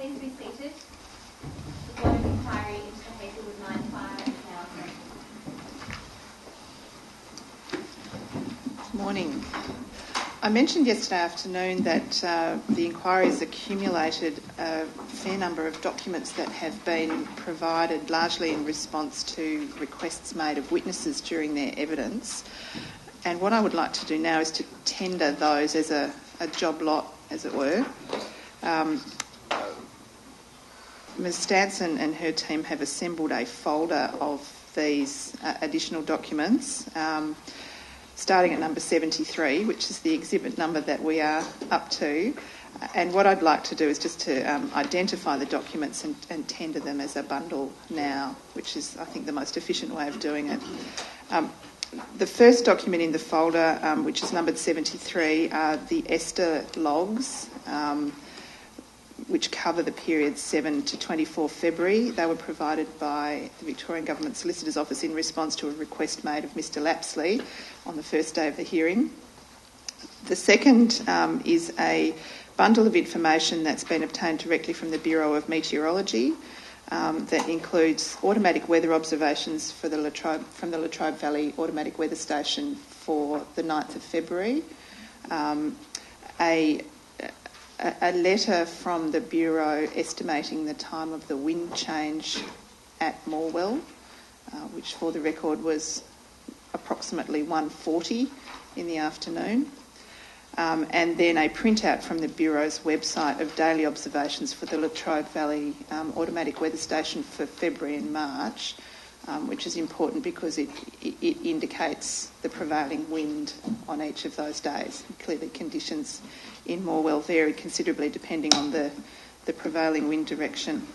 Please be seated. The Board of Inquiry into the Hazelwood mine fire is now open. Good morning. I mentioned yesterday afternoon that the inquiry has accumulated a fair number of documents that have been provided largely in response to requests made of witnesses during their evidence. And what I would like to do now is to tender those as a job lot, as it were. Ms Stanson and her team have assembled a folder of these additional documents, starting at number 73, which is the exhibit number that we are up to. And what I'd like to do is just to identify the documents and tender them as a bundle now, which is, I think, the most efficient way of doing it. The first document in the folder, which is numbered 73, are the ESTA logs, which cover the period 7 to 24 February. They were provided by the Victorian Government Solicitor's Office in response to a request made of Mr Lapsley on the first day of the hearing. The second is a bundle of information that's been obtained directly from the Bureau of Meteorology that includes automatic weather observations for from the Latrobe Valley Automatic Weather Station for the 9th of February, a letter from the Bureau estimating the time of the wind change at Morwell, which for the record was approximately 1:40 in the afternoon, and then a printout from the Bureau's website of daily observations for the Latrobe Valley Automatic Weather Station for February and March, which is important because it indicates the prevailing wind on each of those days. Clearly conditions in Morwell varied considerably depending on the prevailing wind direction.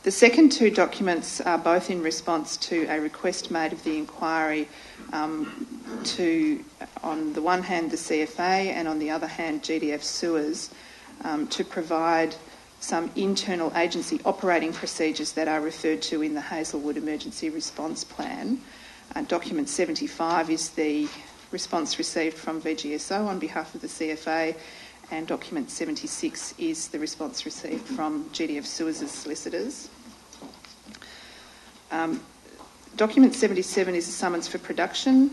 The second two documents are both in response to a request made of the inquiry to, on the one hand, the CFA and on the other hand, GDF Sewers, to provide some internal agency operating procedures that are referred to in the Hazelwood Emergency Response Plan. Document 75 is the response received from VGSO on behalf of the CFA, and document 76 is the response received from GDF Sewers' solicitors. Document 77 is a summons for production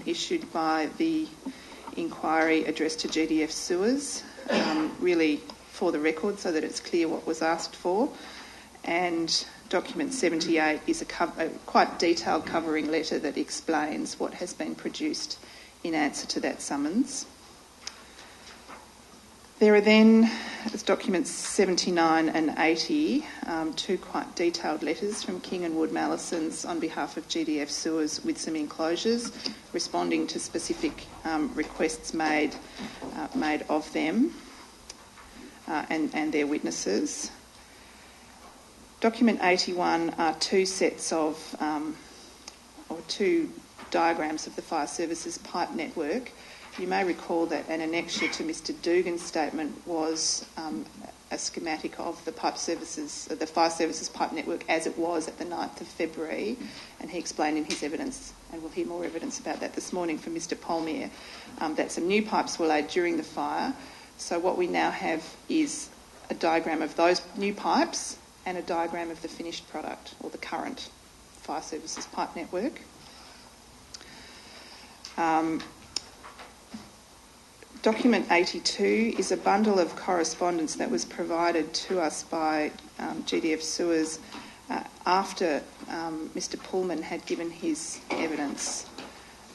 issued by the inquiry addressed to GDF Sewers, really for the record so that it's clear what was asked for. And document 78 is a quite detailed covering letter that explains what has been produced in answer to that summons. There are then, as documents 79 and 80, two quite detailed letters from King and Wood Mallisons on behalf of GDF Sewers with some enclosures responding to specific requests made of them and their witnesses. Document 81 are two sets of, or two diagrams of the fire services pipe network. You may recall that an annexure to Mr Dugan's statement was a schematic of the fire services pipe network as it was at the 9th of February, and he explained in his evidence, and we'll hear more evidence about that this morning from Mr Polmere, that some new pipes were laid during the fire. So what we now have is a diagram of those new pipes and a diagram of the finished product, or the current fire services pipe network. Document 82 is a bundle of correspondence that was provided to us by GDF Sewers after Mr Pullman had given his evidence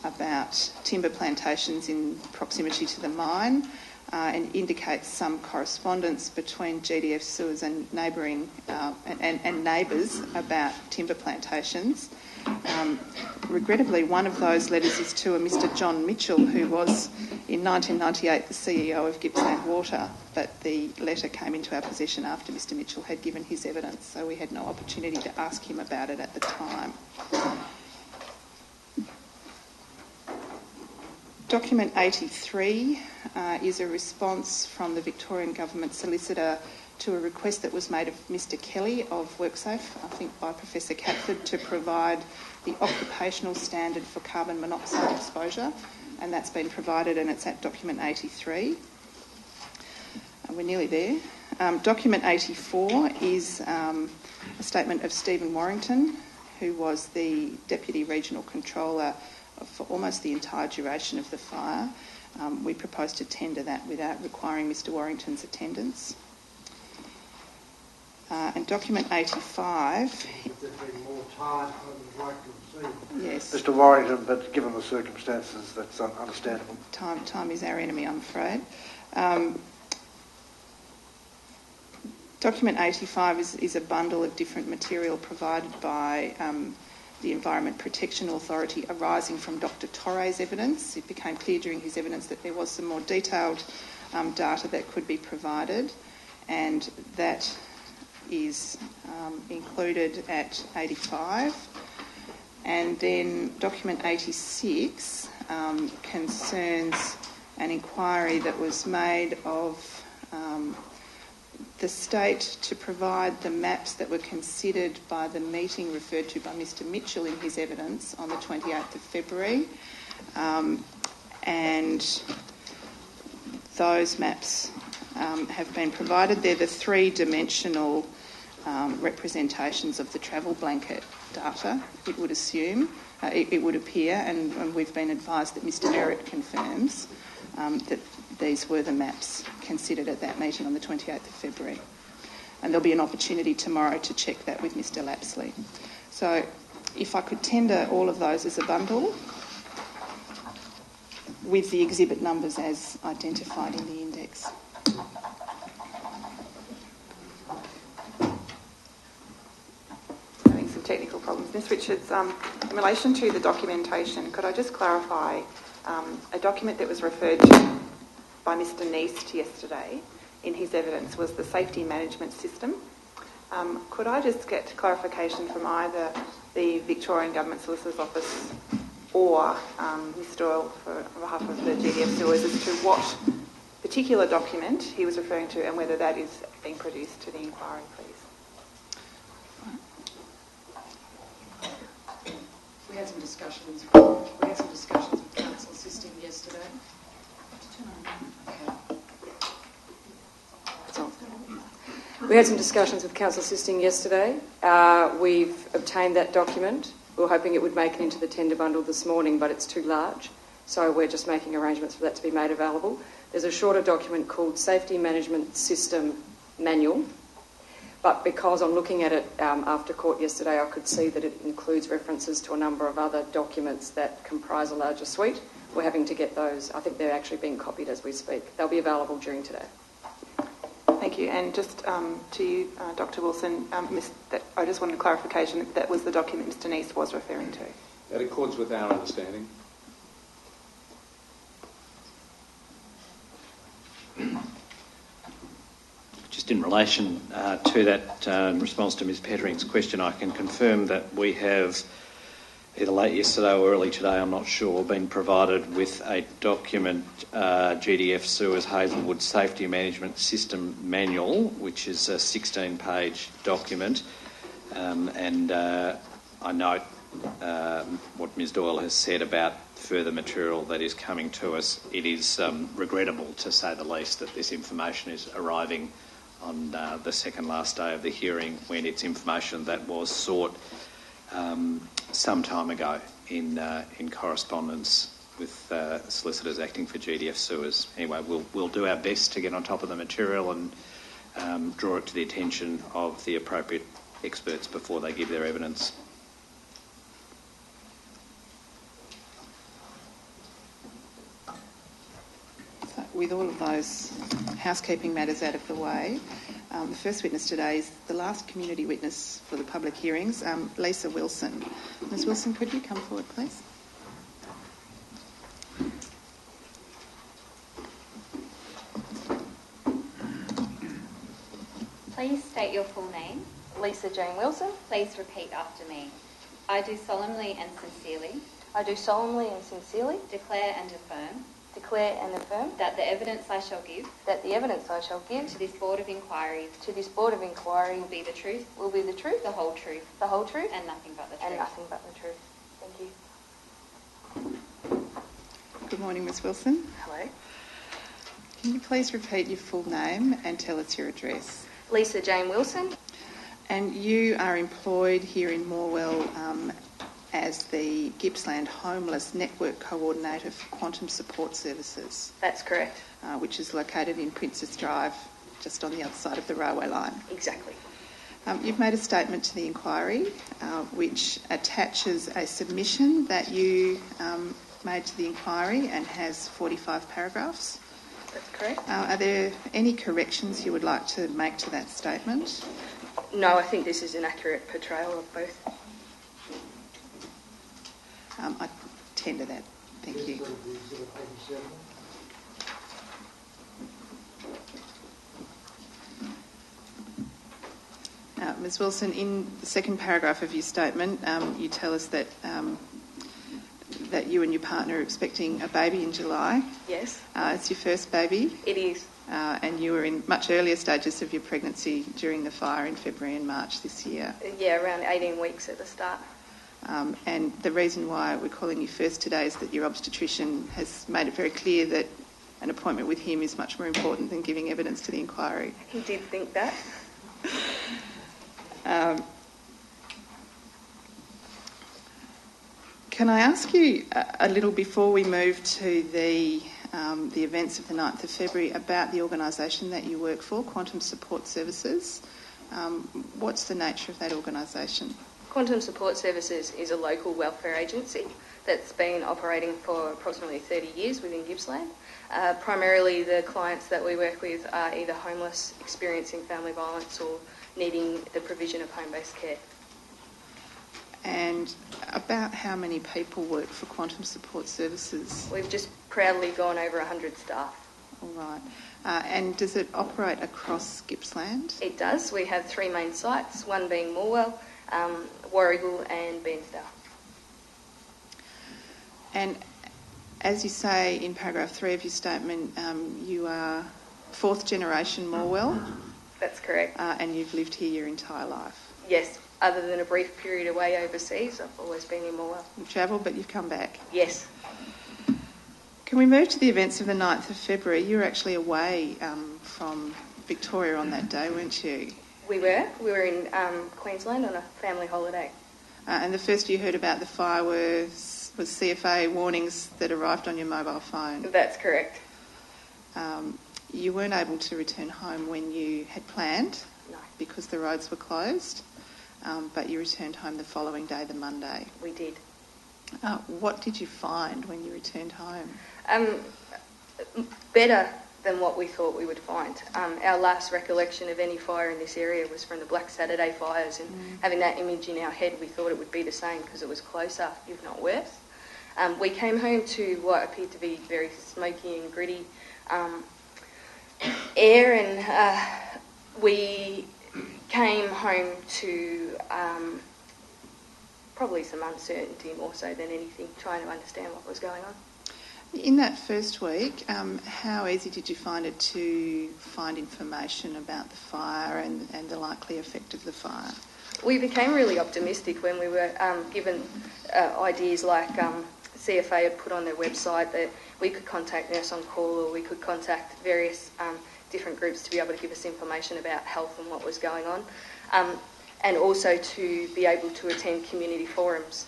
about timber plantations in proximity to the mine, and indicates some correspondence between GDF Sewers and neighbouring and neighbours about timber plantations. Regrettably, one of those letters is to a Mr John Mitchell, who was in 1998 the CEO of Gippsland Water, but the letter came into our possession after Mr Mitchell had given his evidence, so we had no opportunity to ask him about it at the time. Document 83 is a response from the Victorian Government Solicitor to a request that was made of Mr Kelly of WorkSafe, I think by Professor Catford, to provide the occupational standard for carbon monoxide exposure, and that's been provided and it's at document 83. And we're nearly there. Document 84 is a statement of Stephen Warrington, who was the Deputy Regional Controller for almost the entire duration of the fire. We propose to tender that without requiring Mr Warrington's attendance. And document 85... If there's been more time, I would like to have seen yes. Mr Warrington, but given the circumstances, that's understandable. Time is our enemy, I'm afraid. Document 85 is a bundle of different material provided by the Environment Protection Authority arising from Dr Torre's evidence. It became clear during his evidence that there was some more detailed data that could be provided, and that is included at 85. And then document 86 concerns an inquiry that was made of the state to provide the maps that were considered by the meeting referred to by Mr Mitchell in his evidence on the 28th of February. And those maps have been provided. They're the three-dimensional representations of the travel blanket data, it would assume, it would appear, and we've been advised that Mr Merritt confirms that these were the maps considered at that meeting on the 28th of February. And there'll be an opportunity tomorrow to check that with Mr Lapsley. So if I could tender all of those as a bundle with the exhibit numbers as identified in the index. Having some technical problems. Ms Richards, in relation to the documentation, could I just clarify a document that was referred to by Mr Neist yesterday in his evidence was the safety management system. Could I just get clarification from either the Victorian Government Solicitor's Office or Ms Doyle on behalf of the GDF sewers as to what particular document he was referring to and whether that is being produced to the inquiry, please? We had some discussions with Council assisting yesterday. We had some discussions with Council assisting yesterday. We've obtained that document. We were hoping it would make it into the tender bundle this morning, but it's too large, so we're just making arrangements for that to be made available. There's a shorter document called Safety Management System Manual, but because I'm looking at it after court yesterday, I could see that it includes references to a number of other documents that comprise a larger suite. We're having to get those. I think they're actually being copied as we speak. They'll be available during today. Thank you. And just to you, Dr Wilson, I just wanted clarification that was the document Mr Neist was referring to. That accords with our understanding. Just in relation to that, in response to Ms Pettering's question, I can confirm that we have, either late yesterday or early today, I'm not sure, been provided with a document, GDF Sewers Hazelwood Safety Management System Manual, which is a 16-page document. And I note what Ms Doyle has said about further material that is coming to us. It is regrettable, to say the least, that this information is arriving on the second last day of the hearing, when it's information that was sought some time ago in correspondence with solicitors acting for GDF Sewers. Anyway, we'll do our best to get on top of the material and draw it to the attention of the appropriate experts before they give their evidence. So with all of those housekeeping matters out of the way, the first witness today is the last community witness for the public hearings, Lisa Wilson. Ms Wilson, could you come forward, please? Please state your full name. Lisa Jane Wilson. Please repeat after me. I do solemnly and sincerely I do solemnly and sincerely declare and affirm that the evidence I shall give to this Board of Inquiry will be the truth, the whole truth, and nothing but the truth. Thank you. Good morning, Ms Wilson. Hello. Can you please repeat your full name and tell us your address? Lisa Jane Wilson. And you are employed here in Morwell as the Gippsland Homeless Network Coordinator for Quantum Support Services, That's correct. which is located in Princess Drive, just on the other side of the railway line. Exactly. You've made a statement to the inquiry which attaches a submission that you made to the inquiry and has 45 paragraphs. That's correct. Are there any corrections you would like to make to that statement? No, I think this is an accurate portrayal of both. I tender that. Thank you. Ms Wilson, in the second paragraph of your statement, you tell us that that you and your partner are expecting a baby in July. Yes. It's your first baby. It is. And you were in much earlier stages of your pregnancy during the fire in February and March this year. Yeah, around 18 weeks at the start. And the reason why we're calling you first today is that your obstetrician has made it very clear that an appointment with him is much more important than giving evidence to the inquiry. He did think that. Can I ask you a little before we move to the events of the 9th of February about the organisation that you work for, Quantum Support Services? What's the nature of that organisation? Quantum Support Services is a local welfare agency that's been operating for approximately 30 years within Gippsland. Primarily the clients that we work with are either homeless, experiencing family violence or needing the provision of home-based care. And about how many people work for Quantum Support Services? We've just proudly gone over 100 staff. All right. And does it operate across Gippsland? It does. We have 3 main sites, one being Morwell, Warragul and Bairnsdale. And as you say in paragraph 3 of your statement, you are 4th generation Morwell. That's correct. And you've lived here your entire life. Yes, other than a brief period away overseas, I've always been in Morwell. You've travelled, but you've come back. Yes. Can we move to the events of the 9th of February? You were actually away from Victoria on that day, weren't you? We were in Queensland on a family holiday. And the first you heard about the fire was CFA warnings that arrived on your mobile phone. That's correct. You weren't able to return home when you had planned. No. Because the roads were closed, but you returned home the following day, the Monday. We did. What did you find when you returned home? Better than what we thought we would find. Our last recollection of any fire in this area was from the Black Saturday fires, and having that image in our head, we thought it would be the same because it was closer, if not worse. We came home to what appeared to be very smoky and gritty air, and we came home to probably some uncertainty more so than anything, trying to understand what was going on. In that first week, how easy did you find it to find information about the fire and the likely effect of the fire? We became really optimistic when we were given ideas like CFA had put on their website that we could contact Nurse on Call, or we could contact various different groups to be able to give us information about health and what was going on, and also to be able to attend community forums.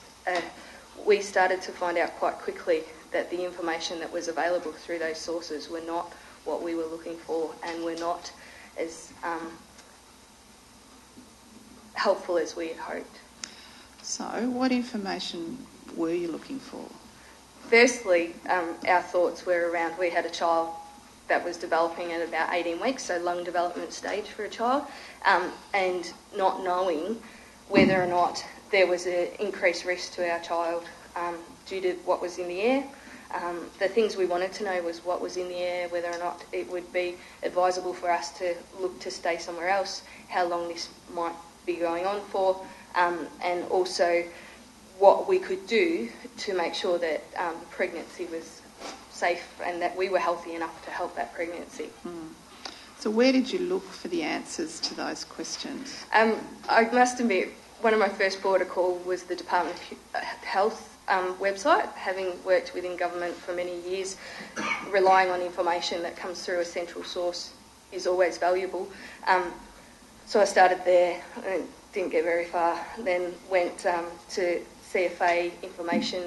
We started to find out quite quickly that the information that was available through those sources were not what we were looking for and were not as helpful as we had hoped. So, what information were you looking for? Firstly, our thoughts were around, we had a child that was developing at about 18 weeks, so lung development stage for a child, and not knowing whether or not there was an increased risk to our child due to what was in the air. The things we wanted to know was what was in the air, whether or not it would be advisable for us to look to stay somewhere else, how long this might be going on for, and also what we could do to make sure that pregnancy was safe and that we were healthy enough to help that pregnancy. So where did you look for the answers to those questions? I must admit, one of my first border call was the Department of Health website, having worked within government for many years, relying on information that comes through a central source is always valuable. So I started there and didn't get very far, then went to CFA information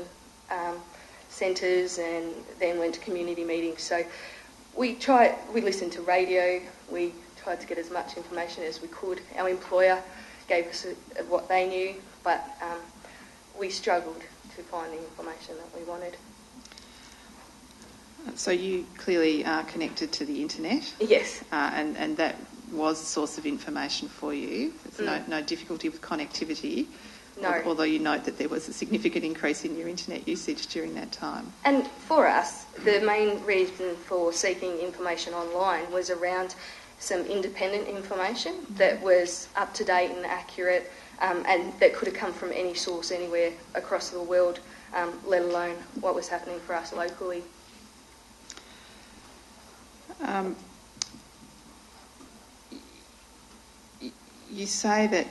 centres and then went to community meetings. So we listened to radio, we tried to get as much information as we could. Our employer gave us what they knew, but we struggled to find the information that we wanted. So you clearly are connected to the internet. Yes. And that was a source of information for you. There's no difficulty with connectivity. No. Although you note that there was a significant increase in your internet usage during that time. And for us, the main reason for seeking information online was around some independent information that was up to date and accurate, and that could have come from any source anywhere across the world, let alone what was happening for us locally. You say that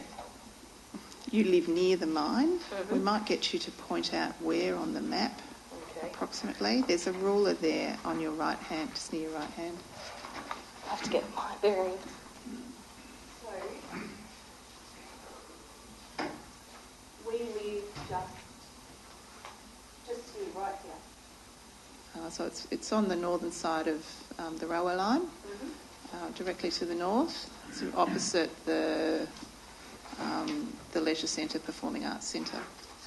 you live near the mine. Mm-hmm. We might get you to point out where on the map, Okay. approximately. There's a ruler there on your right hand, just near your right hand. I have to get my bearings. So, we live just here, right here. So it's on the northern side of the railway line, directly to the north. It's opposite the Leisure Centre, Performing Arts Centre.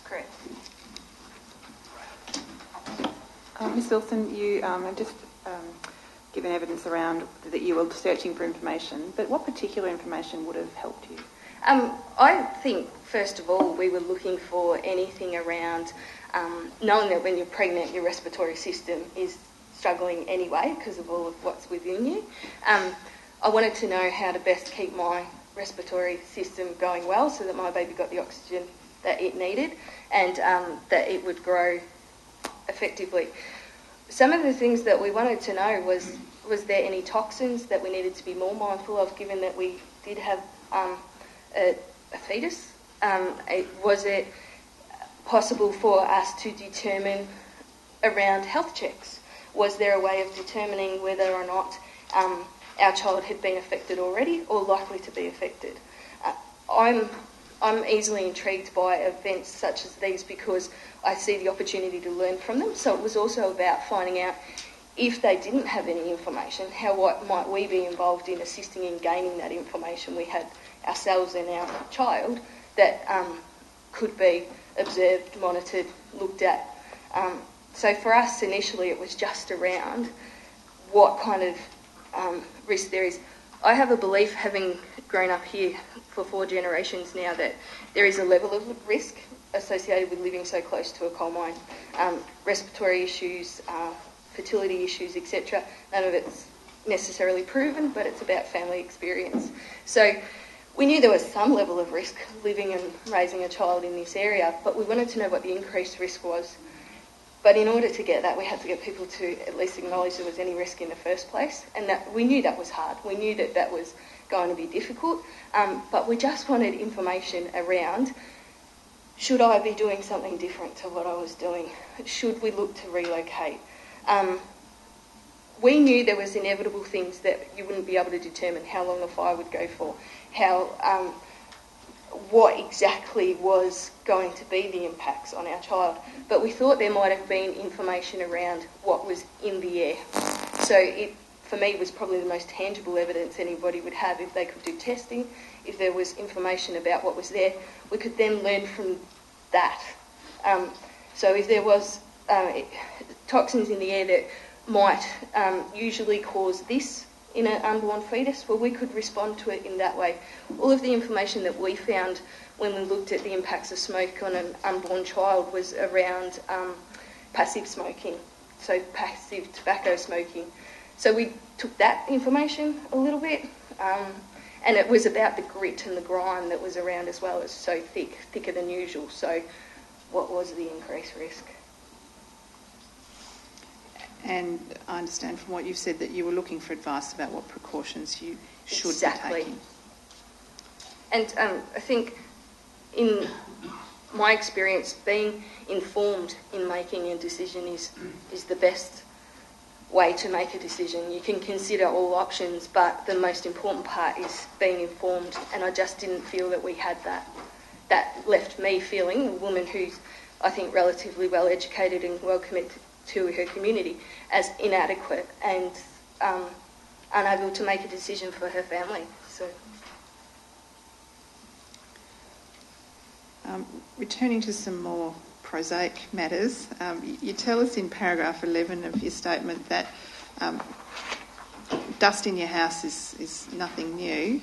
Correct. Ms Wilson, you have just given evidence around that you were searching for information, but what particular information would have helped you? I think, first of all, we were looking for anything around knowing that when you're pregnant, your respiratory system is struggling anyway because of all of what's within you. I wanted to know how to best keep my respiratory system going well so that my baby got the oxygen that it needed and that it would grow effectively. Some of the things that we wanted to know was there any toxins that we needed to be more mindful of, given that we did have a fetus? Was it possible for us to determine around health checks? Was there a way of determining whether or not our child had been affected already or likely to be affected? I'm easily intrigued by events such as these because I see the opportunity to learn from them. So it was also about finding out if they didn't have any information, what might we be involved in assisting in gaining that information we had ourselves and our child that could be observed, monitored, looked at. So for us initially it was just around what kind of risk there is. I have a belief, having grown up here for 4 generations now, that there is a level of risk associated with living so close to a coal mine. Respiratory issues, fertility issues, etc. None of it's necessarily proven, but it's about family experience. So we knew there was some level of risk living and raising a child in this area, but we wanted to know what the increased risk was. But in order to get that, we had to get people to at least acknowledge there was any risk in the first place, and that we knew that was hard. We knew that that was going to be difficult, but we just wanted information around, should I be doing something different to what I was doing? Should we look to relocate? We knew there was inevitable things that you wouldn't be able to determine how long the fire would go for, what exactly was going to be the impacts on our child. But we thought there might have been information around what was in the air. So it, for me, was probably the most tangible evidence anybody would have if they could do testing, if there was information about what was there. We could then learn from that. So if there was toxins in the air that might usually cause this in an unborn fetus, well, we could respond to it in that way. All of the information that we found when we looked at the impacts of smoke on an unborn child was around passive smoking, so passive tobacco smoking. So we took that information a little bit, and it was about the grit and the grime that was around as well. It's so thick, thicker than usual. So what was the increased risk? And I understand from what you've said that you were looking for advice about what precautions you should Exactly. be taking. And I think in my experience, being informed in making a decision is the best way to make a decision. You can consider all options, but the most important part is being informed, and I just didn't feel that we had that. That left me feeling, a woman who's, I think, relatively well educated and well committed to her community, as inadequate and unable to make a decision for her family. So, returning to some more prosaic matters, you tell us in paragraph 11 of your statement that dust in your house is nothing new,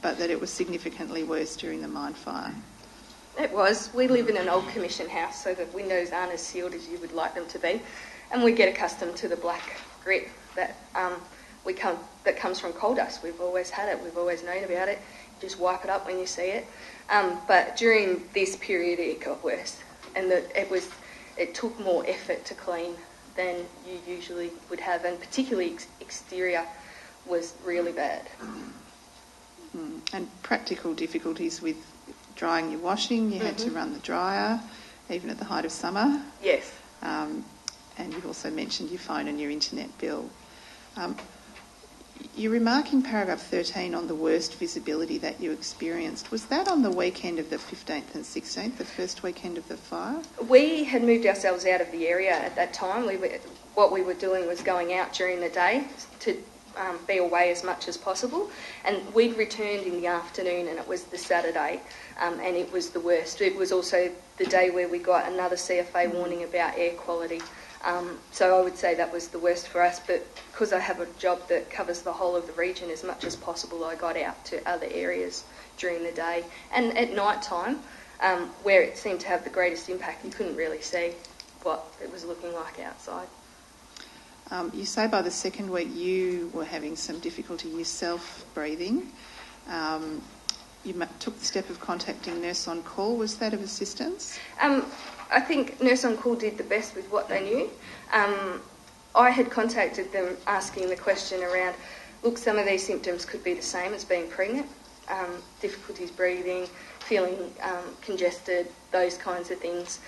but that it was significantly worse during the mine fire. it was. We live in an old commission house, so the windows aren't as sealed as you would like them to be, and we get accustomed to the black grit that that comes from coal dust. We've always had it. We've always known about it. You just wipe it up when you see it. But during this period, it got worse, and it took more effort to clean than you usually would have, and particularly exterior was really bad. And practical difficulties with drying your washing. You had to run the dryer, even at the height of summer. Yes. And you've also mentioned your phone and your internet bill. You remark in paragraph 13 on the worst visibility that you experienced. Was that on the weekend of the 15th and 16th, the first weekend of the fire? We had moved ourselves out of the area at that time. What we were doing was going out during the day to be away as much as possible, and we'd returned in the afternoon, and it was the Saturday, and it was the worst. It was also the day where we got another CFA warning about air quality. So I would say that was the worst for us, but because I have a job that covers the whole of the region as much as possible, I got out to other areas during the day. And at night time, where it seemed to have the greatest impact, you couldn't really see what it was looking like outside. You say by the second week you were having some difficulty yourself breathing. You took the step of contacting Nurse on Call. Was that of assistance? I think Nurse on Call did the best with what they knew. I had contacted them asking the question around, look, some of these symptoms could be the same as being pregnant, difficulties breathing, feeling congested, those kinds of things.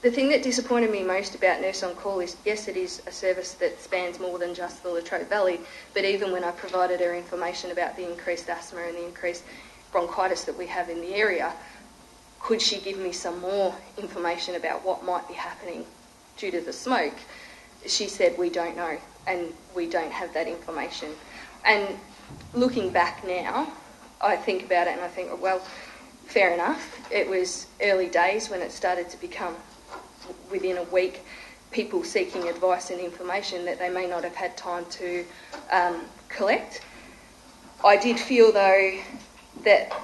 The thing that disappointed me most about Nurse on Call is, yes, it is a service that spans more than just the Latrobe Valley, but even when I provided her information about the increased asthma and the increased bronchitis that we have in the area, could she give me some more information about what might be happening due to the smoke? She said, we don't know, and we don't have that information. And looking back now, I think about it and I think, well, fair enough. It was early days when it started to become, within a week, people seeking advice and information that they may not have had time to collect. I did feel, though, that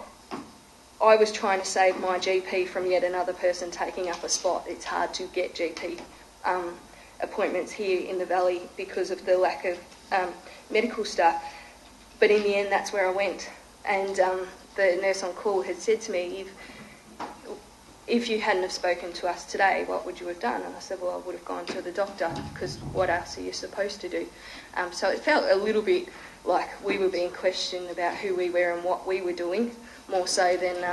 I was trying to save my GP from yet another person taking up a spot. It's hard to get GP appointments here in the Valley because of the lack of medical staff. But in the end, that's where I went. And the nurse on call had said to me, if you hadn't have spoken to us today, what would you have done? And I said, well, I would have gone to the doctor, because what else are you supposed to do? So it felt a little bit like we were being questioned about who we were and what we were doing, more so than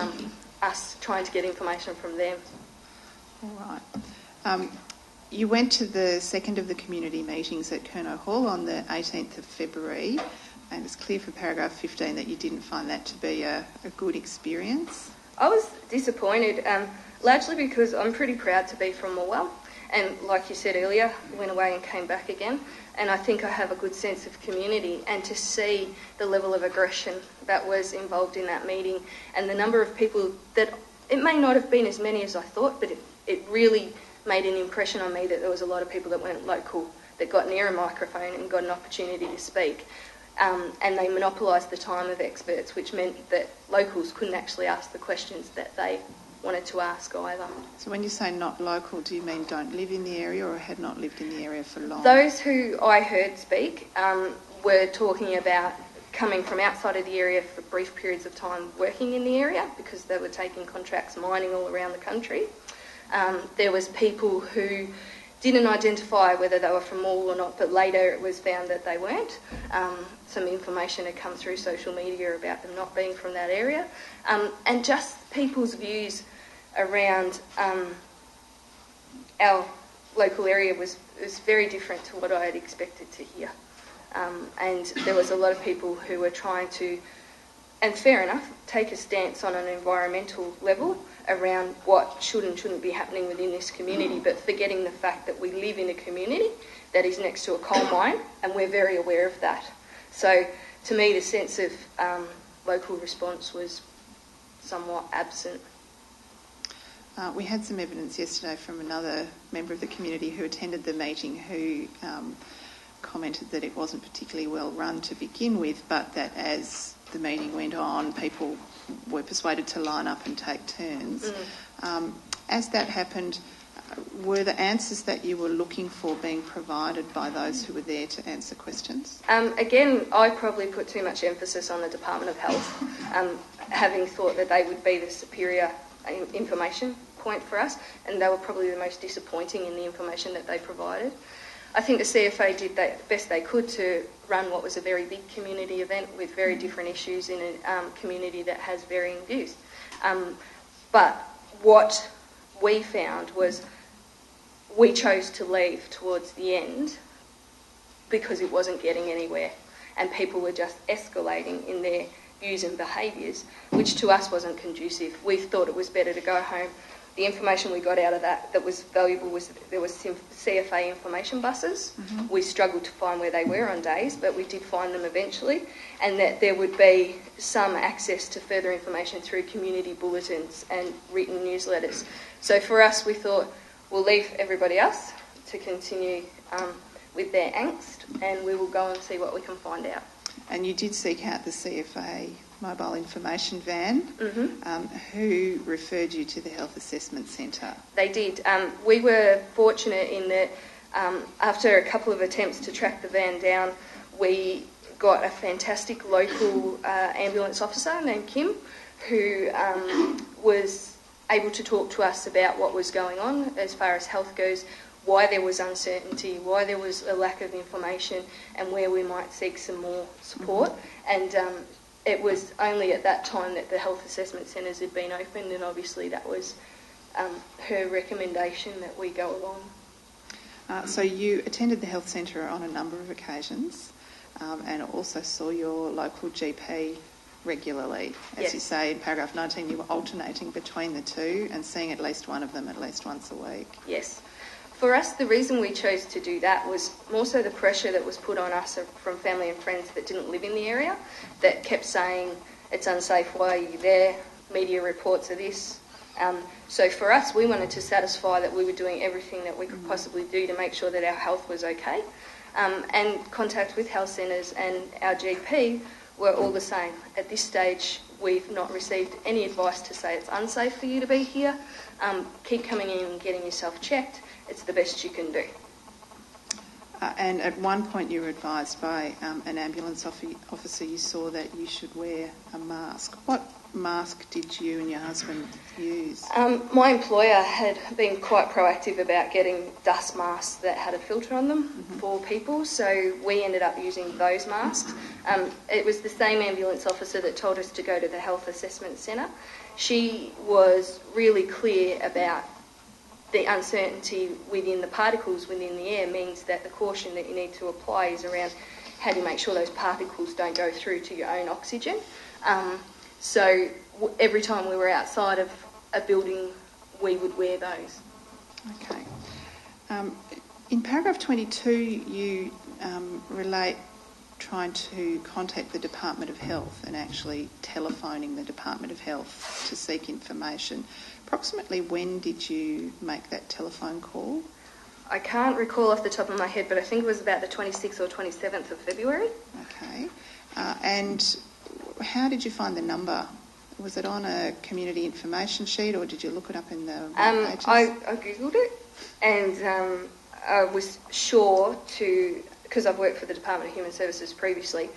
us trying to get information from them. All right. You went to the second of the community meetings at Curnow Hall on the 18th of February, and it's clear from paragraph 15 that you didn't find that to be a good experience. I was disappointed, largely because I'm pretty proud to be from Morwell, and like you said earlier, went away and came back again, and I think I have a good sense of community, and to see the level of aggression that was involved in that meeting and the number of people that, it may not have been as many as I thought, but it really made an impression on me that there was a lot of people that weren't local, that got near a microphone and got an opportunity to speak. And they monopolised the time of experts, which meant that locals couldn't actually ask the questions that they wanted to ask either. So when you say not local, do you mean don't live in the area or had not lived in the area for long? Those who I heard speak were talking about coming from outside of the area for brief periods of time working in the area because they were taking contracts mining all around the country. There was people who didn't identify whether they were from Morwell or not, but later it was found that they weren't. Some information had come through social media about them not being from that area. And just people's views around our local area was very different to what I had expected to hear. And there was a lot of people who were trying to, and fair enough, take a stance on an environmental level around what should and shouldn't be happening within this community, but forgetting the fact that we live in a community that is next to a coal mine, and we're very aware of that. So to me, the sense of local response was somewhat absent. We had some evidence yesterday from another member of the community who attended the meeting who commented that it wasn't particularly well run to begin with, but that as the meeting went on, people were persuaded to line up and take turns. As that happened, were the answers that you were looking for being provided by those who were there to answer questions? Again, I probably put too much emphasis on the Department of Health, having thought that they would be the superior information point for us, and they were probably the most disappointing in the information that they provided. I think the CFA did the best they could to run what was a very big community event with very different issues in a community that has varying views. But what we found was we chose to leave towards the end because it wasn't getting anywhere, and people were just escalating in their views and behaviours, which to us wasn't conducive. We thought it was better to go home. The information we got out of that was valuable was there was some CFA information buses. We struggled to find where they were on days, but we did find them eventually, and that there would be some access to further information through community bulletins and written newsletters. So for us, we thought we'll leave everybody else to continue with their angst, and we will go and see what we can find out. And you did seek out the CFA mobile information van. Who referred you to the Health Assessment Centre? They did. We were fortunate in that after a couple of attempts to track the van down, we got a fantastic local ambulance officer named Kim who was able to talk to us about what was going on as far as health goes, why there was uncertainty, why there was a lack of information, and where we might seek some more support. And it was only at that time that the health assessment centres had been opened, and obviously that was her recommendation that we go along. So you attended the health centre on a number of occasions and also saw your local GP regularly. As you say, in paragraph 19, you were alternating between the two and seeing at least one of them at least once a week. Yes. For us, the reason we chose to do that was more so the pressure that was put on us from family and friends that didn't live in the area, that kept saying, it's unsafe, why are you there? Media reports of this. So for us, we wanted to satisfy that we were doing everything that we could possibly do to make sure that our health was okay. And contact with health centres and our GP were all the same. At this stage, we've not received any advice to say it's unsafe for you to be here. Keep coming in and getting yourself checked. It's the best you can do. And at one point you were advised by an ambulance officer you saw that you should wear a mask. What mask did you and your husband use? My employer had been quite proactive about getting dust masks that had a filter on them for people, so we ended up using those masks. It was the same ambulance officer that told us to go to the health assessment centre. She was really clear about the uncertainty within the particles within the air means that the caution that you need to apply is around how do you make sure those particles don't go through to your own oxygen. So every time we were outside of a building, we would wear those. Okay. In paragraph 22, you relate trying to contact the Department of Health and actually telephoning the Department of Health to seek information. Approximately when did you make that telephone call? I can't recall off the top of my head, but I think it was about the 26th or 27th of February. Okay. And how did you find the number? Was it on a community information sheet or did you look it up in the pages? I Googled it and I was sure to, because I've worked for the Department of Human Services previously,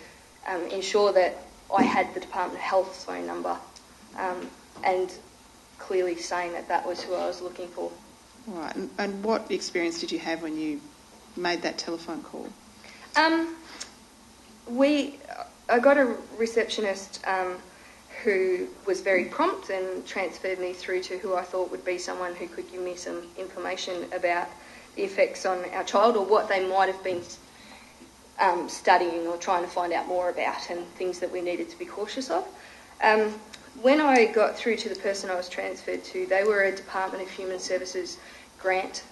ensure that I had the Department of Health's phone number and clearly saying that that was who I was looking for. All right. And what experience did you have when you made that telephone call? I got a receptionist who was very prompt and transferred me through to who I thought would be someone who could give me some information about the effects on our child or what they might have been studying or trying to find out more about and things that we needed to be cautious of. When I got through to the person I was transferred to, they were a Department of Human Services grant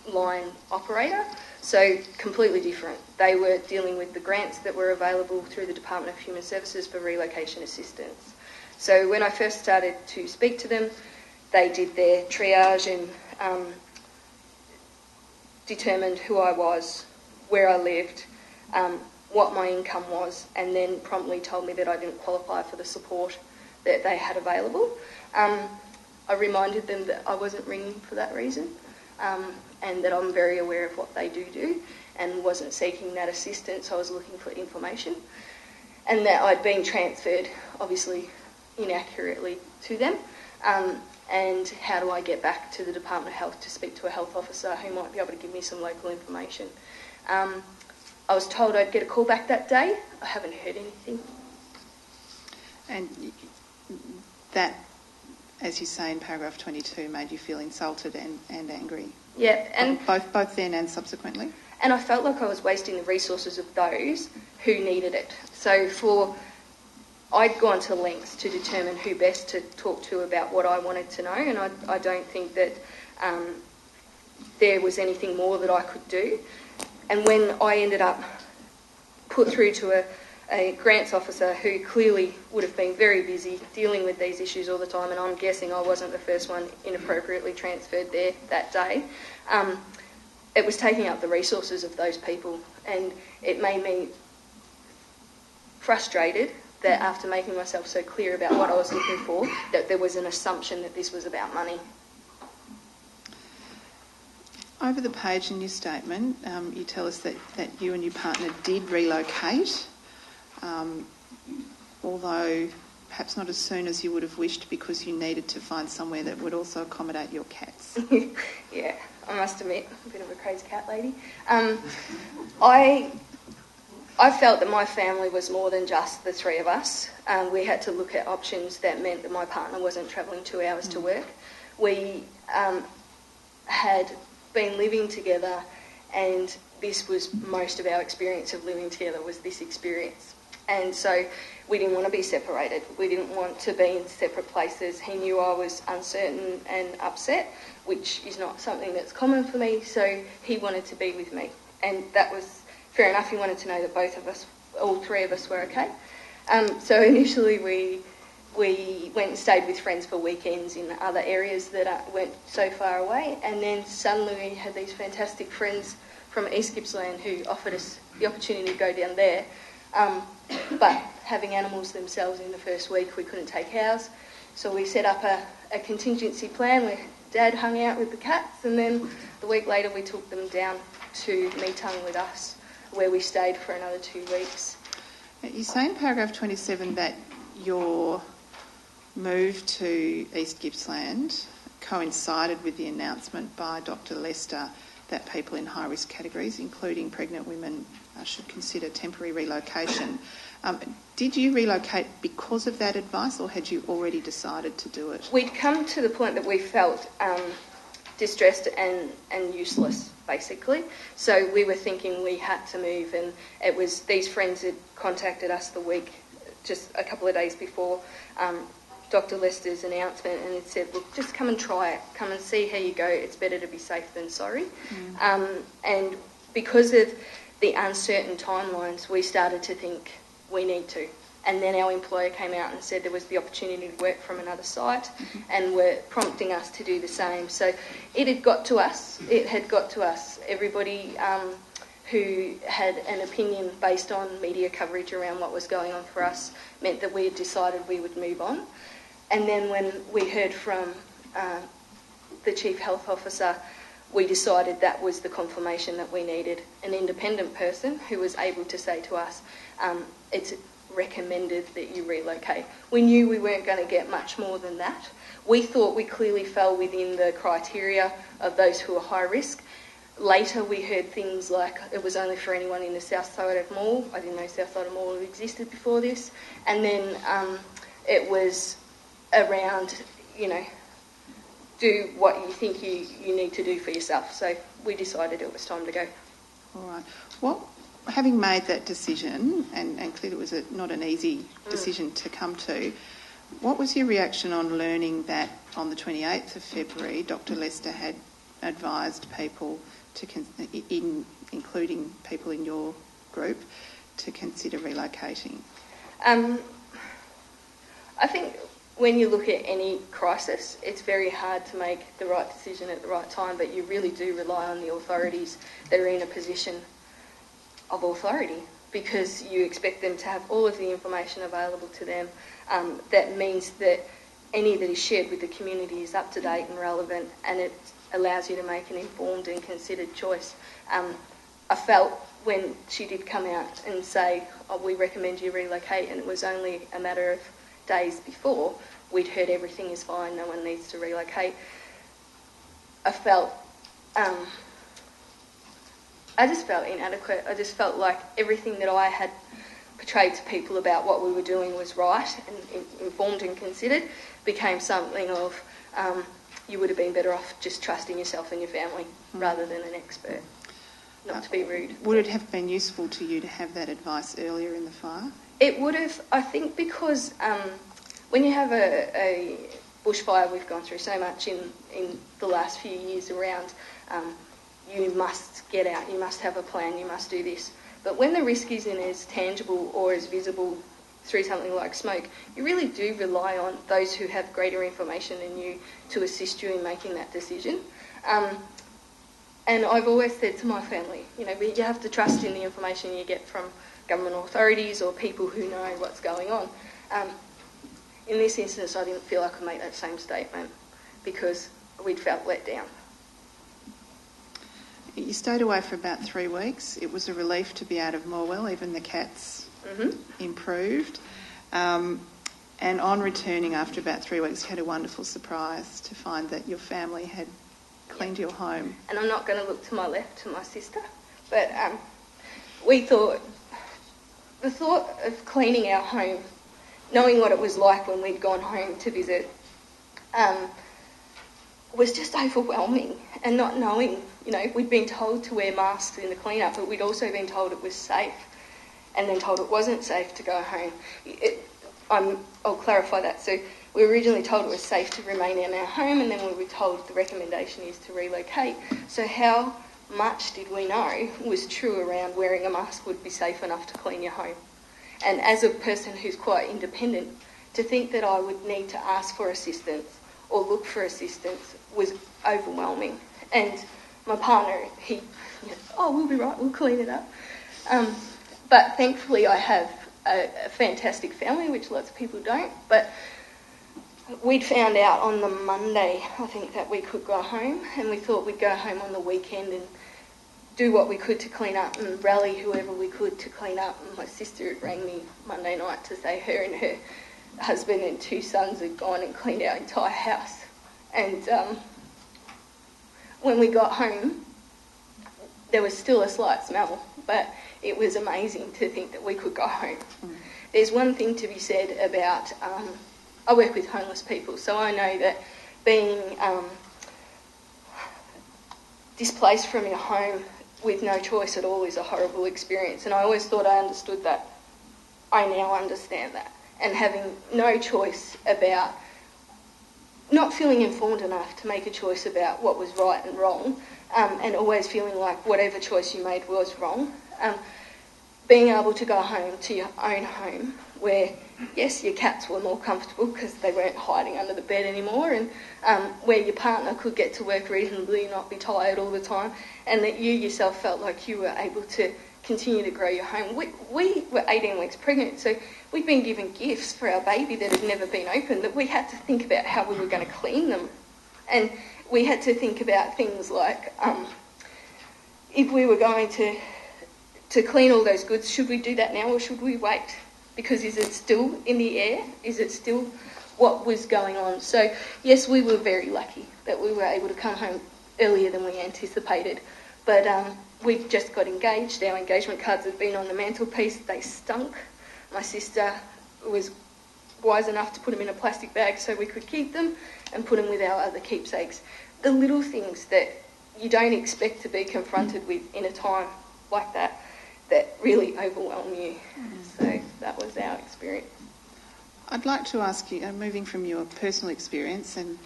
line operator, so completely different. They were dealing with the grants that were available through the Department of Human Services for relocation assistance. So when I first started to speak to them, they did their triage and determined who I was, where I lived, what my income was, and then promptly told me that I didn't qualify for the support that they had available. I reminded them that I wasn't ringing for that reason, and that I'm very aware of what they do and wasn't seeking that assistance. I was looking for information, and that I'd been transferred, obviously inaccurately, to them. And how do I get back to the Department of Health to speak to a health officer who might be able to give me some local information? I was told I'd get a call back that day. I haven't heard anything. And that, as you say in paragraph 22, made you feel insulted and angry? Yeah, and both then and subsequently? And I felt like I was wasting the resources of those who needed it. So I'd gone to lengths to determine who best to talk to about what I wanted to know, and I don't think that there was anything more that I could do. And when I ended up put through to a grants officer who clearly would have been very busy dealing with these issues all the time, and I'm guessing I wasn't the first one inappropriately transferred there that day, it was taking up the resources of those people, and it made me frustrated that after making myself so clear about what I was looking for, that there was an assumption that this was about money. Over the page in your statement, you tell us that you and your partner did relocate, although perhaps not as soon as you would have wished because you needed to find somewhere that would also accommodate your cats. Yeah, I must admit, a bit of a crazy cat lady. I felt that my family was more than just the three of us. We had to look at options that meant that my partner wasn't travelling 2 hours to work. We had been living together, and this was most of our experience of living together, was this experience. And so we didn't want to be separated. We didn't want to be in separate places. He knew I was uncertain and upset, which is not something that's common for me, so he wanted to be with me. And that was fair enough. He wanted to know that both of us, all three of us, were okay. So initially we went and stayed with friends for weekends in other areas that weren't so far away, and then suddenly we had these fantastic friends from East Gippsland who offered us the opportunity to go down there. But having animals themselves in the first week, we couldn't take ours, so we set up a contingency plan where Dad hung out with the cats, and then the week later we took them down to Meetung with us, where we stayed for another 2 weeks. You say in paragraph 27 that your move to East Gippsland coincided with the announcement by Dr. Lester that people in high-risk categories, including pregnant women, should consider temporary relocation. Did you relocate because of that advice, or had you already decided to do it? We'd come to the point that we felt distressed and useless, basically. So we were thinking we had to move, and it was these friends had contacted us the week, just a couple of days before Dr. Lester's announcement, and it said, look, just come and try it. Come and see how you go. It's better to be safe than sorry. And because of the uncertain timelines, we started to think we need to. And then our employer came out and said there was the opportunity to work from another site, and were prompting us to do the same. So it had got to us. It had got to us. Everybody who had an opinion based on media coverage around what was going on for us meant that we had decided we would move on. And then when we heard from the Chief Health Officer, we decided that was the confirmation that we needed, an independent person who was able to say to us, recommended that you relocate. We knew we weren't going to get much more than that. We thought we clearly fell within the criteria of those who are high risk. Later we heard things like it was only for anyone in the south side of Morwell. I didn't know south side of Morwell existed before this. And then it was around, do what you think you need to do for yourself. So we decided it was time to go. All right. Well, having made that decision, and clearly it was not an easy decision to come to, what was your reaction on learning that on the 28th of February, Dr. Lester had advised people, including people in your group, to consider relocating? I think when you look at any crisis, it's very hard to make the right decision at the right time, but you really do rely on the authorities that are in a position of authority, because you expect them to have all of the information available to them. That means that any that is shared with the community is up to date and relevant, and it allows you to make an informed and considered choice. I felt when she did come out and say, we recommend you relocate, and it was only a matter of days before we'd heard everything is fine, no one needs to relocate, I just felt inadequate. I just felt like everything that I had portrayed to people about what we were doing was right and informed and considered became something of you would have been better off just trusting yourself and your family rather than an expert. Not to be rude. Would it have been useful to you to have that advice earlier in the fire? It would have, I think, because when you have a bushfire, we've gone through so much in the last few years around, you must get out, you must have a plan, you must do this. But when the risk isn't as tangible or as visible through something like smoke, you really do rely on those who have greater information than you to assist you in making that decision. And I've always said to my family, you have to trust in the information you get from government authorities or people who know what's going on. In this instance, I didn't feel I could make that same statement because we'd felt let down. You stayed away for about 3 weeks. It was a relief to be out of Morwell. Even the cats improved. And on returning after about 3 weeks, you had a wonderful surprise to find that your family had cleaned your home. And I'm not going to look to my left to my sister, but we thought, the thought of cleaning our home, knowing what it was like when we'd gone home to visit, was just overwhelming. And not knowing, we'd been told to wear masks in the clean-up, but we'd also been told it was safe, and then told it wasn't safe to go home. I'll clarify that. So we were originally told it was safe to remain in our home, and then we were told the recommendation is to relocate. So how much did we know was true around wearing a mask would be safe enough to clean your home? And as a person who's quite independent, to think that I would need to ask for assistance or look for assistance was overwhelming. And my partner, we'll be right, we'll clean it up. But thankfully I have a fantastic family, which lots of people don't. But we'd found out on the Monday, I think, that we could go home, and we thought we'd go home on the weekend and do what we could to clean up and rally whoever we could to clean up. And my sister rang me Monday night to say her and her husband and 2 sons had gone and cleaned our entire house. And when we got home, there was still a slight smell, but it was amazing to think that we could go home. There's one thing to be said about, I work with homeless people, so I know that being displaced from your home with no choice at all is a horrible experience, and I always thought I understood that. I now understand that. And having no choice about, not feeling informed enough to make a choice about what was right and wrong, and always feeling like whatever choice you made was wrong. Being able to go home to your own home where, yes, your cats were more comfortable because they weren't hiding under the bed anymore, and where your partner could get to work reasonably and not be tired all the time, and that you yourself felt like you were able to continue to grow your home. We were 18 weeks pregnant, so we'd been given gifts for our baby that had never been opened, that we had to think about how we were going to clean them. And we had to think about things like, if we were going to clean all those goods, should we do that now or should we wait? because is it still in the air? Is it still what was going on? So yes, we were very lucky that we were able to come home earlier than we anticipated, but we've just got engaged. Our engagement cards have been on the mantelpiece. They stunk. My sister was wise enough to put them in a plastic bag so we could keep them and put them with our other keepsakes. The little things that you don't expect to be confronted with in a time like that really overwhelm you. So that was our experience. I'd like to ask you, moving from your personal experience, and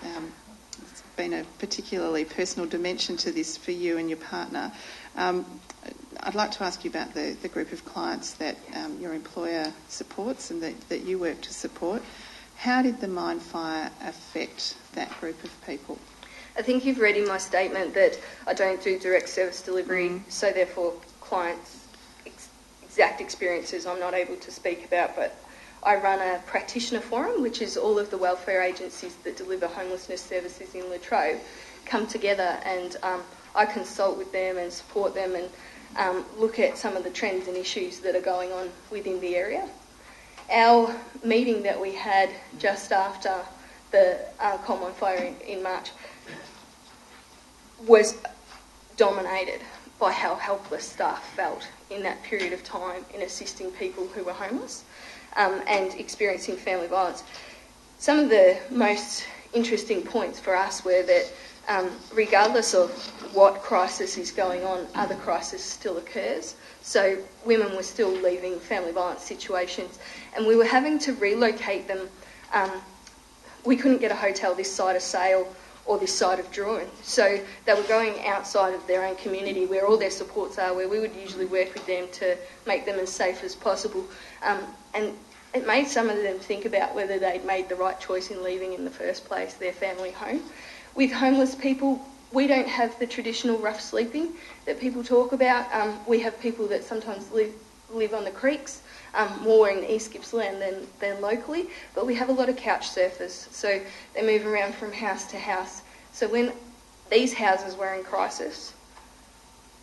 it's been a particularly personal dimension to this for you and your partner, I'd like to ask you about the group of clients that your employer supports and that you work to support. How did the mine fire affect that group of people? I think you've read in my statement that I don't do direct service delivery, so therefore clients' exact experiences I'm not able to speak about, but I run a practitioner forum, which is all of the welfare agencies that deliver homelessness services in Latrobe come together, and I consult with them and support them and look at some of the trends and issues that are going on within the area. Our meeting that we had just after the coal mine fire in March was dominated by how helpless staff felt in that period of time in assisting people who were homeless and experiencing family violence. Some of the most interesting points for us were that regardless of what crisis is going on, other crisis still occurs. So women were still leaving family violence situations, and we were having to relocate them. We couldn't get a hotel this side of Sale or this side of Druin. So they were going outside of their own community where all their supports are, where we would usually work with them to make them as safe as possible. And it made some of them think about whether they'd made the right choice in leaving in the first place, their family home. With homeless people, we don't have the traditional rough sleeping that people talk about. We have people that sometimes live on the creeks, more in East Gippsland than locally, but we have a lot of couch surfers, so they move around from house to house. So when these houses were in crisis,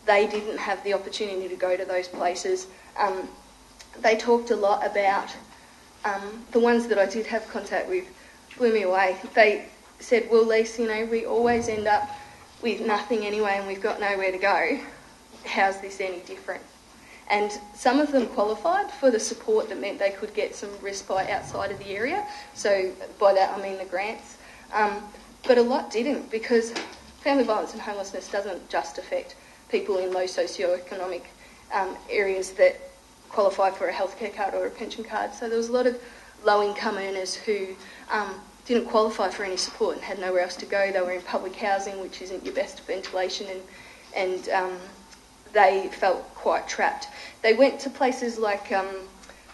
they didn't have the opportunity to go to those places. They talked a lot about, the ones that I did have contact with blew me away. They said, well, Lisa, we always end up with nothing anyway and we've got nowhere to go. How's this any different? And some of them qualified for the support that meant they could get some respite outside of the area. So by that I mean the grants. But a lot didn't, because family violence and homelessness doesn't just affect people in low socioeconomic areas that qualify for a healthcare card or a pension card. So there was a lot of low-income earners who didn't qualify for any support and had nowhere else to go. They were in public housing, which isn't your best ventilation, and they felt quite trapped. They went to places like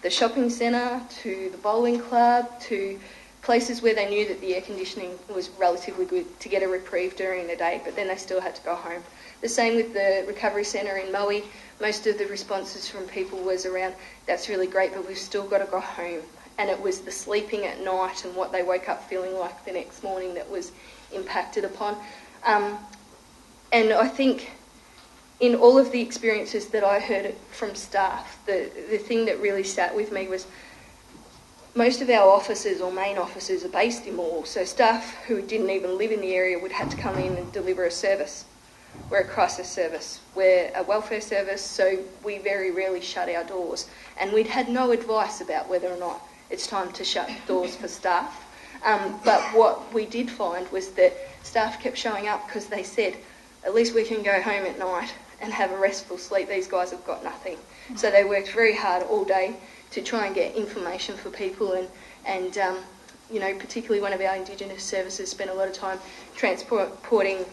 the shopping centre, to the bowling club, to places where they knew that the air conditioning was relatively good to get a reprieve during the day, but then they still had to go home. The same with the recovery centre in Moe. Most of the responses from people was around, that's really great, but we've still got to go home. And it was the sleeping at night and what they woke up feeling like the next morning that was impacted upon. And I think in all of the experiences that I heard from staff, the thing that really sat with me was most of our offices or main offices are based in Morwell, so staff who didn't even live in the area would have to come in and deliver a service. We're a crisis service, we're a welfare service, so we very rarely shut our doors. And we'd had no advice about whether or not it's time to shut doors for staff. But what we did find was that staff kept showing up because they said, at least we can go home at night and have a restful sleep. These guys have got nothing. So they worked very hard all day to try and get information for people, and particularly one of our Indigenous services spent a lot of time transporting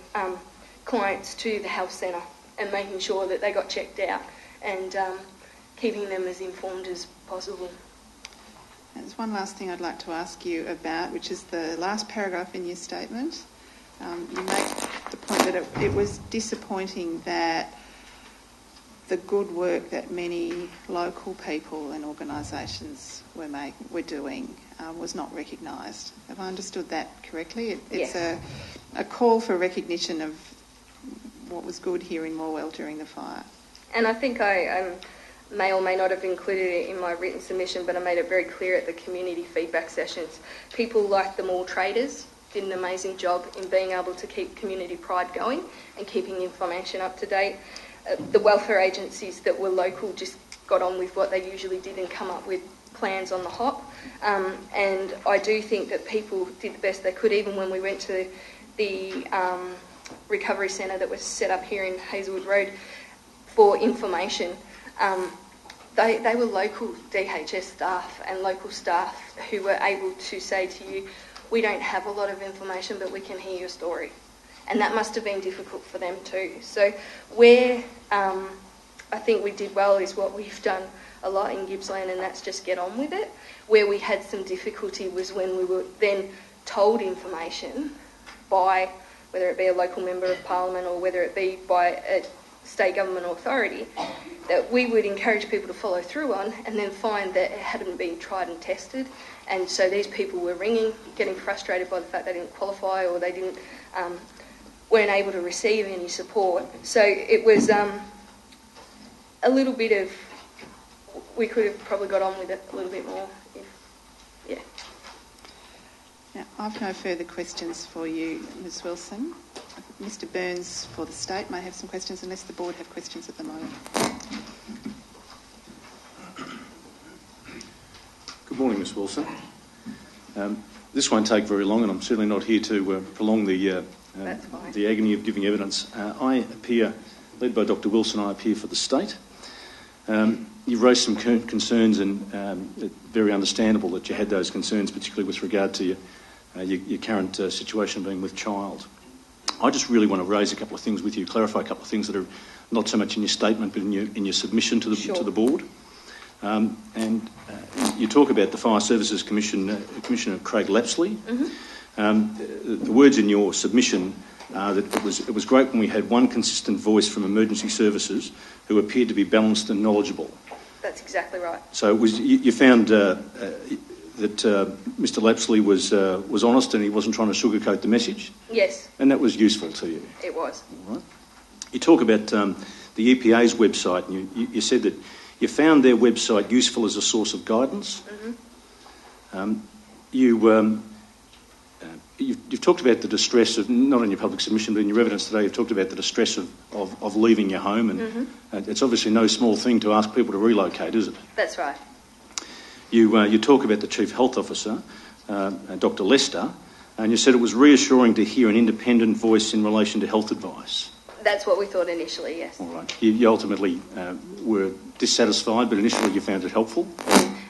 clients to the health centre and making sure that they got checked out and keeping them as informed as possible. There's one last thing I'd like to ask you about, which is the last paragraph in your statement. You make the point that it was disappointing that the good work that many local people and organisations were doing was not recognised. Have I understood that correctly? It's yes. a call for recognition of what was good here in Morwell during the fire. And I think may or may not have included it in my written submission, but I made it very clear at the community feedback sessions. People like the mall traders did an amazing job in being able to keep community pride going and keeping information up to date. The welfare agencies that were local just got on with what they usually did and come up with plans on the hop. And I do think that people did the best they could, even when we went to the recovery centre that was set up here in Hazelwood Road for information. They were local DHS staff and local staff who were able to say to you, we don't have a lot of information, but we can hear your story. And that must have been difficult for them too. So where I think we did well is what we've done a lot in Gippsland, and that's just get on with it. Where we had some difficulty was when we were then told information by, whether it be a local member of parliament or whether it be by a state government authority, that we would encourage people to follow through on and then find that it hadn't been tried and tested. And so these people were ringing, getting frustrated by the fact they didn't qualify or they didn't weren't able to receive any support. So it was a little bit of, we could have probably got on with it a little bit more. Now, I've no further questions for you, Ms Wilson. Mr Burns for the state may have some questions, unless the board have questions at the moment. Good morning, Ms Wilson. This won't take very long, and I'm certainly not here to prolong the agony of giving evidence. I appear, led by Dr Wilson, I appear for the state. You've raised some concerns, and very understandable that you had those concerns, particularly with regard to your current situation being with child. I just really want to raise a couple of things with you, clarify a couple of things that are not so much in your statement but in your submission to the board. And you talk about the Fire Services Commissioner Craig Lapsley. Mm-hmm. The words in your submission are that it was great when we had one consistent voice from emergency services who appeared to be balanced and knowledgeable. That's exactly right. So it was, you found that Mr Lapsley was honest and he wasn't trying to sugarcoat the message? Yes. And that was useful to you? It was. All right. You talk about the EPA's website, and you said that you found their website useful as a source of guidance. Mm-hmm. You've talked about the distress of, not in your public submission, but in your evidence today, you've talked about the distress of leaving your home, and mm-hmm. It's obviously no small thing to ask people to relocate, is it? That's right. You talk about the Chief Health Officer, Dr Lester, and you said it was reassuring to hear an independent voice in relation to health advice. That's what we thought initially, yes. All right. You ultimately were dissatisfied, but initially you found it helpful.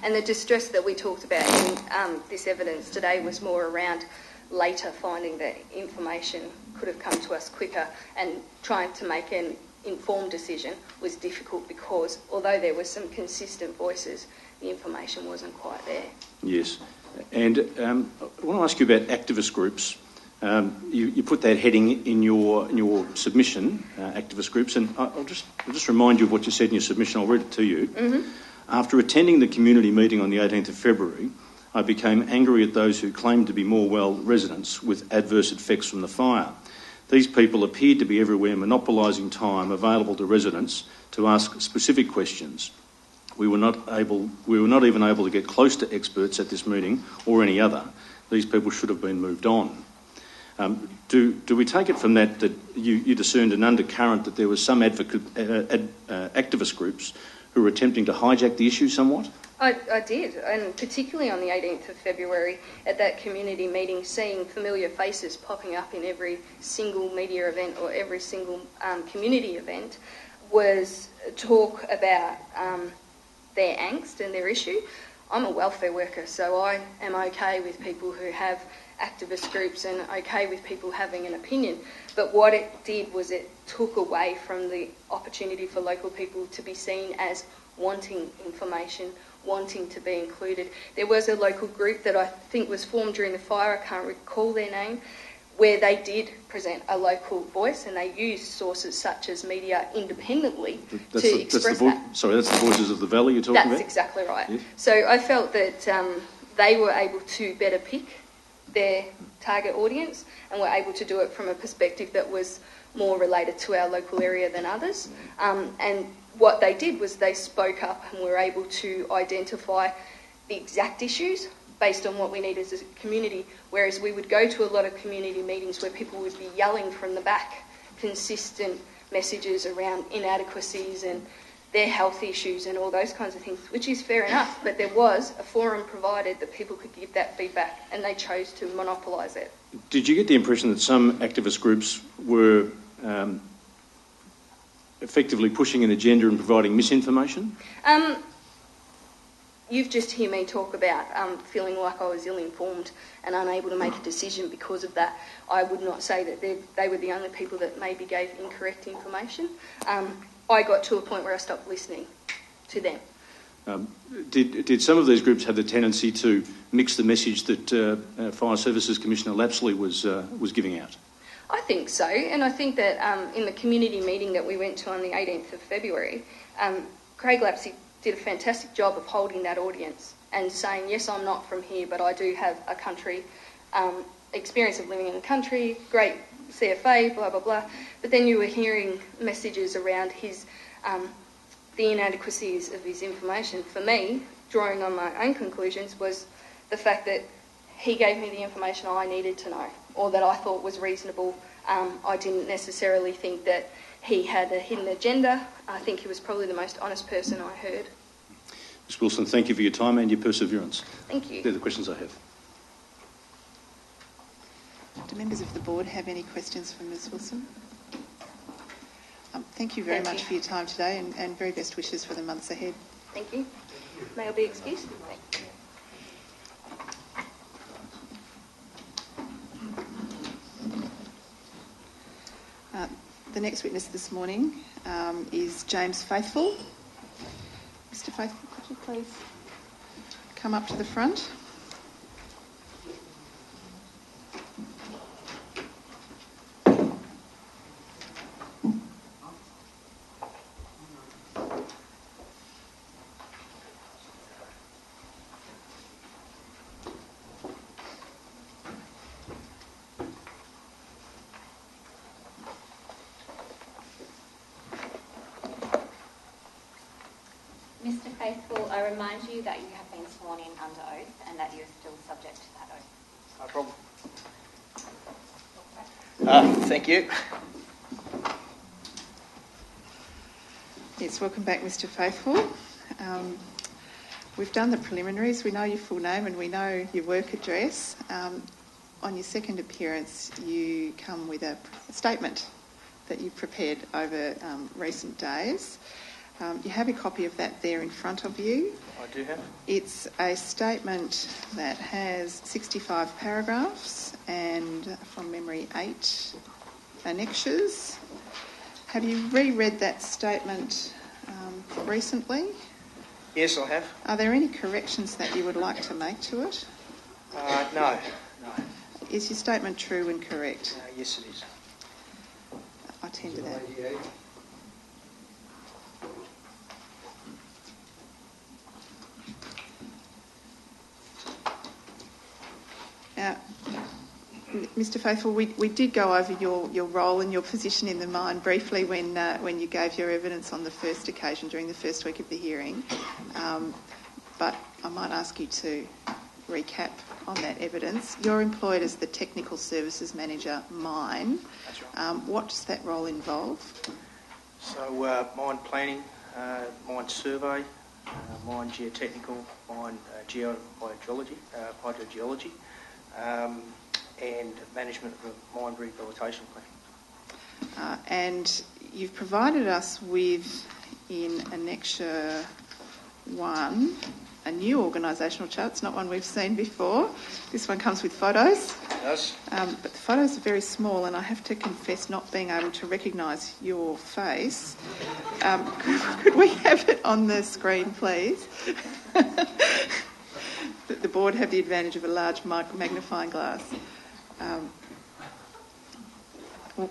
And the distress that we talked about in this evidence today was more around later finding that information could have come to us quicker, and trying to make an informed decision was difficult because although there were some consistent voices, the information wasn't quite there. Yes. And I want to ask you about activist groups. You put that heading in your submission, activist groups, and I'll just remind you of what you said in your submission. I'll read it to you. Mm-hmm. After attending the community meeting on the 18th of February, I became angry at those who claimed to be Morwell residents with adverse effects from the fire. These people appeared to be everywhere, monopolising time available to residents to ask specific questions. We were not even able to get close to experts at this meeting or any other. These people should have been moved on. Do we take it from that you discerned an undercurrent that there was some activist groups who were attempting to hijack the issue somewhat? I did, and particularly on the 18th of February at that community meeting, seeing familiar faces popping up in every single media event or every single community event was talk about their angst and their issue. I'm a welfare worker, so I am okay with people who have activist groups and okay with people having an opinion. But what it did was it took away from the opportunity for local people to be seen as wanting information, wanting to be included. There was a local group that I think was formed during the fire, I can't recall their name, where they did present a local voice and they used sources such as media independently to express that. Sorry, that's the Voices of the Valley you're talking about? That's exactly right. Yes. So I felt that they were able to better pick their target audience and were able to do it from a perspective that was more related to our local area than others. And what they did was they spoke up and were able to identify the exact issues based on what we need as a community, whereas we would go to a lot of community meetings where people would be yelling from the back consistent messages around inadequacies and their health issues and all those kinds of things, which is fair enough, but there was a forum provided that people could give that feedback, and they chose to monopolise it. Did you get the impression that some activist groups were effectively pushing an agenda and providing misinformation? You've just heard me talk about feeling like I was ill-informed and unable to make a decision because of that. I would not say that they were the only people that maybe gave incorrect information. I got to a point where I stopped listening to them. Did some of these groups have the tendency to mix the message that Fire Services Commissioner Lapsley was giving out? I think so, and I think that in the community meeting that we went to on the 18th of February, Craig Lapsley did a fantastic job of holding that audience and saying, yes, I'm not from here, but I do have a country experience of living in the country, great CFA, blah, blah, blah. But then you were hearing messages around his the inadequacies of his information. For me, drawing on my own conclusions, was the fact that he gave me the information I needed to know, or that I thought was reasonable. I didn't necessarily think that he had a hidden agenda. I think he was probably the most honest person I heard. Ms Wilson, thank you for your time and your perseverance. Thank you. They're the questions I have. Do members of the board have any questions for Ms Wilson? Thank you very much for your time today, and very best wishes for the months ahead. Thank you. May I be excused? The next witness this morning is James Faithful. Mr Faithful, could you please come up to the front? Mr Faithful, I remind you that you have been sworn in under oath and that you are still subject to that oath. No problem. Thank you. Yes, welcome back, Mr Faithful. We've done the preliminaries. We know your full name and we know your work address. On your second appearance, you come with a statement that you've prepared over recent days. You have a copy of that there in front of you. I do have. It's a statement that has 65 paragraphs and, from memory, 8 annexures. Have you reread that statement recently? Yes, I have. Are there any corrections that you would like to make to it? No. Is your statement true and correct? Yes, it is. I tend to that. Mr Faithful, we did go over your role and your position in the mine briefly when you gave your evidence on the first occasion during the first week of the hearing, but I might ask you to recap on that evidence. You're employed as the Technical Services Manager Mine. That's right. What does that role involve? So mine planning, mine survey, mine geotechnical, mine hydrogeology, and management of a mine rehabilitation plan. And you've provided us with, in Annexure 1, a new organisational chart. It's not one we've seen before. This one comes with photos. It does. But the photos are very small, and I have to confess not being able to recognise your face. Could we have it on the screen, please? The board have the advantage of a large magnifying glass.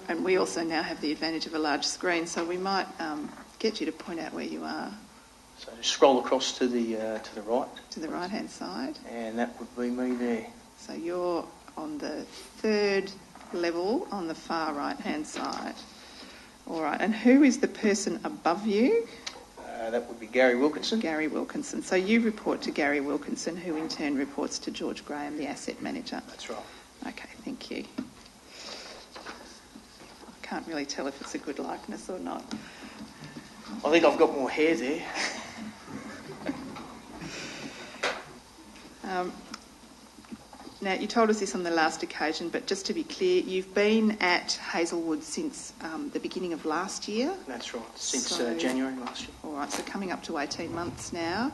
And we also now have the advantage of a large screen, so we might get you to point out where you are. So just scroll across to the right. To the right-hand side. And that would be me there. So you're on the third level on the far right-hand side. All right, and who is the person above you? That would be Gary Wilkinson. Gary Wilkinson. So you report to Gary Wilkinson, who in turn reports to George Graham, the asset manager. That's right. Okay, thank you. I can't really tell if it's a good likeness or not. I think I've got more hair there. Now, you told us this on the last occasion, but just to be clear, you've been at Hazelwood since the beginning of last year? That's right, since January last year. All right, so coming up to 18 months now.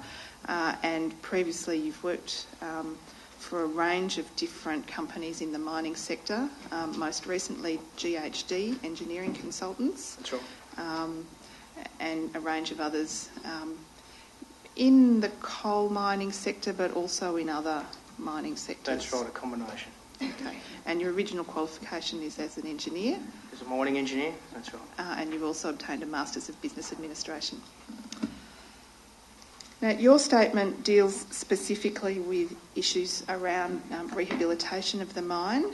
And previously you've worked for a range of different companies in the mining sector, most recently GHD, Engineering Consultants. That's right. And a range of others in the coal mining sector, but also in other mining sectors. That's right, a combination. Okay. And your original qualification is as an engineer? As a mining engineer, that's right. And you've also obtained a Masters of Business Administration. Now, your statement deals specifically with issues around rehabilitation of the mine.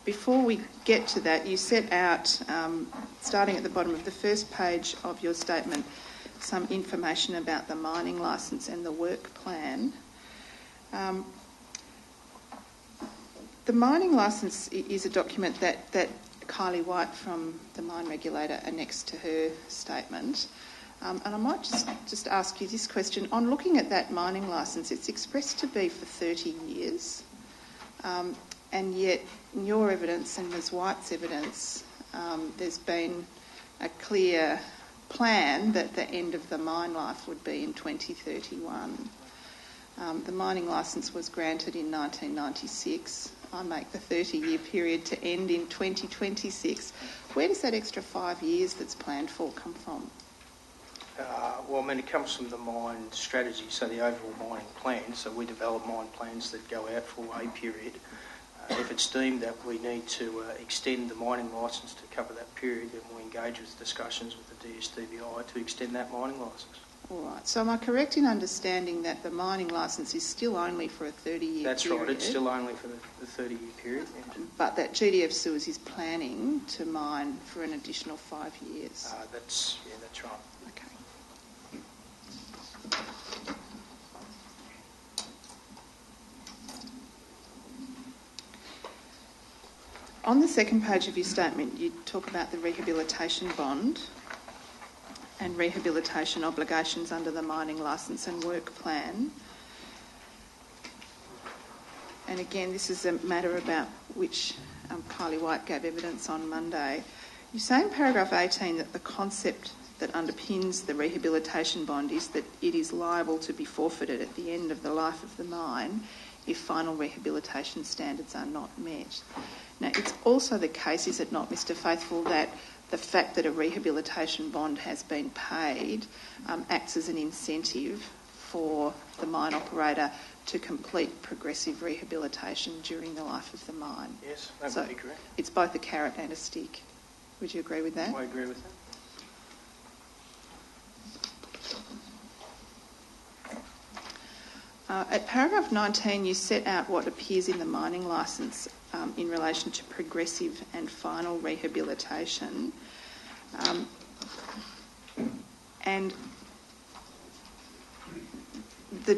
Before we get to that, you set out, starting at the bottom of the first page of your statement, some information about the mining licence and the work plan. The mining licence is a document that Kylie White from the mine regulator annexed to her statement. And I might just ask you this question. On looking at that mining licence, it's expressed to be for 30 years. And yet, in your evidence and Ms White's evidence, there's been a clear plan that the end of the mine life would be in 2031. The mining licence was granted in 1996. I make the 30-year period to end in 2026. Where does that extra 5 years that's planned for come from? Well, I mean, it comes from the mine strategy, so the overall mining plan. So we develop mine plans that go out for a period. If it's deemed that we need to extend the mining licence to cover that period, then we engage with discussions with the DSTBI to extend that mining licence. All right. So am I correct in understanding that the mining licence is still only for a 30-year period? That's right. It's still only for the 30-year period. Yeah. But that GDF Suez is planning to mine for an additional 5 years? That's right. Okay. On the second page of your statement, you talk about the rehabilitation bond and rehabilitation obligations under the mining licence and work plan. And again, this is a matter about which Kylie White gave evidence on Monday. You say in paragraph 18 that the concept that underpins the rehabilitation bond is that it is liable to be forfeited at the end of the life of the mine if final rehabilitation standards are not met. Now, it's also the case, is it not, Mr Faithful, that the fact that a rehabilitation bond has been paid acts as an incentive for the mine operator to complete progressive rehabilitation during the life of the mine? Yes, that would be correct. It's both a carrot and a stick. Would you agree with that? I agree with that. At paragraph 19, you set out what appears in the mining licence in relation to progressive and final rehabilitation. And the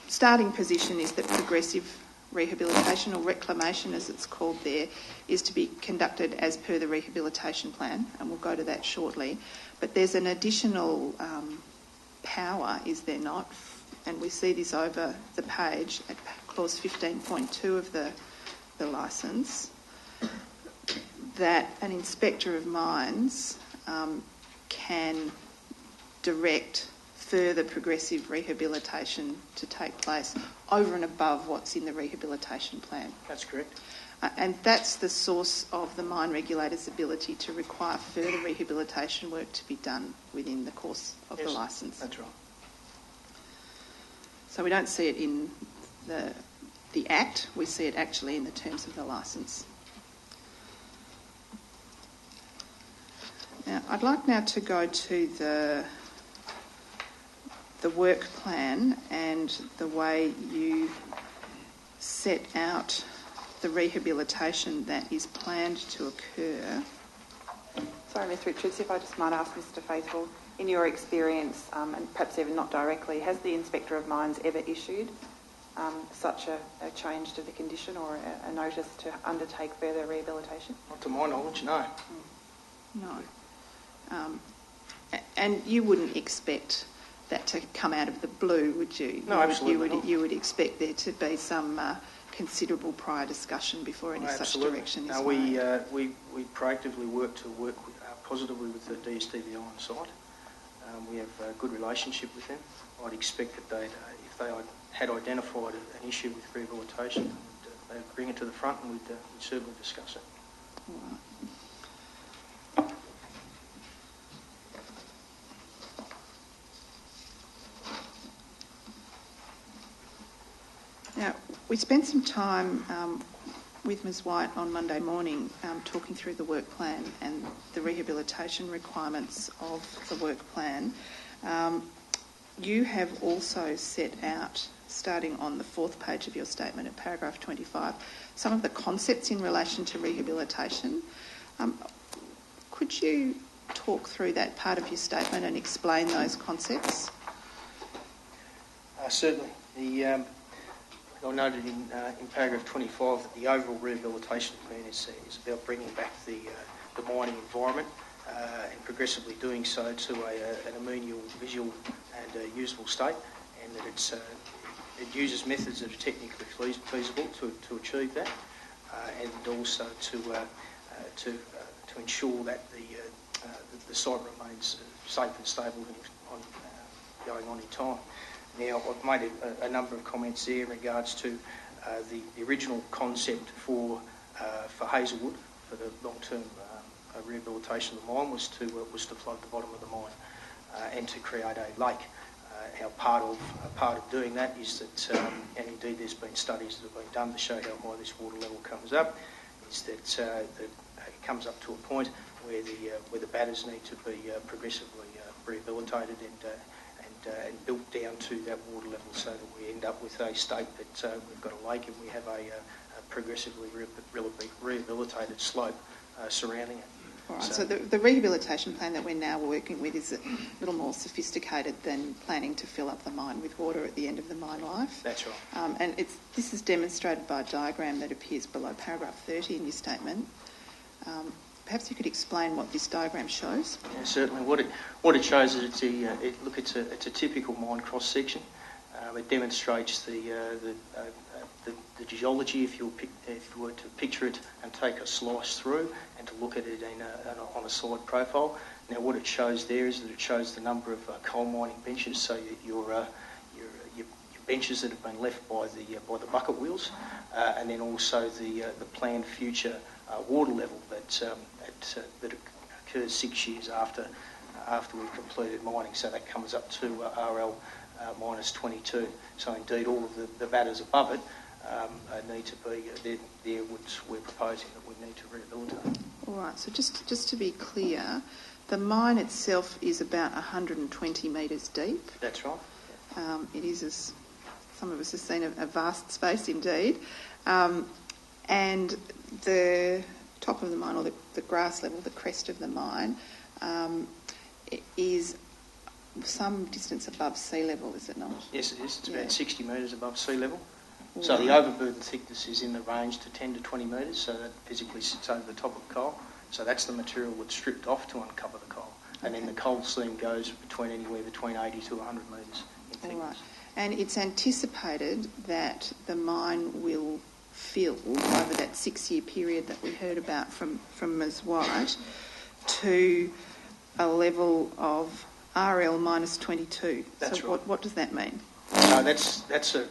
starting position is that progressive rehabilitation, or reclamation as it's called there, is to be conducted as per the rehabilitation plan, and we'll go to that shortly. But there's an additional power, is there not? And we see this over the page at clause 15.2 of the licence, that an inspector of mines can direct further progressive rehabilitation to take place over and above what's in the rehabilitation plan. That's correct. And that's the source of the mine regulator's ability to require further rehabilitation work to be done within the course of the licence. That's right. So we don't see it in the Act, we see it actually in the terms of the licence. Now, I'd like now to go to the work plan and the way you set out the rehabilitation that is planned to occur. Sorry, Ms Richards, if I just might ask Mr Faithful, in your experience, and perhaps even not directly, has the Inspector of Mines ever issued such a change to the condition or a notice to undertake further rehabilitation? Not to my knowledge, no. No. And you wouldn't expect that to come out of the blue, would you? No, absolutely not. You would expect there to be some considerable prior discussion before any such direction is made. We proactively work positively with the DSTVI on site. We have a good relationship with them. I'd expect that if they had identified an issue with rehabilitation, they'd bring it to the front and we'd certainly discuss it. All right. Now, we spent some time with Ms White on Monday morning talking through the work plan and the rehabilitation requirements of the work plan. You have also set out, starting on the 4th page of your statement at paragraph 25, some of the concepts in relation to rehabilitation. Could you talk through that part of your statement and explain those concepts? Certainly. I noted in paragraph 25 that the overall rehabilitation plan is about bringing back the mining environment and progressively doing so to an amenable, visual and usable state, and that it uses methods that are technically feasible to achieve that, and also to ensure that the site remains safe and stable going on in time. Now, I've made a number of comments there in regards to the original concept for Hazelwood, for the long-term rehabilitation of the mine, was to flood the bottom of the mine and to create a lake. Our part of doing that is that, and indeed there's been studies that have been done to show how high this water level comes up, is that it comes up to a point where the batters need to be progressively rehabilitated and built down to that water level, so that we end up with a state that we've got a lake and we have a progressively rehabilitated slope surrounding it. All right, so the rehabilitation plan that we're now working with is a little more sophisticated than planning to fill up the mine with water at the end of the mine life. That's right. And this is demonstrated by a diagram that appears below paragraph 30 in your statement. Perhaps you could explain what this diagram shows. Yeah, certainly. What it shows is it's a typical mine cross section. It demonstrates the geology, if you were to picture it and take a slice through and to look at it on a side profile. Now, what it shows there is that it shows the number of coal mining benches. So your benches that have been left by the bucket wheels, and then also the planned future water level that occurs 6 years after we've completed mining. So that comes up to RL minus 22. So indeed, all of the batters above it need to be there. We're proposing that we need to rehabilitate. All right. So just to be clear, the mine itself is about 120 metres deep. That's right. It is, as some of us have seen, a vast space indeed. And the top of the mine, or the grass level, the crest of the mine, is some distance above sea level, is it not? Yes, it is. It's about 60 metres above sea level. Right. So the overburden thickness is in the range to 10 to 20 metres, so that physically sits over the top of coal. So that's the material that's stripped off to uncover the coal. And then the coal seam goes anywhere between 80 to 100 metres in thickness. All right. And it's anticipated that the mine will fill over that 6-year period that we heard about from Ms White to a level of RL minus 22. That's so right. What does that mean? That's a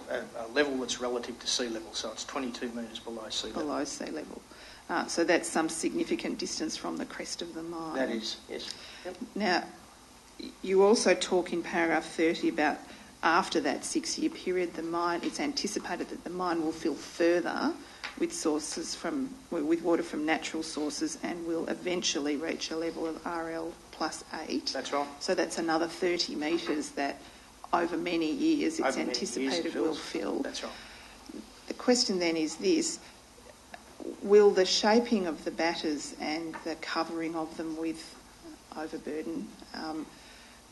level that's relative to sea level, so it's 22 metres below sea level. Below sea level. So that's some significant distance from the crest of the mine. That is, yes. Yep. Now, you also talk in paragraph 30 about after that 6-year period, it's anticipated that the mine will fill further with water from natural sources and will eventually reach a level of RL plus 8. That's right. So that's another 30 metres that over many years it's anticipated will fill. That's right. The question then is this: will the shaping of the batters and the covering of them with overburden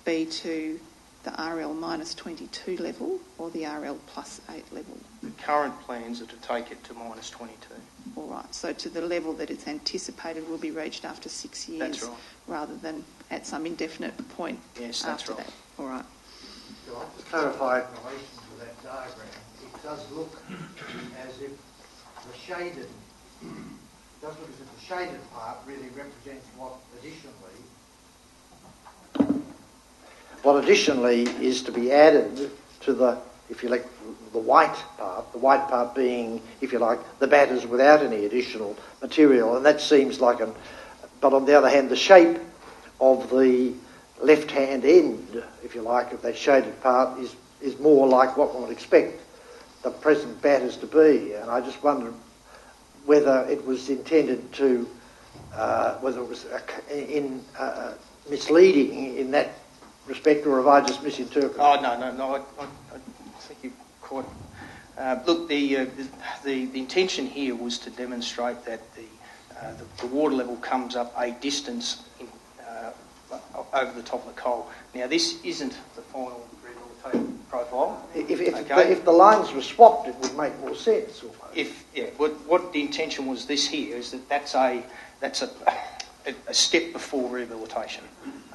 be to the RL minus 22 level or the RL plus 8 level? The current plans are to take it to minus 22. All right, so to the level that it's anticipated will be reached after 6 years, That's right. rather than at some indefinite point. Yes, that's after right. that. All right. So I just Clarify. in relation to that diagram, it does look as if the shaded, the shaded part really represents what additionally is to be added to the, if you like, the white part being, if you like, the batters without any additional material, and that seems like but on the other hand, the shape of the left-hand end, if you like, of that shaded part is more like what one would expect the present batters to be, and I just wonder whether it was intended to, whether it was misleading in that respect, or have I just misinterpreted? Oh, no. I think you caught it. Look, the intention here was to demonstrate that the water level comes up a distance over the top of the coal. Now, this isn't the final rehabilitation profile. If the lines were swapped, it would make more sense. Almost. What the intention was this here is that's a step before rehabilitation.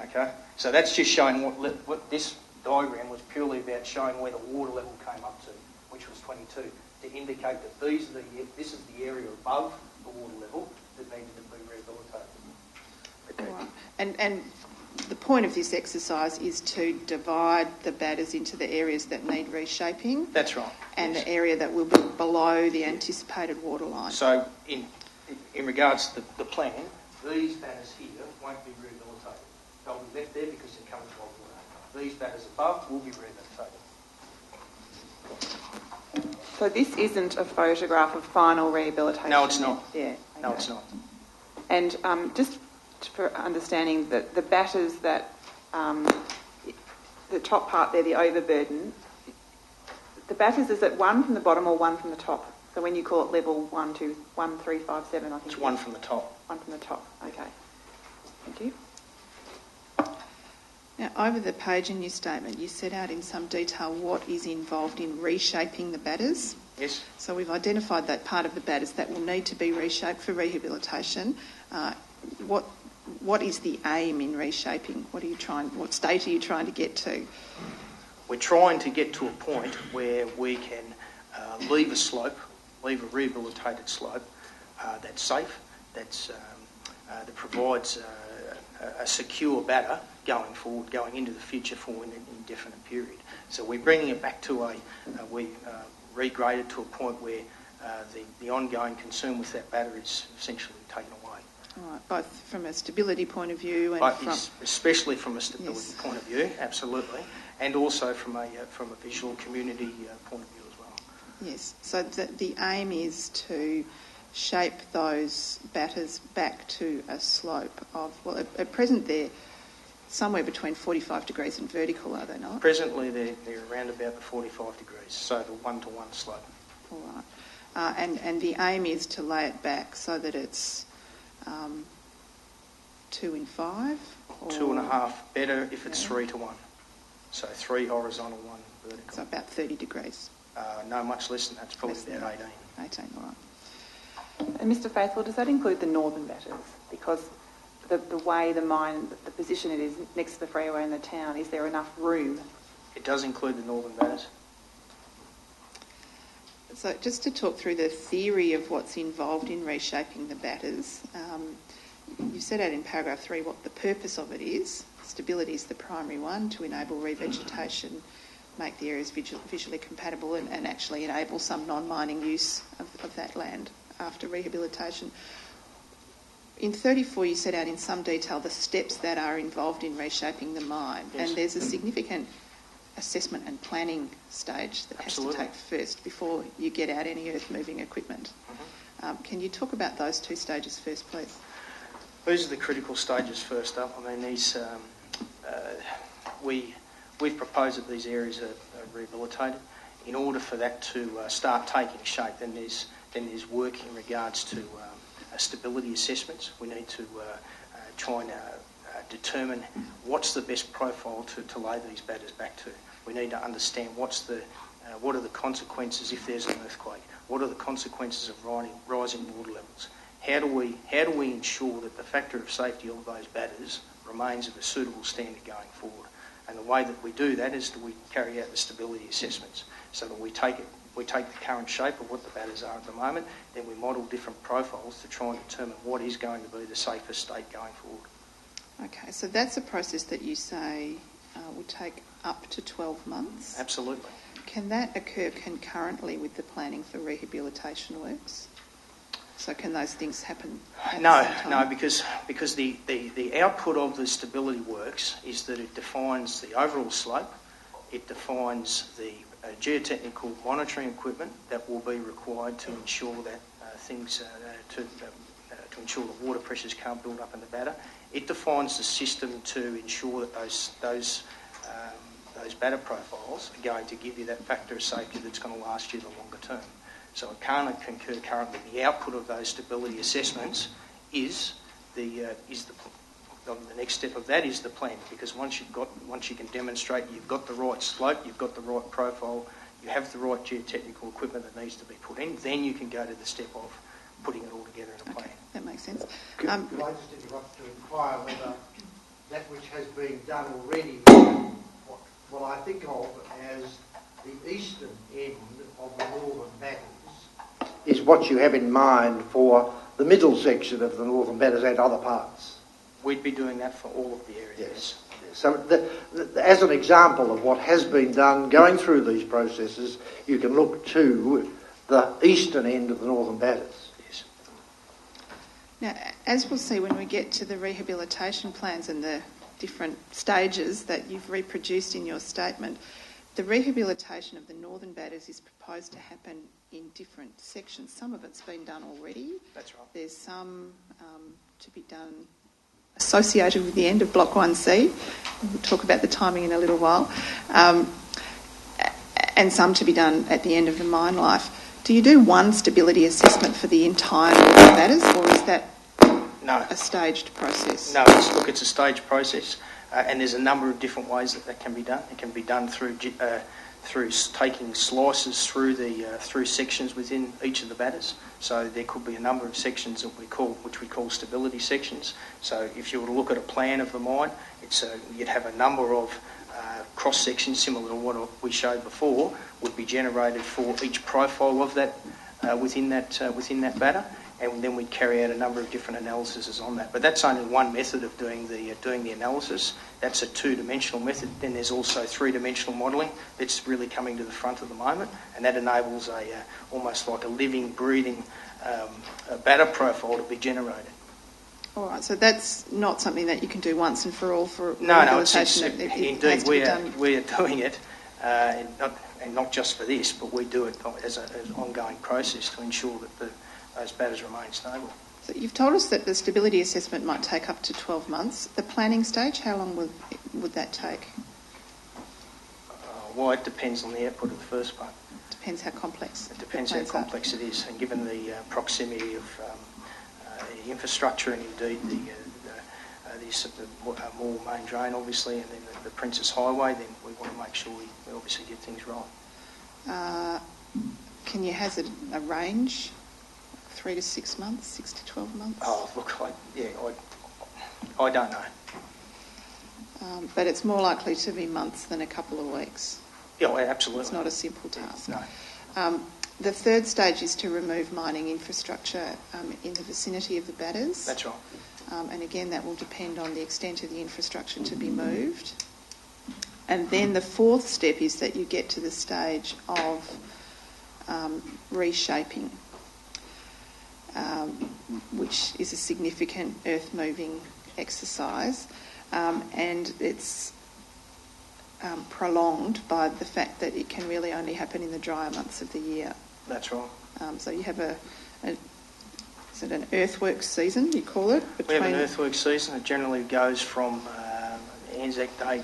Okay, so that's just showing what this diagram was purely about, showing where the water level came up to, which was 22, to indicate that this is the area above the water level that needed to be rehabilitated. Okay. All right. And the point of this exercise is to divide the batters into the areas that need reshaping. That's right. And the area that will be below the anticipated water line. So in regards to the plan, these batters here won't be rehabilitated. They'll be left there because they're coming from water. These batters above will be rehabilitated. So this isn't a photograph of final rehabilitation? No, it's not. Yeah. Okay. No, it's not. And just for understanding that the batters that, the top part there, the overburden, the batters, is it one from the bottom or one from the top? So when you call it level 1, 2, 1, 3, 5, 7, I think it's one from the top. One from the top, okay. Thank you. Now, over the page in your statement, you set out in some detail what is involved in reshaping the batters. Yes. So we've identified that part of the batters that will need to be reshaped for rehabilitation. What is the aim in reshaping? What state are you trying to get to? We're trying to get to a point where we can leave a rehabilitated slope that's safe, that provides a secure batter going forward, going into the future for an indefinite period. So we're bringing it back to we regraded to a point where the ongoing concern with that batter is essentially taken away. All right, both from a stability point of view and especially from a stability point of view, absolutely, and also from a visual community point of view as well. Yes, so the aim is to shape those batters back to a slope of, well, at present they're somewhere between 45 degrees and vertical, are they not? Presently they're around about the 45 degrees, so the one-to-one slope. All right. And the aim is to lay it back so that it's 2 in 5? Or 2.5, better if it's 3 to 1. So 3 horizontal, 1 vertical. So about 30 degrees? No, much less than that. It's probably about 18. 18, all right. And Mr Faithful, does that include the northern batters? Because the way the mine, the position it is next to the freeway in the town, is there enough room? It does include the northern batters. So just to talk through the theory of what's involved in reshaping the batters, you set out in paragraph 3 what the purpose of it is. Stability is the primary one, to enable revegetation, make the areas visually compatible and actually enable some non-mining use of that land after rehabilitation. In 34 you set out in some detail the steps that are involved in reshaping the mine, yes. And there's a significant assessment and planning stage that Absolutely. has to take first before you get out any earth-moving equipment. Mm-hmm. Can you talk about those 2 stages first, please? These are the critical stages first up. I mean, these we've proposed that these areas are rehabilitated. In order for that to start taking shape, then there's work in regards to stability assessments. We need to try and determine what's the best profile to lay these batters back to. We need to understand what are the consequences if there's an earthquake. What are the consequences of rising water levels? How do we ensure that the factor of safety of those batters remains of a suitable standard going forward? And the way that we do that is that we carry out the stability assessments, so that we take the current shape of what the batters are at the moment, then we model different profiles to try and determine what is going to be the safest state going forward. Okay, so that's a process that you say will take up to 12 months? Absolutely. Can that occur concurrently with the planning for rehabilitation works? So can those things happen at the same time? No, because the output of the stability works is that it defines the overall slope, it defines the geotechnical monitoring equipment that will be required to ensure that to ensure the water pressures can't build up in the batter. It defines the system to ensure that those batter profiles are going to give you that factor of safety that's going to last you the longer term. So it can't concur currently. The output of those stability assessments is the next step of that is the plan, because once you can demonstrate you've got the right slope, you've got the right profile, you have the right geotechnical equipment that needs to be put in, then you can go to the step of putting it all together in a plan. Okay, that makes sense. Could I just interrupt to inquire whether that which has been done already, what I think of as the eastern end of the northern batters, is what you have in mind for the middle section of the northern batters and other parts? We'd be doing that for all of the areas. Yes. So as an example of what has been done going through these processes, you can look to the eastern end of the northern batters. Yes. Now, as we'll see when we get to the rehabilitation plans and the different stages that you've reproduced in your statement, the rehabilitation of the northern batters is proposed to happen in different sections. Some of it's been done already. That's right. There's some to be done associated with the end of Block 1C. We'll talk about the timing in a little while. And some to be done at the end of the mine life. Do you do one stability assessment for the entire northern batters, or is that a staged process? No, it's a staged process. And there's a number of different ways that can be done. It can be done through taking slices through sections within each of the batters. So there could be a number of sections that which we call stability sections. So if you were to look at a plan of the mine, you'd have a number of cross sections similar to what we showed before would be generated for each profile of that within that batter. And then we'd carry out a number of different analyses on that. But that's only one method of doing the analysis. That's a two-dimensional method. Then there's also three-dimensional modelling that's really coming to the front at the moment, and that enables almost like a living, breathing batter profile to be generated. All right, so that's not something that you can do once and for all for rehabilitation. No, indeed, we are doing it, and not just for this, but we do it as an ongoing process to ensure that those batters remain stable. So you've told us that the stability assessment might take up to 12 months. The planning stage, how long would that take? Well, it depends on the output of the first part. Depends how complex. It depends how complex it is, and given the proximity of the infrastructure and indeed the Morwell main drain, obviously, and then the Princess Highway, then we want to make sure we obviously get things right. Can you hazard a range? 3 to 6 months, 6 to 12 months? Oh, look, I don't know. But it's more likely to be months than a couple of weeks. Yeah, absolutely. It's not a simple task. No. The third stage is to remove mining infrastructure in the vicinity of the batters. That's right. And again, that will depend on the extent of the infrastructure to be moved. And then the fourth step is that you get to the stage of reshaping, which is a significant earth-moving exercise, and it's prolonged by the fact that it can really only happen in the drier months of the year. That's right. So you have is it an earthworks season, you call it? We have an earthworks season. It generally goes from Anzac Day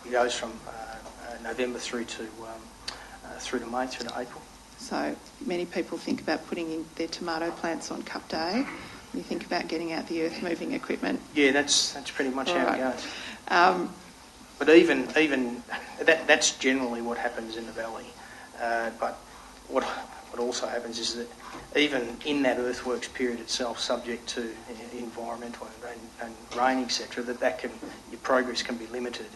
it goes from November through to May, through to April. So many people think about putting in their tomato plants on Cup Day, You think about getting out the earth-moving equipment. Yeah, that's pretty much how Right. it goes. But even that's generally what happens in the valley. But what also happens is that even in that earthworks period itself, subject to environmental and rain, etc., your progress can be limited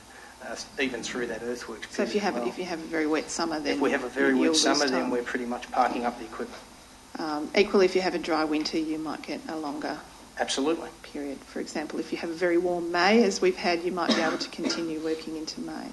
even through that earthworks period. So if you have a very wet summer, then if we have a very you'll wet lose summer, then time. we're pretty much parking up the equipment. Equally, if you have a dry winter, you might get a longer Absolutely. period. For example, if you have a very warm May, as we've had, you might be able to continue working into May.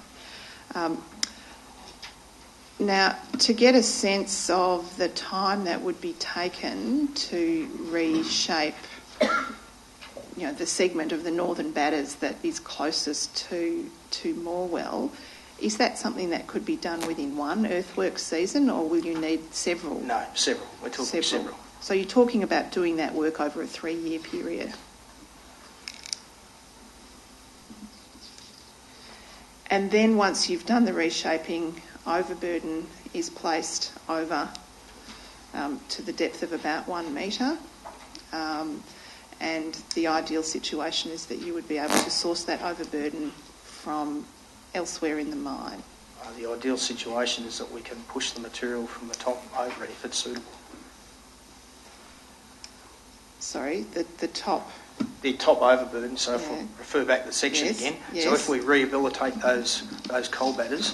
Now, to get a sense of the time that would be taken to reshape, the segment of the northern Batters that is closest to Morwell, is that something that could be done within one earthworks season, or will you need several? No, several. We're talking several. So you're talking about doing that work over a 3-year period. And then once you've done the reshaping, overburden is placed over to the depth of about 1 metre. And the ideal situation is that you would be able to source that overburden from elsewhere in the mine. The ideal situation is that we can push the material from the top over it if it's suitable. Sorry, the top. The top overburden, so if Yeah. we refer back to the section Yes, again, yes. so if we rehabilitate those coal batters,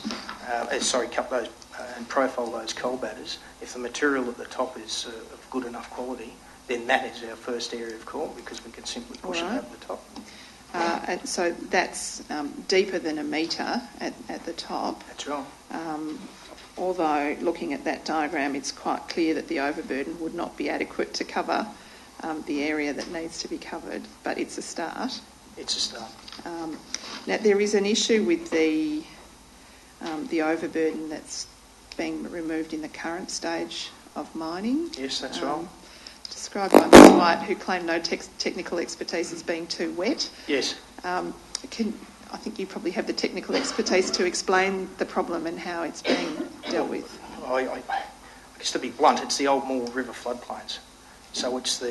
cut those and profile those coal batters, if the material at the top is of good enough quality, then that is our first area of call because we can simply push it over the top. And so that's deeper than 1 metre at the top. That's right. Although looking at that diagram, it's quite clear that the overburden would not be adequate to cover the area that needs to be covered, but it's a start. It's a start. Now, there is an issue with the overburden that's being removed in the current stage of mining. Yes, that's right. Described by Ms White, who claimed no technical expertise as being too wet. Yes. I think you probably have the technical expertise to explain the problem and how it's being dealt with. I guess to be blunt, it's the old Morwell River floodplains. So it's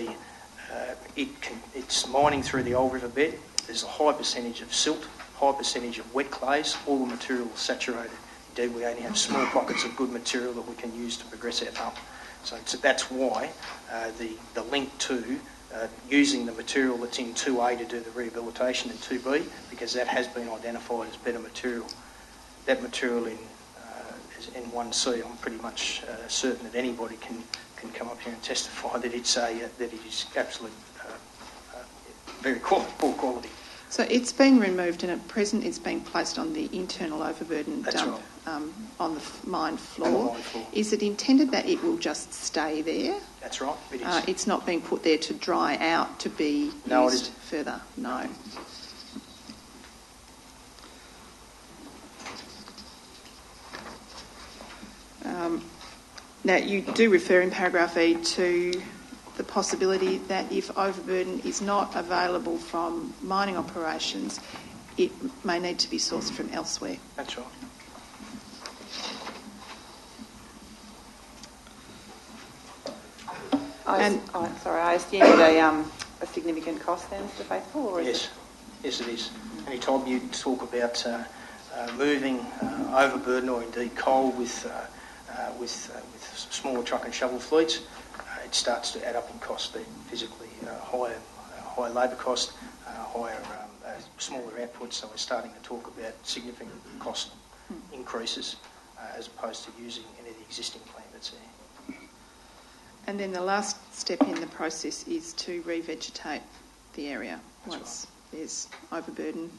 mining through the old river bed. There's a high percentage of silt, high percentage of wet clays. All the material is saturated. Indeed, we only have small pockets of good material that we can use to progress our pump. So that's why the link to using the material that's in 2A to do the rehabilitation and 2B, because that has been identified as better material. That material in 1C, I'm pretty much certain that anybody can come up here and testify that it is absolutely very poor quality. So it's been removed and at present it's being placed on the internal overburden That's dump right. on the mine floor. On the mine floor. Is it intended that it will just stay there? That's right, it is. It's not being put there to dry out to be No, it used isn't. further? No. Now, you do refer in paragraph E to the possibility that if overburden is not available from mining operations, it may need to be sourced from elsewhere. That's right. I assumed a significant cost then, Mr Faithful? Or Yes, it is. Any time you talk about moving overburden or indeed coal with smaller truck and shovel fleets, it starts to add up in cost. They're physically higher labour cost, smaller output, so we're starting to talk about significant cost increases as opposed to using any of the existing plant that's there. And then the last step in the process is to revegetate the area once there's overburden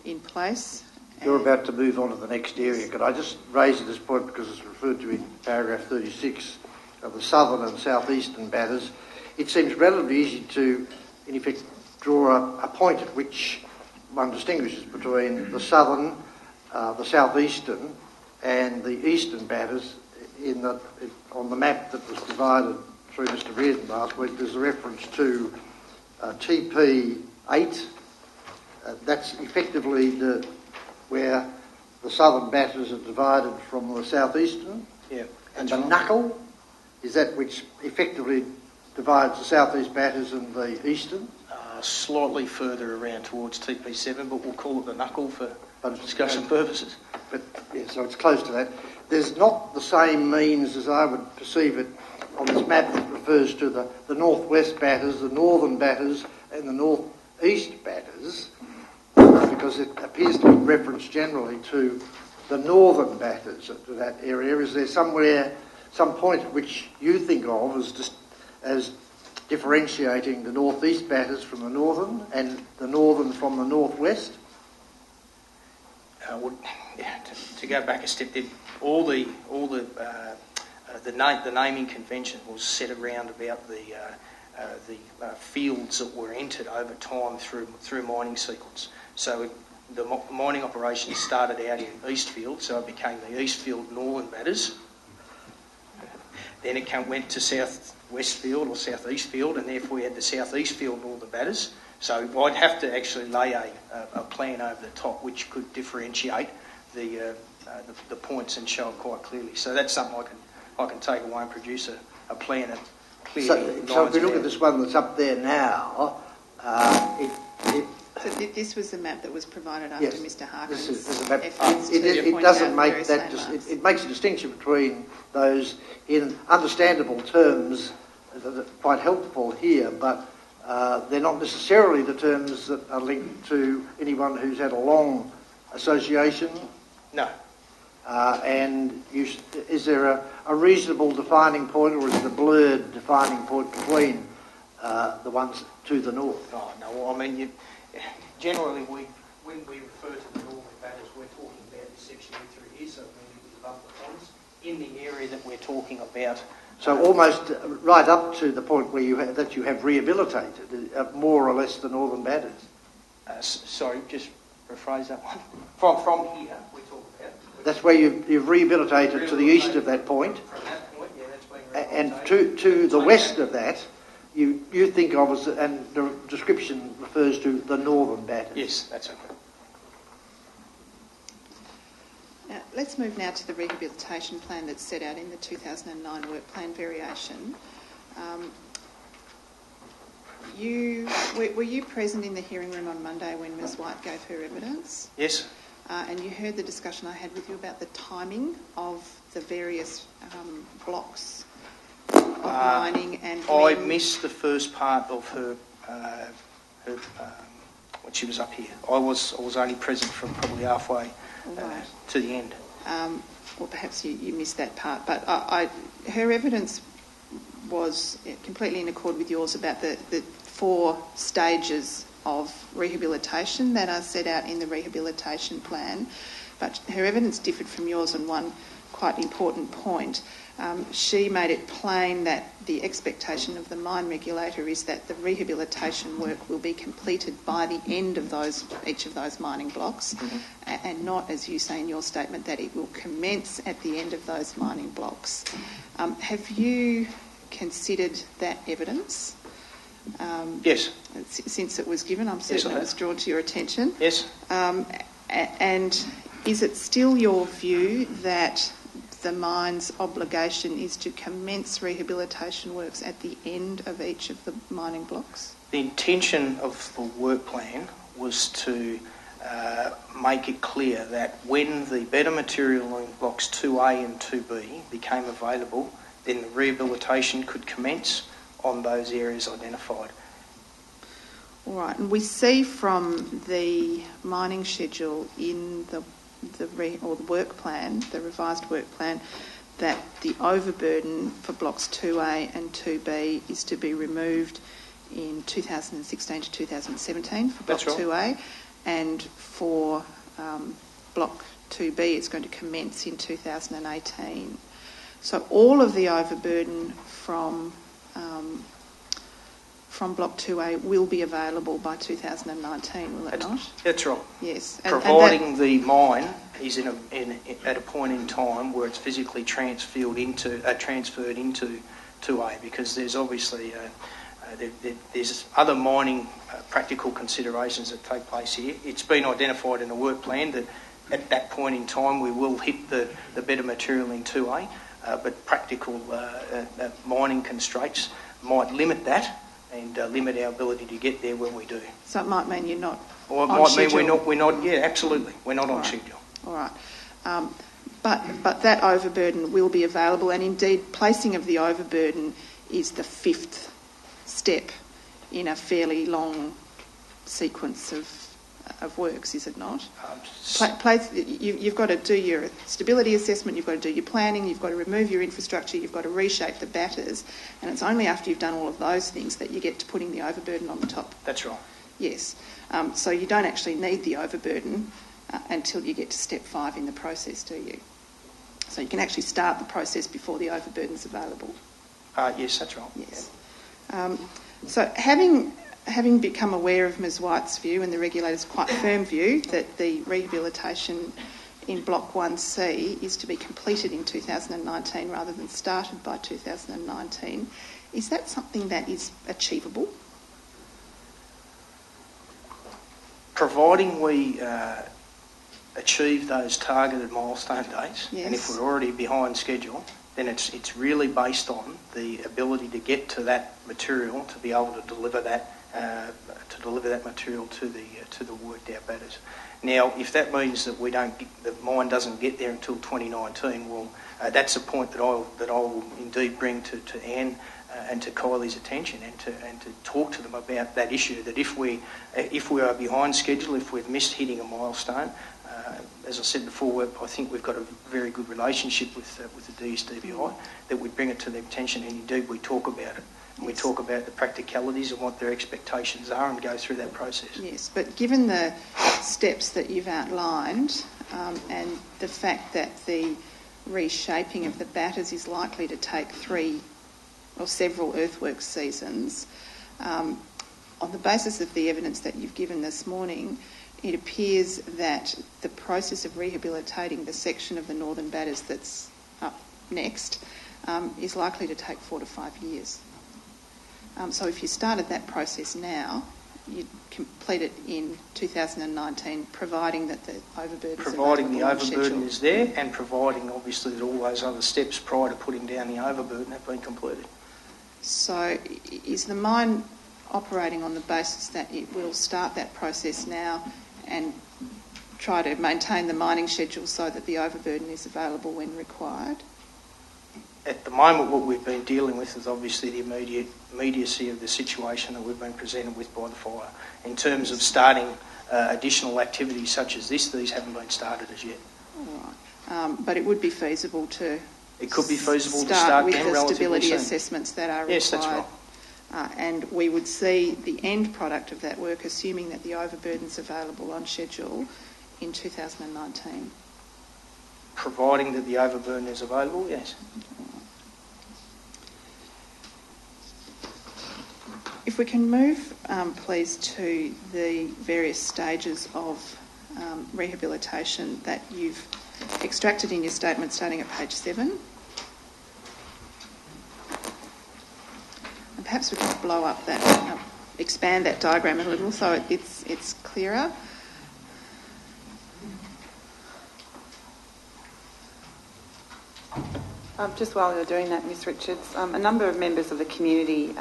in place. You're about to move on to the next area. Could I just raise at this point, because it's referred to in paragraph 36, of the southern and southeastern batters. It seems relatively easy to, in effect, draw a point at which one distinguishes between the southern, the southeastern and the eastern batters. On the map that was provided through Mr Reardon last week, there's a reference to TP8. That's effectively where the southern batters are divided from the southeastern. Yeah, And the knuckle is that which effectively divides the southeast Batters and the eastern? Slightly further around towards TP7, but we'll call it the knuckle for But discussion purposes. But yeah, so it's close to that. There's not the same means as I would perceive it on this map that refers to the northwest Batters, the northern Batters, and the northeast Batters, because it appears to be referenced generally to the northern Batters to that area. Is there some point at which you think of as differentiating the northeast Batters from the northern and the northern from the northwest? To go back a step, the naming convention was set around about the fields that were entered over time through mining sequence. So the mining operation started out in Eastfield, so it became the Eastfield Northern Batters. Then it went to South Westfield or South Eastfield, and therefore we had the South Eastfield Northern Batters. So I'd have to actually lay a plan over the top which could differentiate the points and show it quite clearly. So that's something I can take away and produce a plan that clearly. So if we look at this one that's up there now, So this was the map that was provided after yes, Mr. Harkin's this is a map. efforts to It point doesn't out make various that. landmarks. It makes a distinction between those in understandable terms that are quite helpful here, but they're not necessarily the terms that are linked to anyone who's had a long association. No. And is there a reasonable defining point, or is it a blurred defining point between the ones to the north? Oh, no. I mean, generally, when we refer to the northern Batters, we're talking about this section through here, so immediately above the ponds, in the area that we're talking about. So almost right up to the point where you have rehabilitated, more or less, the northern Batters. Sorry, just rephrase that one. From here, we're talking about. That's where you've rehabilitated to the east of that point. From that point, yeah, that's been And to the west of that, you think of as, and the description refers to the northern Batters. Yes, that's okay. Now, let's move now to the rehabilitation plan that's set out in the 2009 work plan variation. Were you present in the hearing room on Monday when Ms White gave her evidence? Yes. And you heard the discussion I had with you about the timing of the various blocks of mining and I when... missed the first part of her when she was up here. I was only present from probably halfway to the end. Or perhaps you missed that part, but her evidence was completely in accord with yours about the 4 stages of rehabilitation that are set out in the rehabilitation plan, but her evidence differed from yours on one quite important point. She made it plain that the expectation of the mine regulator is that the rehabilitation work will be completed by the end of each of those mining blocks, and not, as you say in your statement, that it will commence at the end of those mining blocks. Have you considered that evidence? Yes. Since it was given, I'm certain it was drawn to your attention. Yes. And is it still your view that the mine's obligation is to commence rehabilitation works at the end of each of the mining blocks? The intention of the work plan was to make it clear that when the better material in blocks 2A and 2B became available, then the rehabilitation could commence on those areas identified. All right, and we see from the mining schedule in the work plan, the revised work plan, that the overburden for blocks 2A and 2B is to be removed in 2016 to 2017 for block 2A, and for block 2B it's going to commence in 2018. So all of the overburden from block 2A will be available by 2019, will it not? That's right. Yes. Providing the mine is at a point in time where it's physically transferred into 2A, because there's obviously there's other mining practical considerations that take place here. It's been identified in the work plan that at that point in time we will hit the better material in 2A, but practical mining constraints might limit that and limit our ability to get there when we do. So it might mean you're not Or it on might schedule. mean we're not, yeah, absolutely, we're not on All right. schedule. All right. But that overburden will be available, and indeed placing of the overburden is the fifth step in a fairly long sequence of works, is it not? You've got to do your stability assessment, you've got to do your planning, you've got to remove your infrastructure, you've got to reshape the batters, and it's only after you've done all of those things that you get to putting the overburden on the top. That's right. Yes. So you don't actually need the overburden until you get to step 5 in the process, do you? So you can actually start the process before the overburden's available. Yes, that's right. Yes. So having become aware of Ms White's view and the regulator's quite firm view that the rehabilitation in Block 1C is to be completed in 2019 rather than started by 2019, is that something that is achievable? Providing we achieve those targeted milestone dates, Yes. and if we're already behind schedule, then it's really based on the ability to get to that material to be able to deliver that material to the worked out batters. Now, if that means that the mine doesn't get there until 2019, well, that's a point that I will indeed bring to Anne and to Kylie's attention, and to talk to them about that issue. That if we are behind schedule, if we've missed hitting a milestone, as I said before, I think we've got a very good relationship with the DSDBI, that we bring it to their attention, and indeed we talk about it. And we talk about the practicalities and what their expectations are and go through that process. Yes, but given the steps that you've outlined and the fact that the reshaping of the batters is likely to take 3 or several earthworks seasons, on the basis of the evidence that you've given this morning, it appears that the process of rehabilitating the section of the northern batters that's up next is likely to take 4 to 5 years. So if you started that process now, you'd complete it in 2019, providing that the overburden is there, and providing obviously that all those other steps prior to putting down the overburden have been completed. So is the mine operating on the basis that it will start that process now and try to maintain the mining schedule so that the overburden is available when required? At the moment, what we've been dealing with is obviously the immediacy of the situation that we've been presented with by the fire. In terms of starting additional activities such as this, these haven't been started as yet. All right. But it would be feasible to... It could be feasible to start with them the relatively stability soon. assessments that are required. Yes, that's right. And we would see the end product of that work, assuming that the overburden's available on schedule, in 2019. Providing that the overburden is available, yes. If we can move, please, to the various stages of rehabilitation that you've extracted in your statement starting at page 7. And perhaps we can blow up that, expand that diagram a little so it's clearer. Just while you're doing that, Ms Richards, a number of members of the community,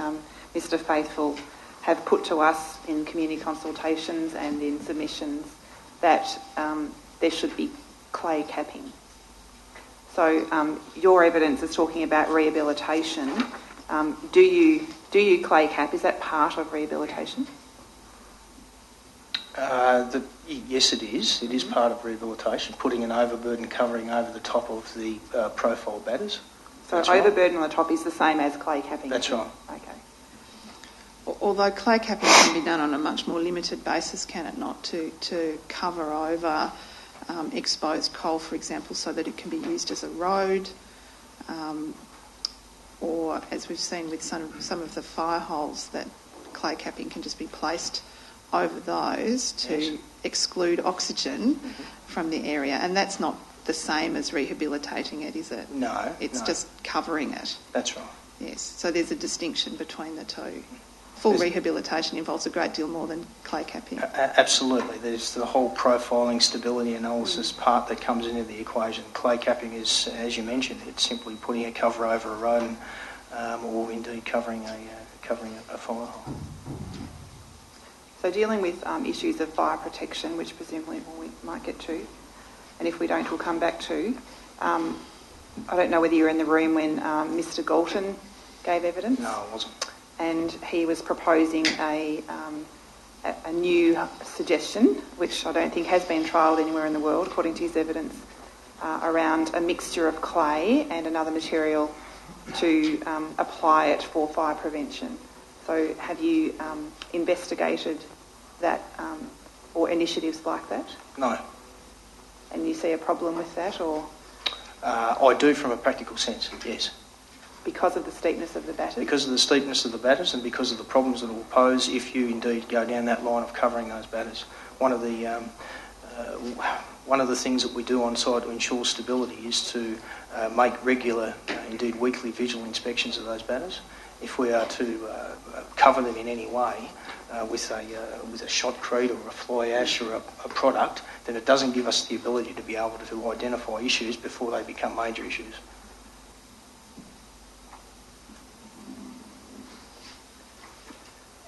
Mr Faithful, have put to us in community consultations and in submissions that there should be clay capping. So your evidence is talking about rehabilitation. Do you clay cap? Is that part of rehabilitation? Yes, it is. It is part of rehabilitation, putting an overburden covering over the top of the profile batters. So overburden on the top is the same as clay capping? That's right. Okay. Although clay capping can be done on a much more limited basis, can it not, to cover over exposed coal, for example, so that it can be used as a road, or as we've seen with some of the fire holes, that clay capping can just be placed over those to exclude oxygen from the area. And that's not the same as rehabilitating it, is it? No. It's just covering it. That's right. Yes. So there's a distinction between the two. Full rehabilitation involves a great deal more than clay capping. Absolutely. There's the whole profiling stability analysis part that comes into the equation. Clay capping is, as you mentioned, it's simply putting a cover over a road or indeed covering a fire hole. So dealing with issues of fire protection, which presumably we might get to, and if we don't, we'll come back to. I don't know whether you were in the room when Mr. Galton gave evidence. No, I wasn't. And he was proposing a new suggestion, which I don't think has been trialled anywhere in the world, according to his evidence, around a mixture of clay and another material to apply it for fire prevention. So have you investigated that or initiatives like that? No. And you see a problem with that, or? I do from a practical sense, yes. Because of the steepness of the batters? Because of the steepness of the batters and because of the problems that it will pose if you indeed go down that line of covering those batters. One of the things that we do on site to ensure stability is to make regular, indeed weekly visual inspections of those batters. If we are to cover them in any way with a shotcrete or a fly ash or a product, then it doesn't give us the ability to be able to identify issues before they become major issues.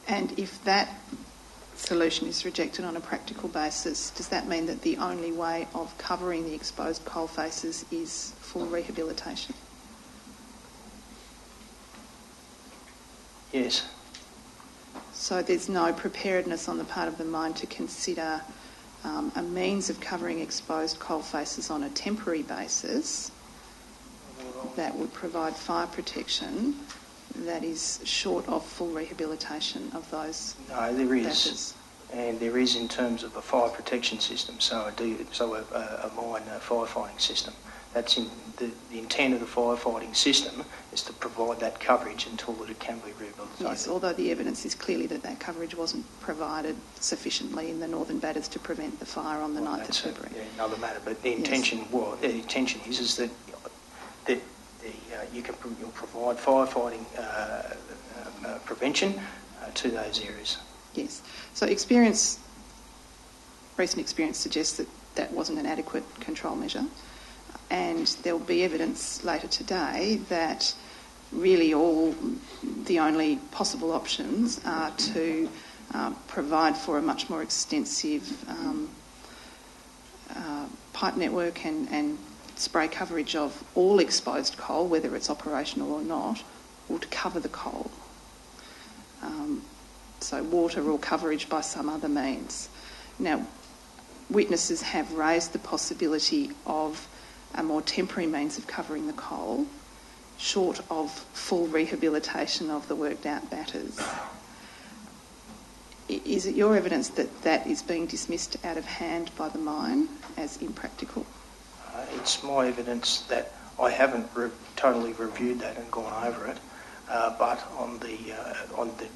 And if that solution is rejected on a practical basis, does that mean that the only way of covering the exposed coal faces is full rehabilitation? Yes. So there's no preparedness on the part of the mine to consider a means of covering exposed coal faces on a temporary basis that would provide fire protection that is short of full rehabilitation of those No, there is. batters. And there is in terms of a fire protection system, a mine firefighting system. That's in the intent of the firefighting system is to provide that coverage until that it can be rehabilitated. Yes, although the evidence is clearly that coverage wasn't provided sufficiently in the northern batters to prevent the fire on the 9th of February. Another matter, but the intention is that you'll provide firefighting prevention to those areas. Yes. So recent experience suggests that wasn't an adequate control measure, and there'll be evidence later today that really the only possible options are to provide for a much more extensive pipe network and spray coverage of all exposed coal, whether it's operational or not, or to cover the coal. So water or coverage by some other means. Now, witnesses have raised the possibility of a more temporary means of covering the coal, short of full rehabilitation of the worked out batters. Is it your evidence that is being dismissed out of hand by the mine as impractical? It's my evidence that I haven't totally reviewed that and gone over it, but on the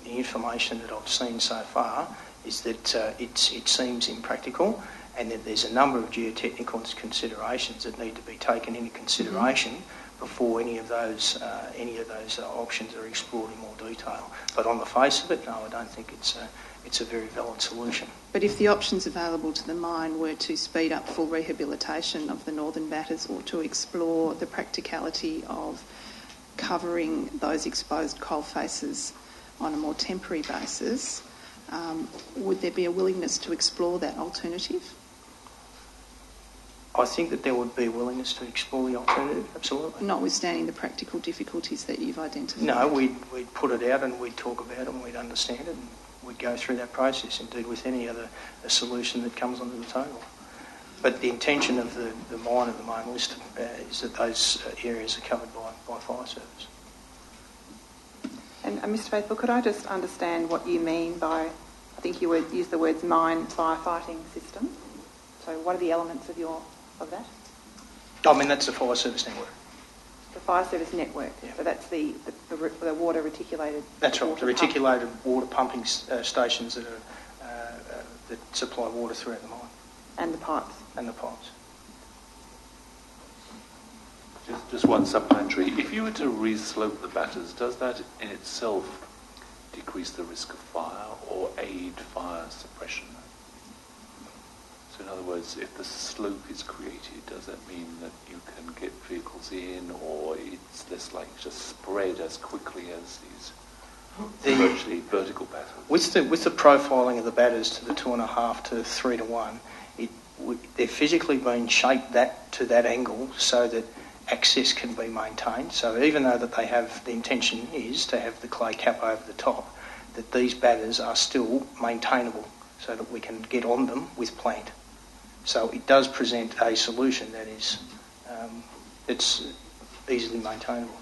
information that I've seen so far is that it seems impractical, and that there's a number of geotechnical considerations that need to be taken into consideration before any of those options are explored in more detail. But on the face of it, no, I don't think it's a very valid solution. But if the options available to the mine were to speed up full rehabilitation of the northern batters or to explore the practicality of covering those exposed coal faces on a more temporary basis, would there be a willingness to explore that alternative? I think that there would be a willingness to explore the alternative, absolutely. Notwithstanding the practical difficulties that you've identified? No, we'd put it out and we'd talk about it and we'd understand it and we'd go through that process, indeed, with any other solution that comes onto the table. But the intention of the mine at the moment is that those areas are covered by fire service. And Mr. Faithful, could I just understand what you mean by, I think you would use the words mine firefighting system. So what are the elements of that? I mean, that's the fire service network. The fire service network. Yeah. So that's the water reticulated. That's right. Water The reticulated water pumping stations that supply water throughout the mine. And the pipes. And the pipes. Just one supplementary. If you were to re-slope the batters, does that in itself decrease the risk of fire or aid fire suppression? So in other words, if the slope is created, does that mean that you can get vehicles settles in, or it's less like just spread as quickly as these virtually vertical batters? With the profiling of the batters to the 2.5 to 3 to 1, they're physically being shaped to that angle so that access can be maintained. So even though that they have, the intention is to have the clay cap over the top, that these batters are still maintainable so that we can get on them with plant. So it does present a solution that is it's easily maintainable.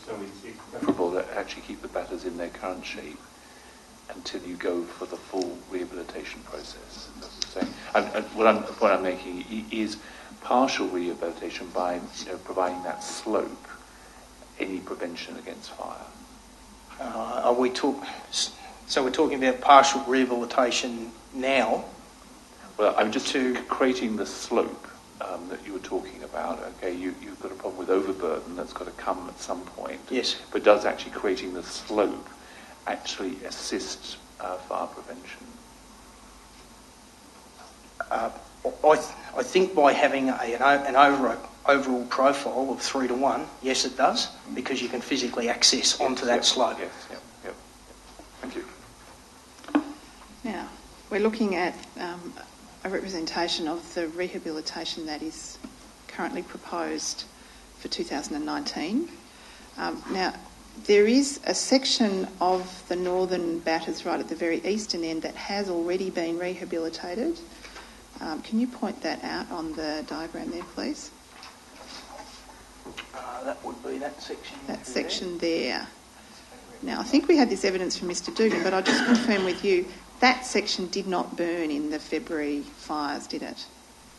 So it's preferable to actually keep the batters in their current shape until you go for the full rehabilitation process. That's what I'm saying. What I'm making is partial rehabilitation by providing that slope, any prevention against fire. So we're talking about partial rehabilitation now? Well, I'm just creating the slope that you were talking about. Okay, you've got a problem with overburden that's got to come at some point. Yes. But does actually creating the slope actually assist fire prevention? I think by having an overall profile of 3 to 1, yes, it does, because you can physically access onto that slope. Yes, yep. Thank you. Now, we're looking at a representation of the rehabilitation that is currently proposed for 2019. Now, there is a section of the northern batters right at the very eastern end that has already been rehabilitated. Can you point that out on the diagram there, please? That would be that section. That section there. Now, I think we had this evidence from Mr. Dugan, but I'll just confirm with you, that section did not burn in the February fires, did it?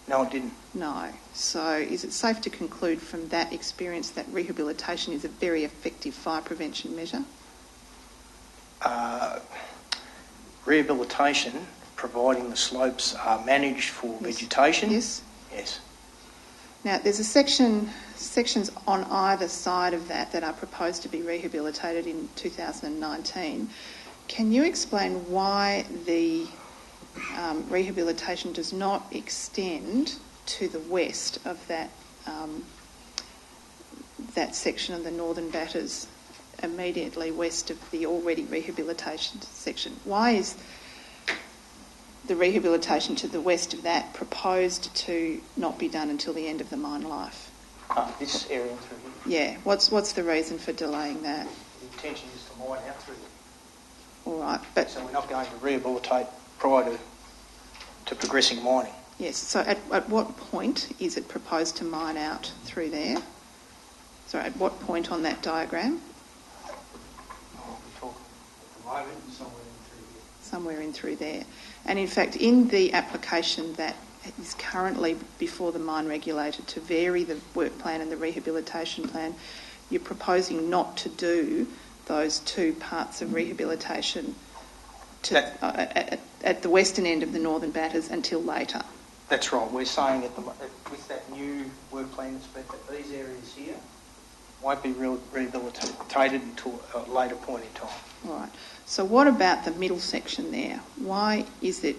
No, it didn't. No. So is it safe to conclude from that experience that rehabilitation is a very effective fire prevention measure? Rehabilitation, providing the slopes are managed for vegetation. Yes. Yes. Now, there's sections on either side of that are proposed to be rehabilitated in 2019. Can you explain why the rehabilitation does not extend to the west of that section of the northern batters immediately west of the already rehabilitation section? Why is the rehabilitation to the west of that proposed to not be done until the end of the mine life? This area through here. Yeah. What's the reason for delaying that? The intention is to mine out through here. All right, but so we're not going to rehabilitate prior to progressing mining. Yes. So at what point is it proposed to mine out through there? So at what point on that diagram? We're talking at the moment Somewhere in through there. And in fact, in the application that is currently before the mine regulator to vary the work plan and the rehabilitation plan, you're proposing not to do those two parts of rehabilitation at the western end of the northern batters until later. That's right. We're saying with that new work plan that these areas here won't be rehabilitated until a later point in time. All right. So what about the middle section there? Why is it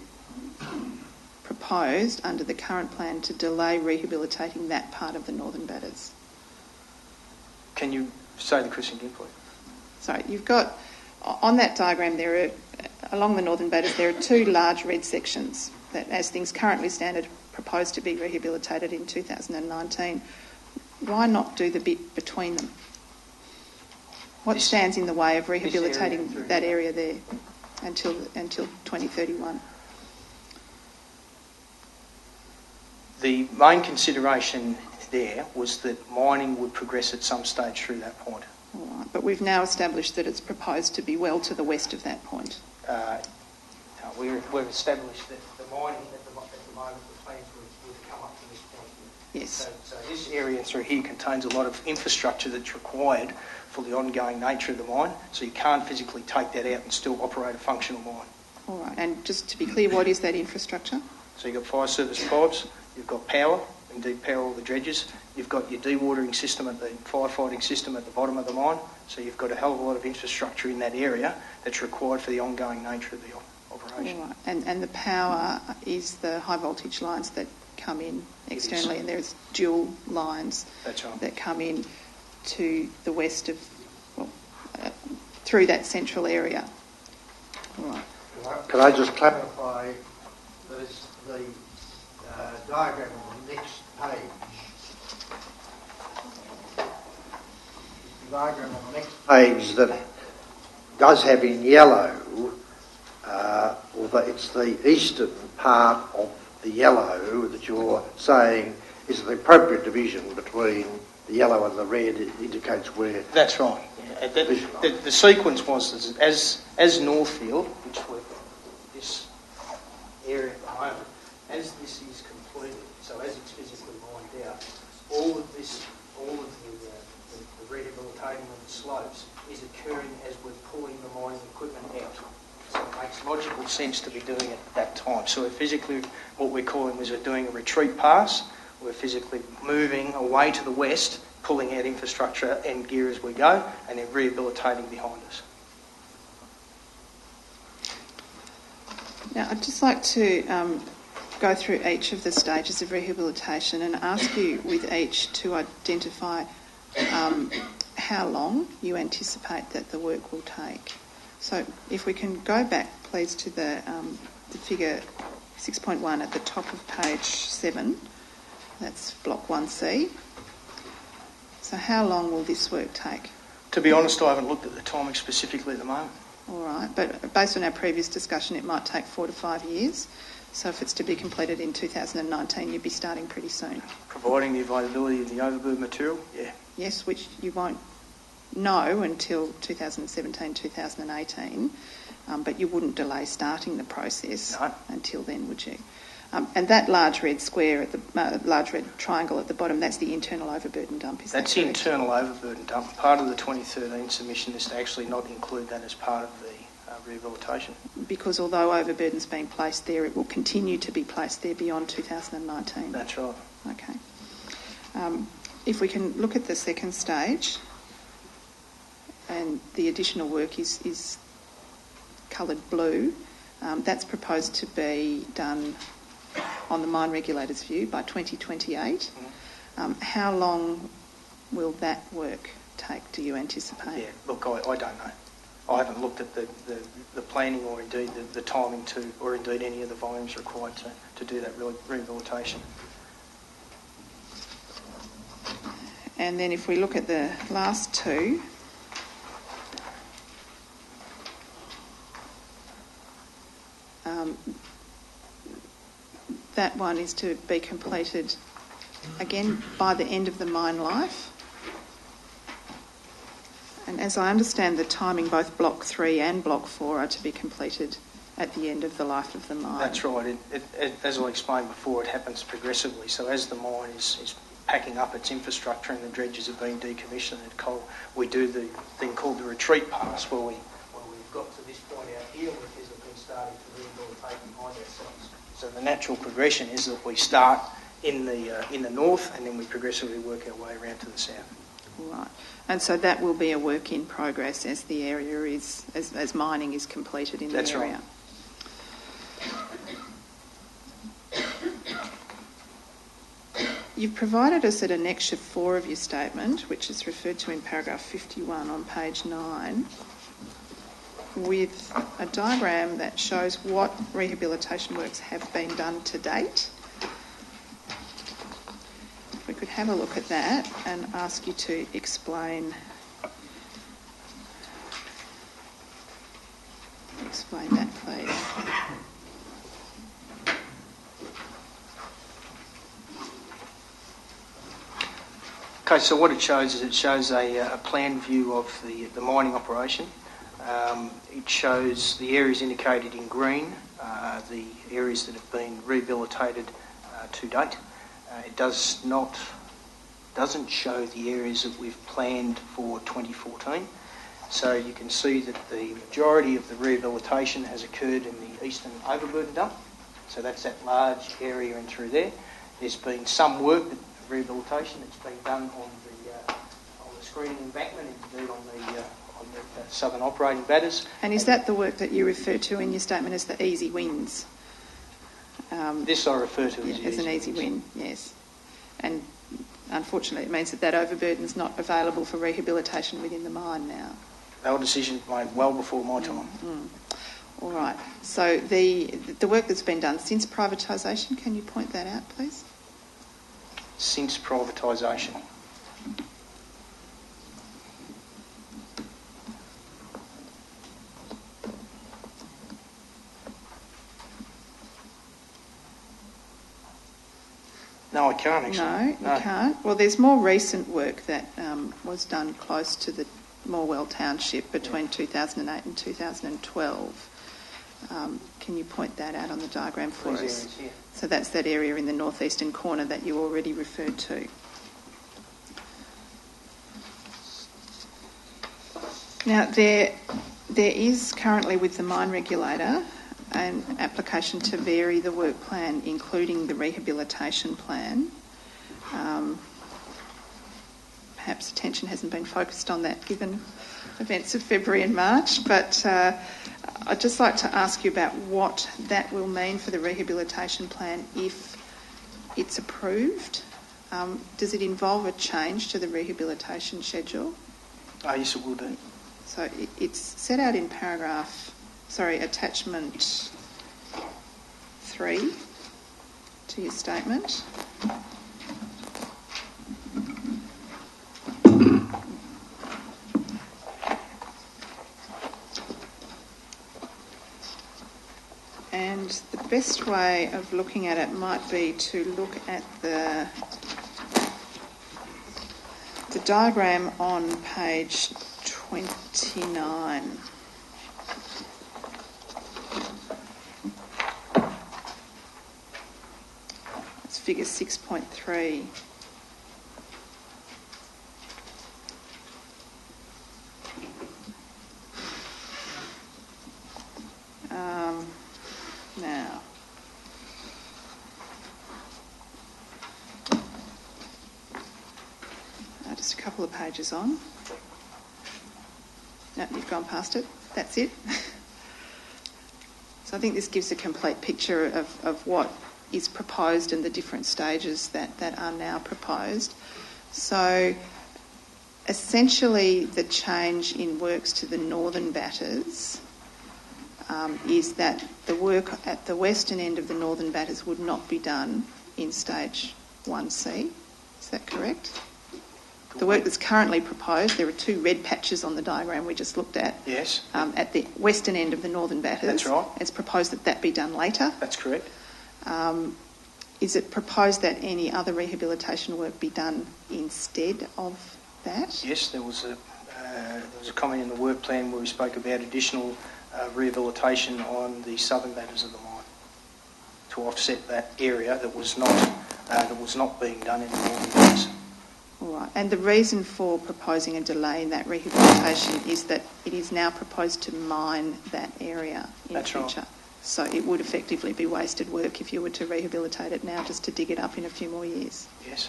proposed under the current plan to delay rehabilitating that part of the northern batters? Can you say the question again, please? Sorry, you've got, on that diagram there are, along the northern batters, there are two large red sections that, as things currently stand, are proposed to be rehabilitated in 2019. Why not do the bit between them? What stands in the way of rehabilitating that area there until 2031? The main consideration there was that mining would progress at some stage through that point. All right, but we've now established that it's proposed to be well to the west of that point. We've established that the mining at the moment, the plans would come up to this point here. Yes. So this area through here contains a lot of infrastructure that's required for the ongoing nature of the mine, so you can't physically take that out and still operate a functional mine. All right, and just to be clear, what is that infrastructure? So you've got fire service pipes, you've got power, indeed power all the dredges, you've got your dewatering system, the firefighting system at the bottom of the mine, so you've got a hell of a lot of infrastructure in that area that's required for the ongoing nature of the operation. All right, and the power is the high voltage lines that come in externally, and there's dual lines That's right. that come in to the west of, through that central area. All right. Can I just clarify that it's the diagram on the next page? The diagram on the next page that does have in yellow, although it's the eastern part of the yellow that you're saying is the appropriate division between the yellow and the red. It indicates where. That's right. Yeah. The sequence was that as Northfield, which we're this area at the moment, as this is completed, so as it's physically mined out, all of the rehabilitating of the slopes is occurring as we're pulling the mining equipment out. So it makes logical sense to be doing it at that time. So we're physically, what we're calling is we're doing a retreat pass. We're physically moving away to the west, pulling out infrastructure and gear as we go, and then rehabilitating behind us. Now, I'd just like to go through each of the stages of rehabilitation and ask you with each to identify how long you anticipate that the work will take. So if we can go back, please, to the figure 6.1 at the top of page 7. That's block 1C. So how long will this work take? To be honest, I haven't looked at the timing specifically at the moment. All right, but based on our previous discussion, it might take 4 to 5 years. So if it's to be completed in 2019, you'd be starting pretty soon. Providing the availability of the overburden material, yeah. Yes, which you won't know until 2017, 2018, but you wouldn't delay starting the process until then, would you? And that large red square, at the large red triangle at the bottom, that's the internal overburden dump, is That's that the correct? internal overburden dump. Part of the 2013 submission is to actually not include that as part of the rehabilitation. Because although overburden's been placed there, it will continue to be placed there beyond 2019. That's right. Okay. If we can look at the second stage, and the additional work is coloured blue, that's proposed to be done on the mine regulator's view by 2028. How long will that work take, do you anticipate? Yeah, look, I don't know. I haven't looked at the planning or indeed the timing or indeed any of the volumes required to do that rehabilitation. And then if we look at the last two, that one is to be completed again by the end of the mine life. And as I understand the timing, both Block 3 and Block 4 are to be completed at the end of the life of the mine. That's right. As I explained before, it happens progressively. So as the mine is packing up its infrastructure and the dredges are being decommissioned at coal, we do the thing called the retreat pass, where we've got to this point out here, we're physically starting to rehabilitate behind ourselves. So the natural progression is that we start in the north and then we progressively work our way around to the south. Right. And so that will be a work in progress as the area is, as mining is completed in the area. That's right. You've provided us at annexure 4 of your statement, which is referred to in paragraph 51 on page 9, with a diagram that shows what rehabilitation works have been done to date. If we could have a look at that and ask you to explain that, please. Okay, so what it shows is a plan view of the mining operation. It shows the areas indicated in green, the areas that have been rehabilitated to date. It doesn't show the areas that we've planned for 2014. So you can see that the majority of the rehabilitation has occurred in the eastern overburden dump. So that's that large area in through there. There's been some work, rehabilitation that's been done on the screening embankment and indeed on the southern operating batters. And is that the work that you refer to in your statement as the easy wins? This I refer to as an easy win, yes. And unfortunately it means that overburden is not available for rehabilitation within the mine now. They were decisions made well before my time. All right. So the work that's been done since privatisation, can you point that out, please? Since privatisation. No, I can't actually. No, you can't. Well, there's more recent work that was done close to the Morwell township between 2008 and 2012. Can you point that out on the diagram for us? Areas, yeah. So that's that area in the northeastern corner that you already referred to. Now, there is currently with the mine regulator an application to vary the work plan, including the rehabilitation plan. Perhaps attention hasn't been focused on that given events of February and March, but I'd just like to ask you about what that will mean for the rehabilitation plan if it's approved. Does it involve a change to the rehabilitation schedule? Yes, it will do. So it's set out in attachment 3 to your statement. And the best way of looking at it might be to look at the diagram on page 29. It's figure 6.3. Now, just a couple of pages on. No, you've gone past it. That's it. So I think this gives a complete picture of what is proposed and the different stages that are now proposed. So essentially the change in works to the northern batters is that the work at the western end of the northern batters would not be done in stage 1C. Is that correct? The work that's currently proposed, there are 2 red patches on the diagram we just looked at. Yes. At the western end of the northern batters. That's right. It's proposed that be done later. That's correct. Is it proposed that any other rehabilitation work be done instead of that? Yes, there was a comment in the work plan where we spoke about additional rehabilitation on the southern batters of the mine to offset that area that was not being done in the northern batters. All right. And the reason for proposing a delay in that rehabilitation is that it is now proposed to mine that area in the future. Right. So it would effectively be wasted work if you were to rehabilitate it now just to dig it up in a few more years. Yes.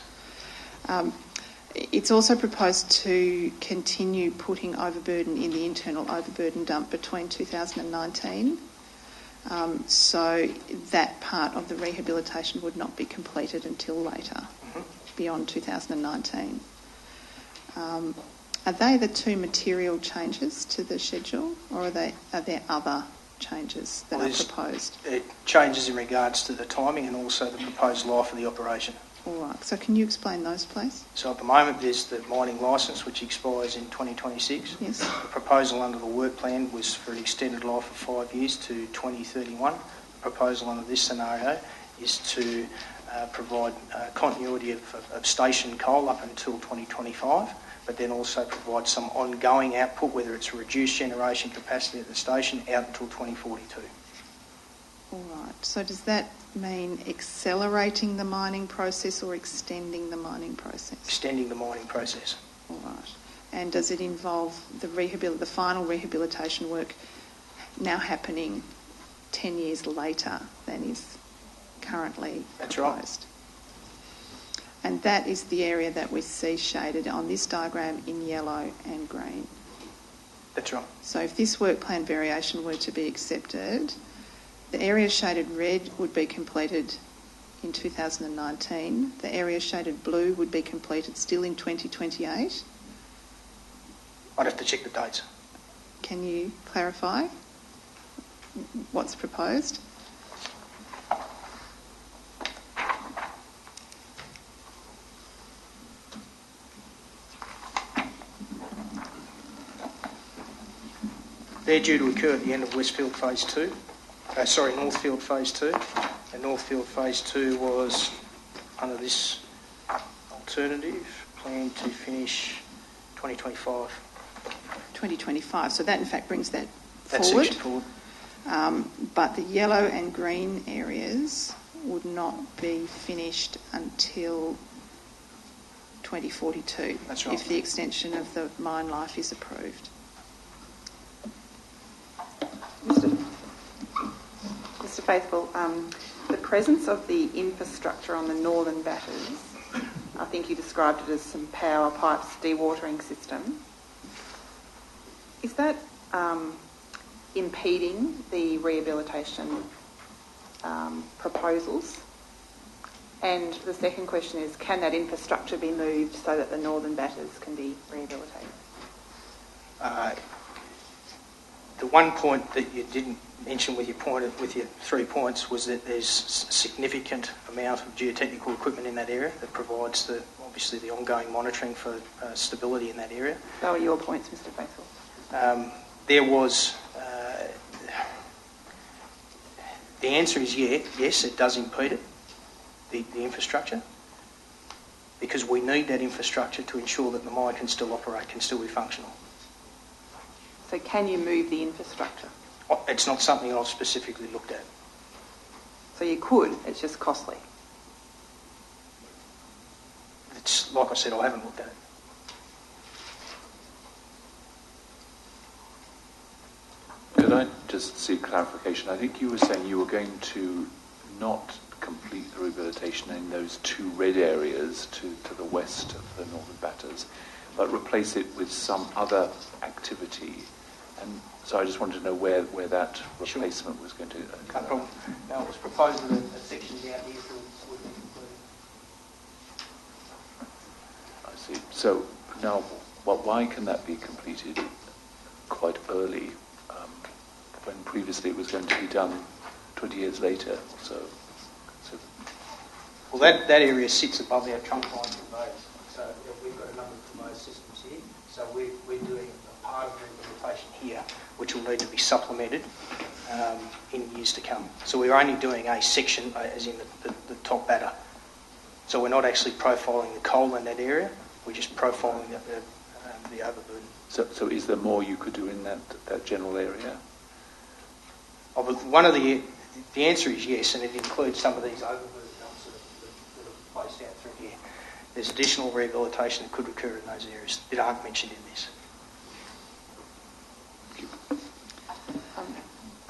It's also proposed to continue putting overburden in the internal overburden dump between 2019. So that part of the rehabilitation would not be completed until later, beyond 2019. Are they the 2 material changes to the schedule, or are there other changes that are proposed? It changes in regards to the timing and also the proposed life of the operation. All right. So can you explain those, please? So at the moment there's the mining licence which expires in 2026. Yes. The proposal under the work plan was for an extended life of 5 years to 2031. The proposal under this scenario is to provide continuity of station coal up until 2025, but then also provide some ongoing output, whether it's a reduced generation capacity at the station, out until 2042. All right. So does that mean accelerating the mining process or extending the mining process? Extending the mining process. All right. And does it involve the final rehabilitation work now happening 10 years later than is currently proposed? Right. And that is the area that we see shaded on this diagram in yellow and green. That's right. So if this work plan variation were to be accepted, The area shaded red would be completed in 2019. The area shaded blue would be completed still in 2028. I'd have to check the dates. Can you clarify what's proposed? They're due to occur at the end of Westfield Phase 2. Northfield Phase 2. And Northfield Phase 2 was, under this alternative, planned to finish 2025. 2025. So that in fact brings that That's forward. section forward. But the yellow and green areas would not be finished until 2042. That's right. If the extension of the mine life is approved. Mr Faithful, the presence of the infrastructure on the northern batters, I think you described it as some power pipes dewatering system. Is that impeding the rehabilitation proposals? And the second question is, can that infrastructure be moved so that the northern batters can be rehabilitated? The one point that you didn't mention with your 3 points was that there's significant amount of geotechnical equipment in that area that provides obviously the ongoing monitoring for stability in that area. Those are your points, Mr Faithful. There was... the answer is yes, it does impede it, the infrastructure, because we need that infrastructure to ensure that the mine can still operate, can still be functional. So can you move the infrastructure? It's not something I've specifically looked at. So you could, it's just costly. It's like I said, I haven't looked at it. Could I just seek clarification? I think you were saying you were going to not complete the rehabilitation in those two red areas to the west of the northern batters, but replace it with some other activity. And so I just wanted to know where that replacement was going to occur. No problem. Now, it was proposed that a section down here would be completed. I see. So now, why can that be completed quite early, when previously it was going to be done 20 years later? Well, that area sits above our trunk line conveyors. So we've got a number of conveyor systems here. So we're doing a part of rehabilitation here, which will need to be supplemented in years to come. So we're only doing a section, as in the top batter. So we're not actually profiling the coal in that area. We're just profiling the overburden. So is there more you could do in that general area? One of the answer is yes, and it includes some of these overburden dumps that are placed out through here. There's additional rehabilitation that could occur in those areas that aren't mentioned in this.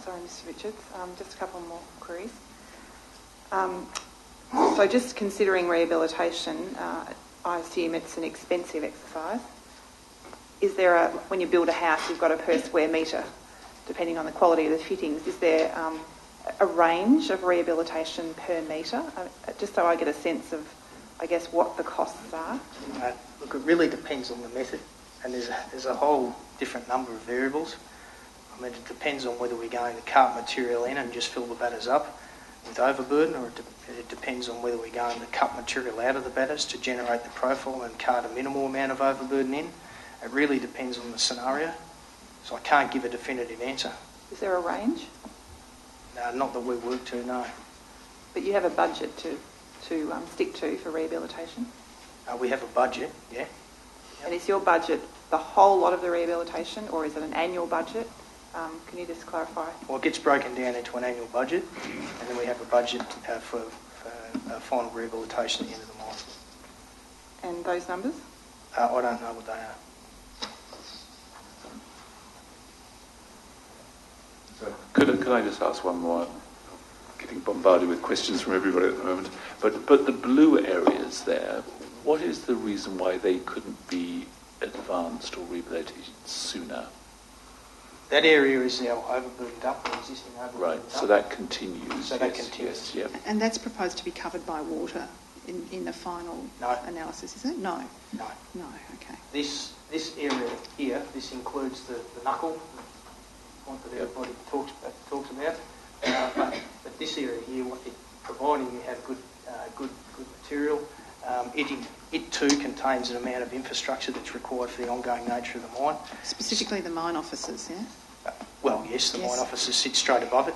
Sorry, Mr Richards, just a couple more queries. So just considering rehabilitation, I assume it's an expensive exercise. Is there when you build a house, you've got a per square metre, depending on the quality of the fittings. Is there a range of rehabilitation per metre? Just so I get a sense of, I guess, what the costs are. Look, it really depends on the method, and there's a whole different number of variables. I mean, it depends on whether we're going to cart material in and just fill the batters up with overburden, or it depends on whether we're going to cut material out of the batters to generate the profile and cart a minimal amount of overburden in. It really depends on the scenario, so I can't give a definitive answer. Is there a range? No, not that we work to, no. But you have a budget to stick to for rehabilitation? We have a budget, yeah. Yep. And is your budget the whole lot of the rehabilitation, or is it an annual budget? Can you just clarify? Well, it gets broken down into an annual budget, and then we have a budget for final rehabilitation at the end of the mine. And those numbers? I don't know what they are. Could I just ask one more? I'm getting bombarded with questions from everybody at the moment. But the blue areas there, what is the reason why they couldn't be advanced or rehabilitated sooner? That area is now overburdened up, the existing overburdened Right, up. so that continues. So that continues. Yes, yeah. And that's proposed to be covered by water in the final analysis, is it? No. No. No, okay. This area here, this includes the knuckle, the point that everybody talks about. But this area here, providing you have good material, it too contains an amount of infrastructure that's required for the ongoing nature of the mine. Specifically the mine offices, yeah? Well, yes, the mine offices sit straight above it.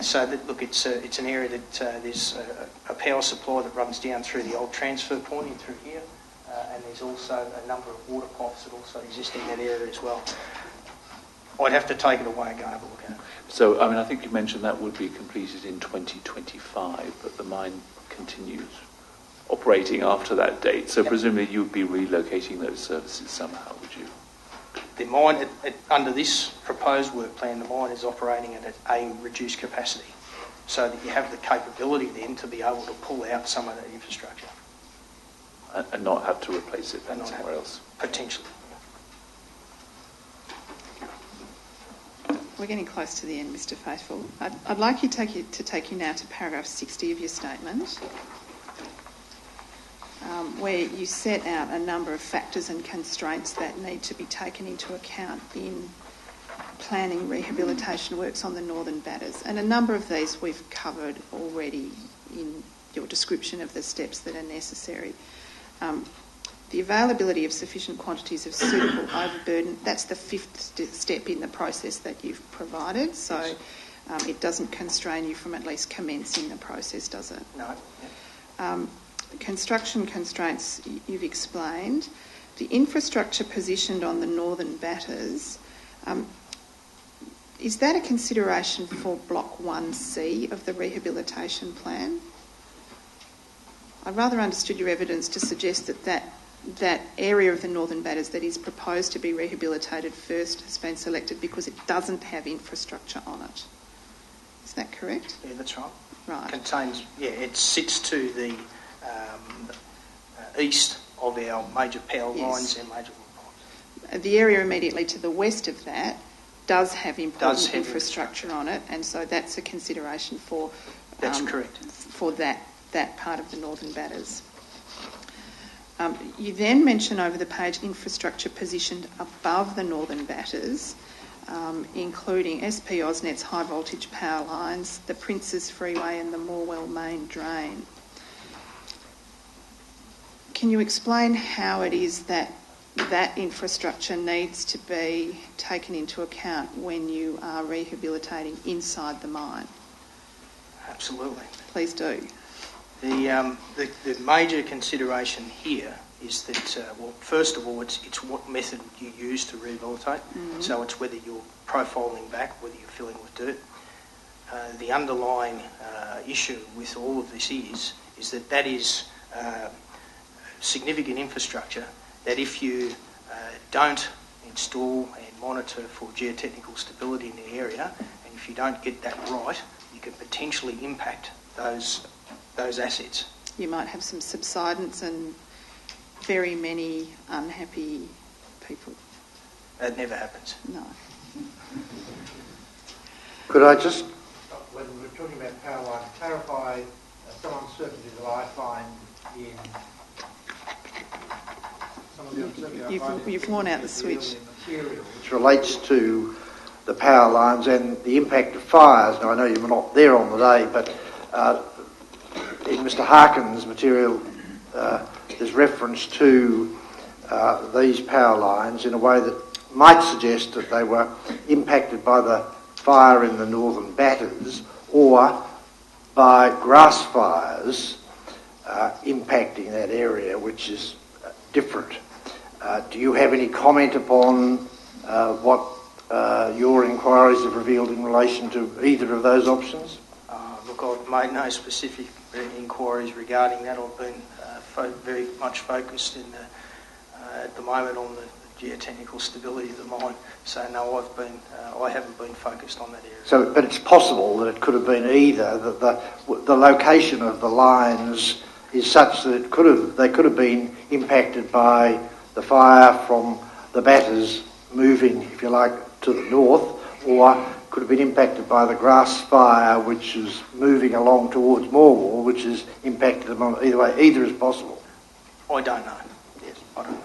So that, look, it's an area that there's a power supply that runs down through the old transfer point in through here, and there's also a number of water pipes that also exist in that area as well. I'd have to take it away and go and have a look at it. So, I mean, I think you mentioned that would be completed in 2025, but the mine continues operating after that date. So presumably you would be relocating those services somehow, would you? The mine, under this proposed work plan, the mine is operating at a reduced capacity, so that you have the capability then to be able to pull out some of that infrastructure. And not have to replace it then somewhere else? Potentially. We're getting close to the end, Mr. Faithful. I'd like you to take you now to paragraph 60 of your statement, where you set out a number of factors and constraints that need to be taken into account in planning rehabilitation works on the Northern Batters. And a number of these we've covered already in your description of the steps that are necessary. The availability of sufficient quantities of suitable overburden, that's the fifth step in the process that you've provided, so it doesn't constrain you from at least commencing the process, does it? No. Yeah. Construction constraints you've explained. The infrastructure positioned on the Northern Batters, is that a consideration for Block 1C of the rehabilitation plan? I rather understood your evidence to suggest that area of the Northern Batters that is proposed to be rehabilitated first has been selected because it doesn't have infrastructure on it. Is that correct? Yeah, that's right. Right. Contains, it sits to the east of our major power lines and major water pipes. The area immediately to the west of that does have important infrastructure on it, and so that's a consideration for that's correct. For that part of the Northern Batters. You then mention over the page infrastructure positioned above the Northern Batters, including SP AusNet's high voltage power lines, the Princes Freeway and the Morwell main drain. Can you explain how it is that infrastructure needs to be taken into account when you are rehabilitating inside the mine? Absolutely. Please do. The major consideration here is that, first of all, it's what method you use to rehabilitate. Mm-hmm. So it's whether you're profiling back, whether you're filling with dirt. The underlying issue with all of this is that is significant infrastructure that if you don't install and monitor for geotechnical stability in the area, and if you don't get that right, you can potentially impact those assets. You might have some subsidence and very many unhappy people. That never happens. No. Could I just... When we're talking about power line, clarify some uncertainty that I find in some of the uncertainty. You've worn out the switch. Which relates to the power lines and the impact of fires. Now, I know you were not there on the day, but in Mr. Harkin's material, there's reference to these power lines in a way that might suggest that they were impacted by the fire in the Northern Batters or by grass fires impacting that area, which is different. Do you have any comment upon what your inquiries have revealed in relation to either of those options? Look, I've made no specific inquiries regarding that. I've been very much focused at the moment on the geotechnical stability of the mine. So no, I haven't been focused on that area. So, but it's possible that it could have been either that the location of the lines is such that they could have been impacted by the fire from the batters moving, if you like, to the north, or could have been impacted by the grass fire, which is moving along towards Morwell, which has impacted them on either way. Either is possible. I don't know. Yes, I don't know.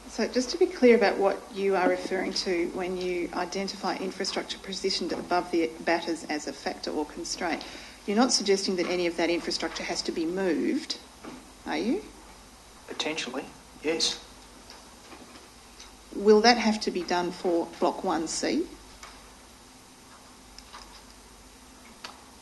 So just to be clear about what you are referring to when you identify infrastructure positioned above the batters as a factor or constraint, you're not suggesting that any of that infrastructure has to be moved, are you? Potentially, yes. Will that have to be done for Block 1C?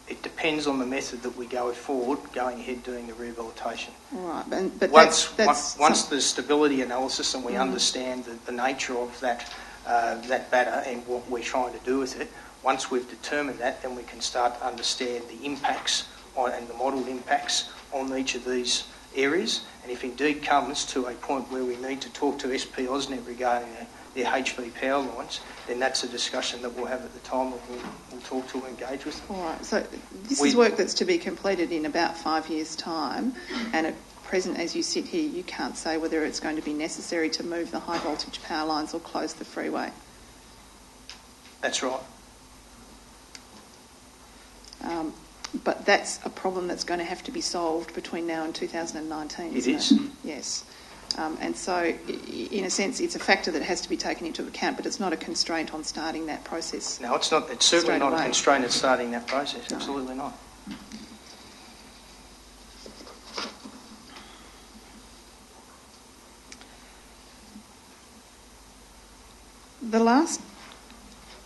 It depends on the method that we go forward, going ahead doing the rehabilitation. All right, but once that's the stability analysis and we understand the nature of that batter and what we're trying to do with it, once we've determined that, then we can start to understand the impacts and the modelled impacts on each of these areas. And if indeed comes to a point where we need to talk to SP AusNet regarding their HV power lines, then that's a discussion that we'll have at the time when we'll talk to and engage with them. all right. So this is work that's to be completed in about 5 years' time, and at present, as you sit here, you can't say whether it's going to be necessary to move the high voltage power lines or close the freeway. That's right. But that's a problem that's going to have to be solved between now and 2019, isn't it? It is. Yes. And so, in a sense, it's a factor that has to be taken into account, but it's not a constraint on starting that process. No, it's not. It's certainly not a constraint at starting that process. No. Absolutely not. The last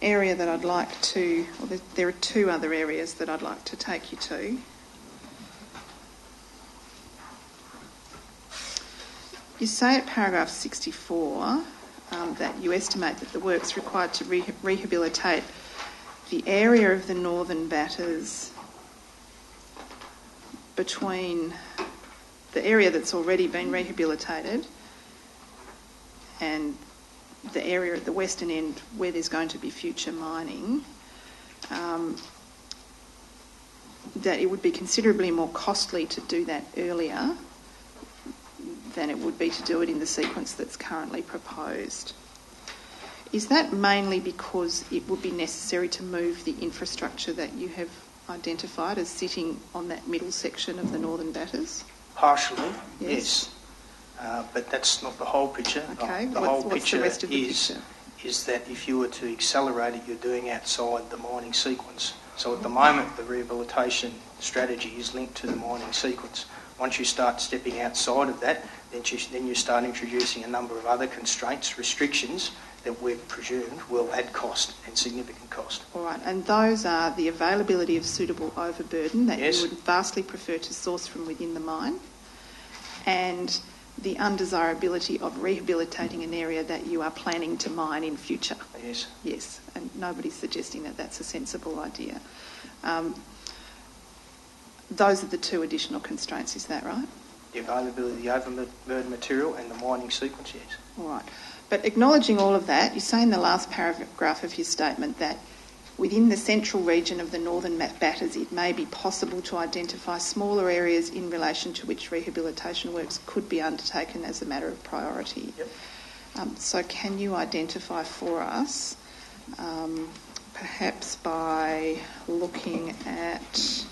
area that I'd like to, well, there are two other areas that I'd like to take you to. You say at paragraph 64 that you estimate that the work's required to rehabilitate the area of the northern batters between the area that's already been rehabilitated and the area at the western end where there's going to be future mining, that it would be considerably more costly to do that earlier than it would be to do it in the sequence that's currently proposed. Is that mainly because it would be necessary to move the infrastructure that you have identified as sitting on that middle section of the northern batters? Partially, yes. But that's not the whole picture. Okay, The whole picture the rest of the picture? is that if you were to accelerate it, you're doing outside the mining sequence. So at the moment, the rehabilitation strategy is linked to the mining sequence. Once you start stepping outside of that, then you start introducing a number of other constraints, restrictions that we've presumed will add cost and significant cost. All right, and those are the availability of suitable overburden that you would vastly prefer to source from within the mine, and the undesirability of rehabilitating an area that you are planning to mine in future. Yes. Yes, and nobody's suggesting that that's a sensible idea. Those are the two additional constraints, is that right? The availability of the overburden material and the mining sequence, yes. All right. But acknowledging all of that, you say in the last paragraph of your statement that within the central region of the northern batters, it may be possible to identify smaller areas in relation to which rehabilitation works could be undertaken as a matter of priority. Yep. So can you identify for us, perhaps by looking at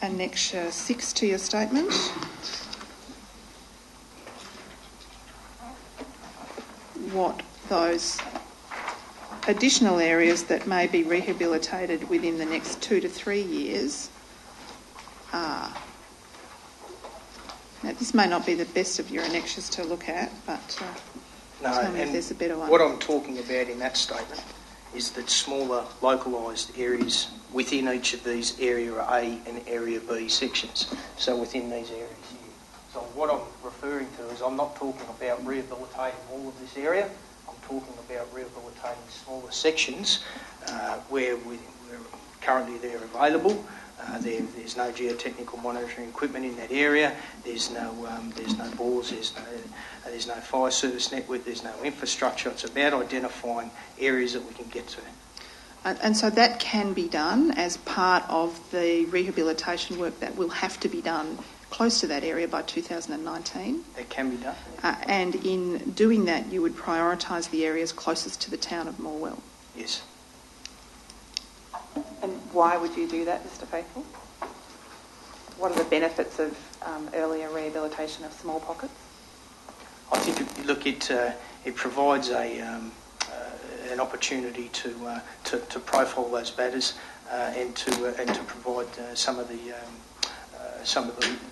Annexure 6 to your statement, what those additional areas that may be rehabilitated within the next 2 to 3 years are. Now, this may not be the best of your annexures to look at, but tell me if there's a better one. What I'm talking about in that statement is that smaller localised areas within each of these Area A and Area B sections, so within these areas here. So what I'm referring to is I'm not talking about rehabilitating all of this area, I'm talking about rehabilitating smaller sections where currently they're available. There's no geotechnical monitoring equipment in that area. There's no bores. There's no fire service network. There's no infrastructure. It's about identifying areas that we can get to. And so that can be done as part of the rehabilitation work that will have to be done close to that area by 2019. That can be done. And in doing that, you would prioritise the areas closest to the town of Morwell. Yes. And why would you do that, Mr. Faithful? What are the benefits of earlier rehabilitation of small pockets? I think, it provides an opportunity to profile those batters and to provide some of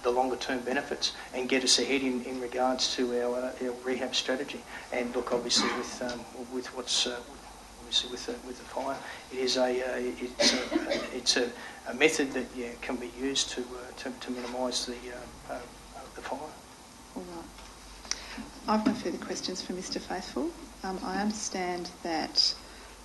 the longer term benefits and get us ahead in regards to our rehab strategy. And look, obviously with what's obviously with the fire, it's a method that can be used to minimise the fire. All right. I've no further questions for Mr. Faithful. I understand that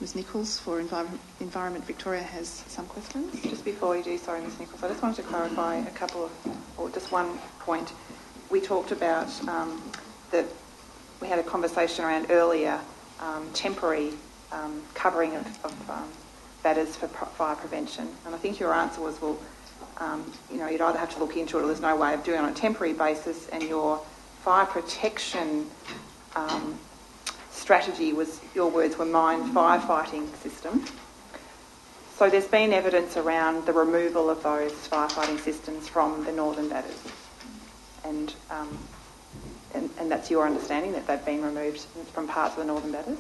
Ms Nichols for Environment Victoria has some questions. Just before you do, sorry, Ms Nichols, I just wanted to clarify a couple of, or just one point. We talked about that we had a conversation around earlier temporary covering of batters for fire prevention, and I think your answer was, well, you'd either have to look into it or there's no way of doing it on a temporary basis, and your fire protection strategy was, your words were, mine firefighting system. So there's been evidence around the removal of those firefighting systems from the northern batters, and that's your understanding that they've been removed from parts of the northern batters?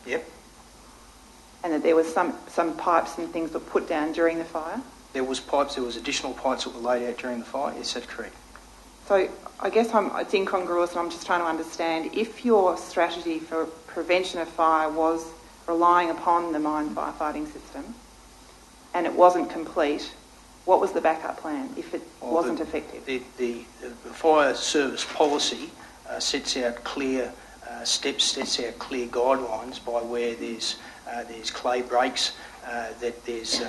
Yep. And that there was some pipes and things that were put down during the fire? There was additional pipes that were laid out during the fire. Yes, that's correct. So I guess it's incongruous, and I'm just trying to understand, if your strategy for prevention of fire was relying upon the mine firefighting system and it wasn't complete, what was the backup plan if it wasn't effective? The fire service policy sets out clear steps, sets out clear guidelines by where there's clay breaks, that there's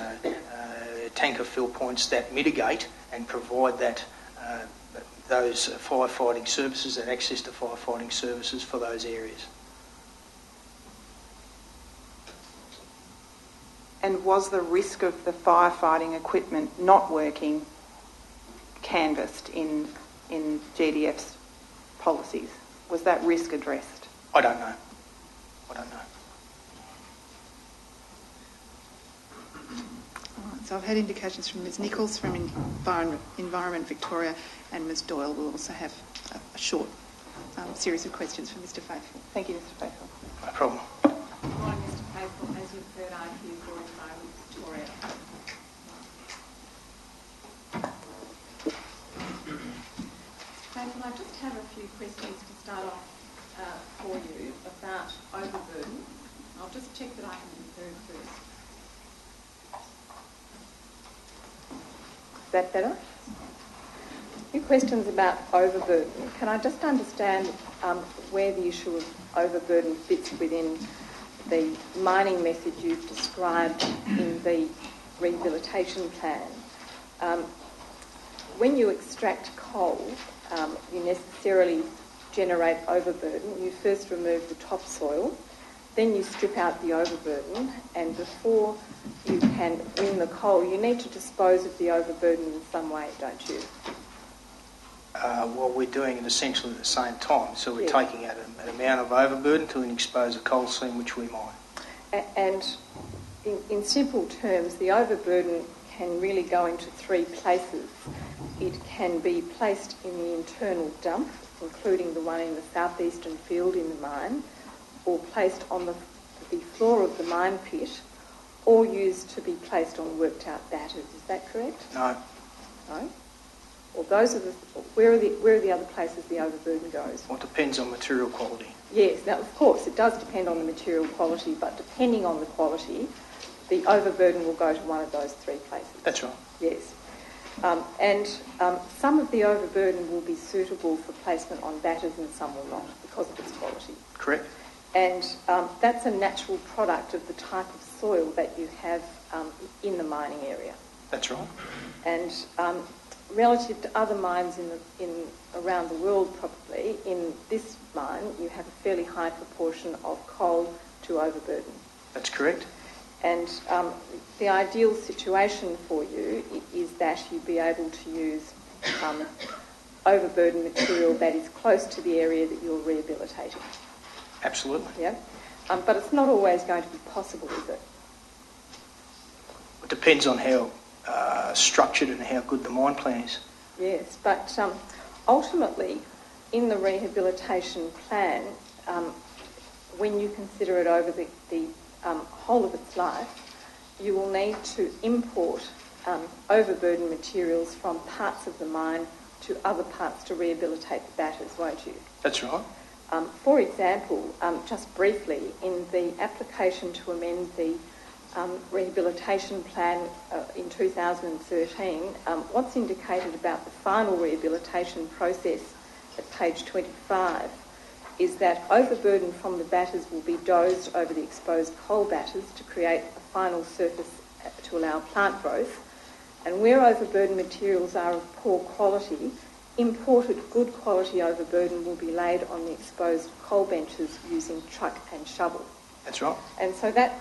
tanker fill points that mitigate and provide those firefighting services and access to firefighting services for those areas. And was the risk of the firefighting equipment not working canvassed in GDF's policies? Was that risk addressed? I don't know. So I've had indications from Ms Nichols from Environment Victoria, and Ms Doyle will also have a short series of questions for Mr Faithful. Thank you, Mr Faithful. No problem. Good morning, Mr Faithful. As you've heard, I'm here for Environment Victoria. Mr Faithful, I just have a few questions to start off for you about overburden. I'll just check that I can be heard first. Is that better? A few questions about overburden. Can I just understand where the issue of overburden fits within the mining method you've described in the rehabilitation plan? When you extract coal, you necessarily generate overburden. You first remove the topsoil, then you strip out the overburden, and before you can win the coal, you need to dispose of the overburden in some way, don't you? Well, we're doing it essentially at the same time. So we're taking out an amount of overburden to expose a coal seam which we mine. And in simple terms, the overburden can really go into three places. It can be placed in the internal dump, including the one in the southeastern field in the mine, or placed on the floor of the mine pit, or used to be placed on worked out batters. Is that correct? No. No? Well, those are where are the other places the overburden goes? Well, it depends on material quality. Yes, now of course it does depend on the material quality, but depending on the quality, the overburden will go to one of those three places. That's right. Yes. And some of the overburden will be suitable for placement on batters and some will not because of its quality. Correct. And that's a natural product of the type of soil that you have in the mining area. That's right. And relative to other mines around the world, probably in this mine you have a fairly high proportion of coal to overburden. That's correct. And the ideal situation for you is that you be able to use overburden material that is close to the area that you're rehabilitating. Absolutely. Yeah, but it's not always going to be possible, is it? It depends on how structured and how good the mine plan is. Yes, but ultimately, in the rehabilitation plan, when you consider it over the whole of its life, you will need to import overburden materials from parts of the mine to other parts to rehabilitate the batters, won't you? That's right. For example, just briefly, in the application to amend the rehabilitation plan in 2013, what's indicated about the final rehabilitation process at page 25 is that overburden from the batters will be dozed over the exposed coal batters to create a final surface to allow plant growth. And where overburden materials are of poor quality, imported good quality overburden will be laid on the exposed coal benches using truck and shovel. That's right. And so that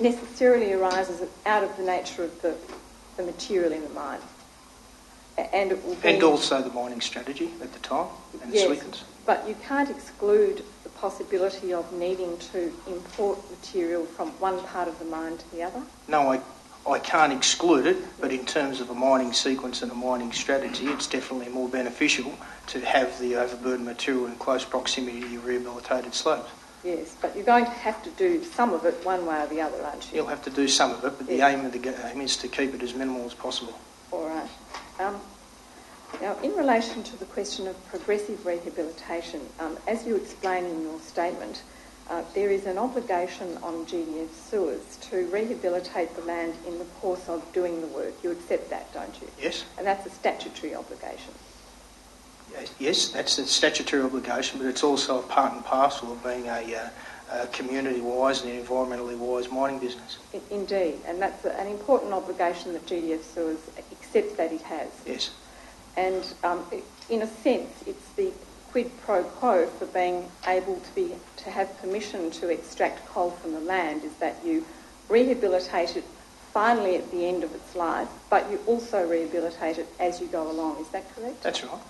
necessarily arises out of the nature of the material in the mine. And it will be... And also the mining strategy at the time and the sequence. But you can't exclude the possibility of needing to import material from one part of the mine to the other? No, I can't exclude it, but in terms of a mining sequence and a mining strategy, it's definitely more beneficial to have the overburden material in close proximity to your rehabilitated slopes. Yes, but you're going to have to do some of it one way or the other, aren't you? You'll have to do some of it, but the aim is to keep it as minimal as possible. All right. Now, in relation to the question of progressive rehabilitation, as you explain in your statement, there is an obligation on GDF sewers to rehabilitate the land in the course of doing the work. You accept that, don't you? Yes. And that's a statutory obligation. Yes, that's a statutory obligation, but it's also a part and parcel of being a community-wise and environmentally wise mining business. Indeed, and that's an important obligation that GDF sewers accepts that it has. Yes. And in a sense, it's the quid pro quo for being able to have permission to extract coal from the land is that you rehabilitate it finally at the end of its life, but you also rehabilitate it as you go along. Is that correct? That's right.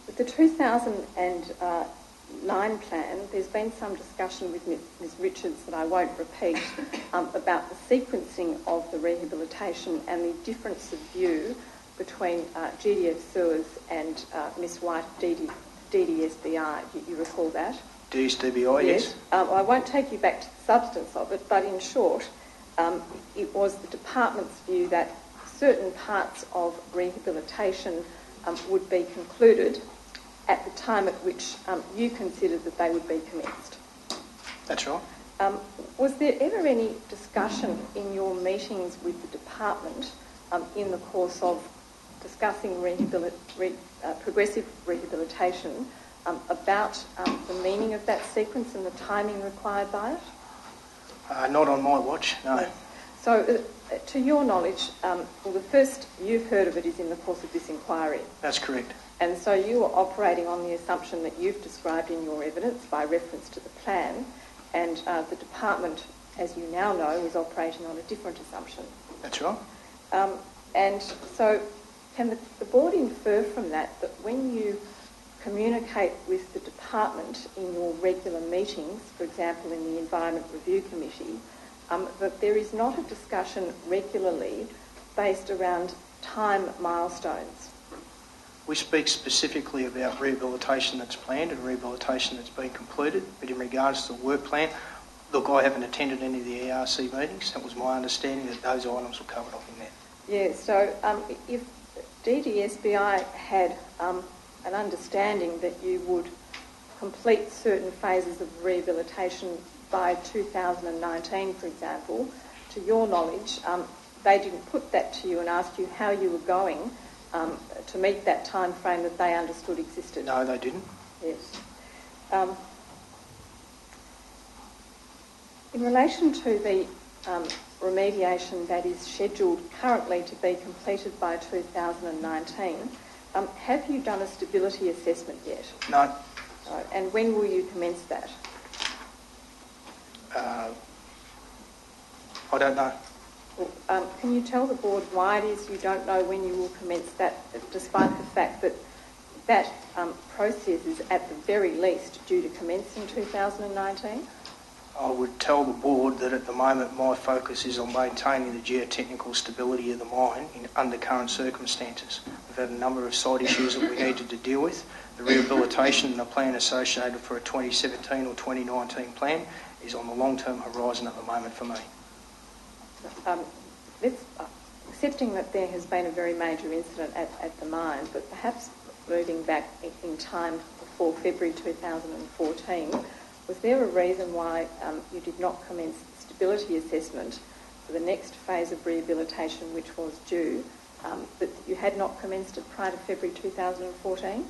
With the 2009 plan, there's been some discussion with Ms Richards that I won't repeat about the sequencing of the rehabilitation and the difference of view between GDF sewers and Ms White DDSBI. You recall that? DSDBI, yes. I won't take you back to the substance of it, but in short, it was the department's view that certain parts of rehabilitation would be concluded at the time at which you considered that they would be commenced. That's right. Was there ever any discussion in your meetings with the department in the course of discussing progressive rehabilitation about the meaning of that sequence and the timing required by it? Not on my watch, no. So, to your knowledge, the first you've heard of it is in the course of this inquiry. That's correct. And so you are operating on the assumption that you've described in your evidence by reference to the plan, and the department, as you now know, is operating on a different assumption. That's right. And so can the board infer from that when you communicate with the department in your regular meetings, for example in the Environment Review Committee, that there is not a discussion regularly based around time milestones? We speak specifically about rehabilitation that's planned and rehabilitation that's been completed, but in regards to the work plan, look, I haven't attended any of the ERC meetings. That was my understanding that those items were covered off in there. Yeah, so if DDSBI had an understanding that you would complete certain phases of rehabilitation by 2019, for example, to your knowledge, they didn't put that to you and ask you how you were going to meet that time frame that they understood existed? No, they didn't. Yes. In relation to the remediation that is scheduled currently to be completed by 2019, have you done a stability assessment yet? No. Right. And when will you commence that? I don't know. Well, can you tell the board why it is you don't know when you will commence that, despite the fact that that process is at the very least due to commence in 2019? I would tell the board that at the moment my focus is on maintaining the geotechnical stability of the mine under current circumstances. We've had a number of site issues that we needed to deal with. The rehabilitation and the plan associated for a 2017 or 2019 plan is on the long-term horizon at the moment for me. Accepting that there has been a very major incident at the mine, but perhaps moving back in time before February 2014, was there a reason why you did not commence the stability assessment for the next phase of rehabilitation, which was due, that you had not commenced it prior to February 2014?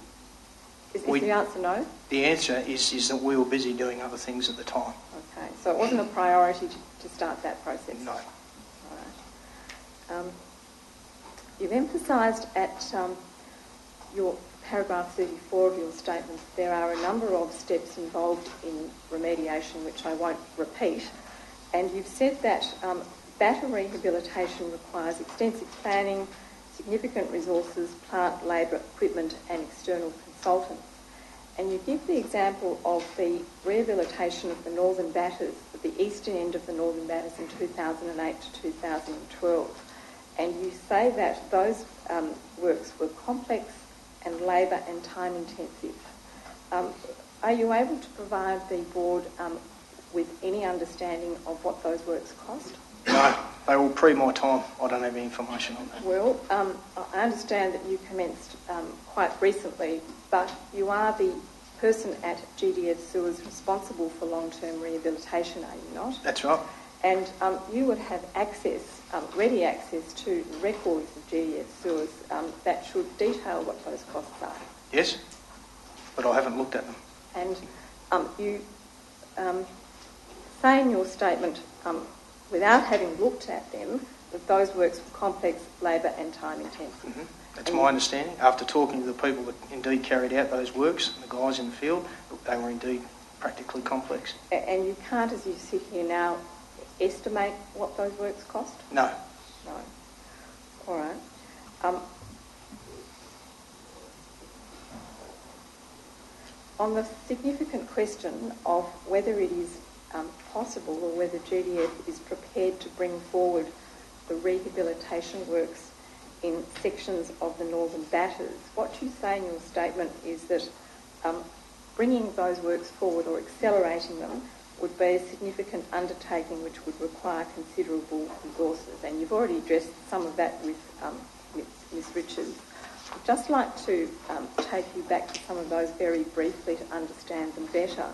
Is the answer no? The answer is that we were busy doing other things at the time. Okay, so it wasn't a priority to start that process? No. All right. You've emphasised at your paragraph 34 of your statement there are a number of steps involved in remediation which I won't repeat, and you've said that batter rehabilitation requires extensive planning, significant resources, plant, labour, equipment and external consultants. And you give the example of the rehabilitation of the northern batters, at the eastern end of the northern batters in 2008 to 2012. And you say that those works were complex and labour and time intensive. Are you able to provide the board with any understanding of what those works cost? No, they were pre my time. I don't have any information on that. Well, I understand that you commenced quite recently, but you are the person at GDF Sewers responsible for long-term rehabilitation, are you not? That's right. And you would have access, ready access to records of GDF Sewers that should detail what those costs are. Yes, but I haven't looked at them. And you say in your statement, without having looked at them, that those works were complex, labour and time intensive. Mm-hmm. That's my understanding. After talking to the people that indeed carried out those works, the guys in the field, they were indeed practically complex. And you can't, as you sit here now, estimate what those works cost? No. No. All right. On the significant question of whether it is possible or whether GDF is prepared to bring forward the rehabilitation works in sections of the northern batters, what you say in your statement is that bringing those works forward or accelerating them would be a significant undertaking which would require considerable resources. And you've already addressed some of that with Ms Richards. I'd just like to take you back to some of those very briefly to understand them better.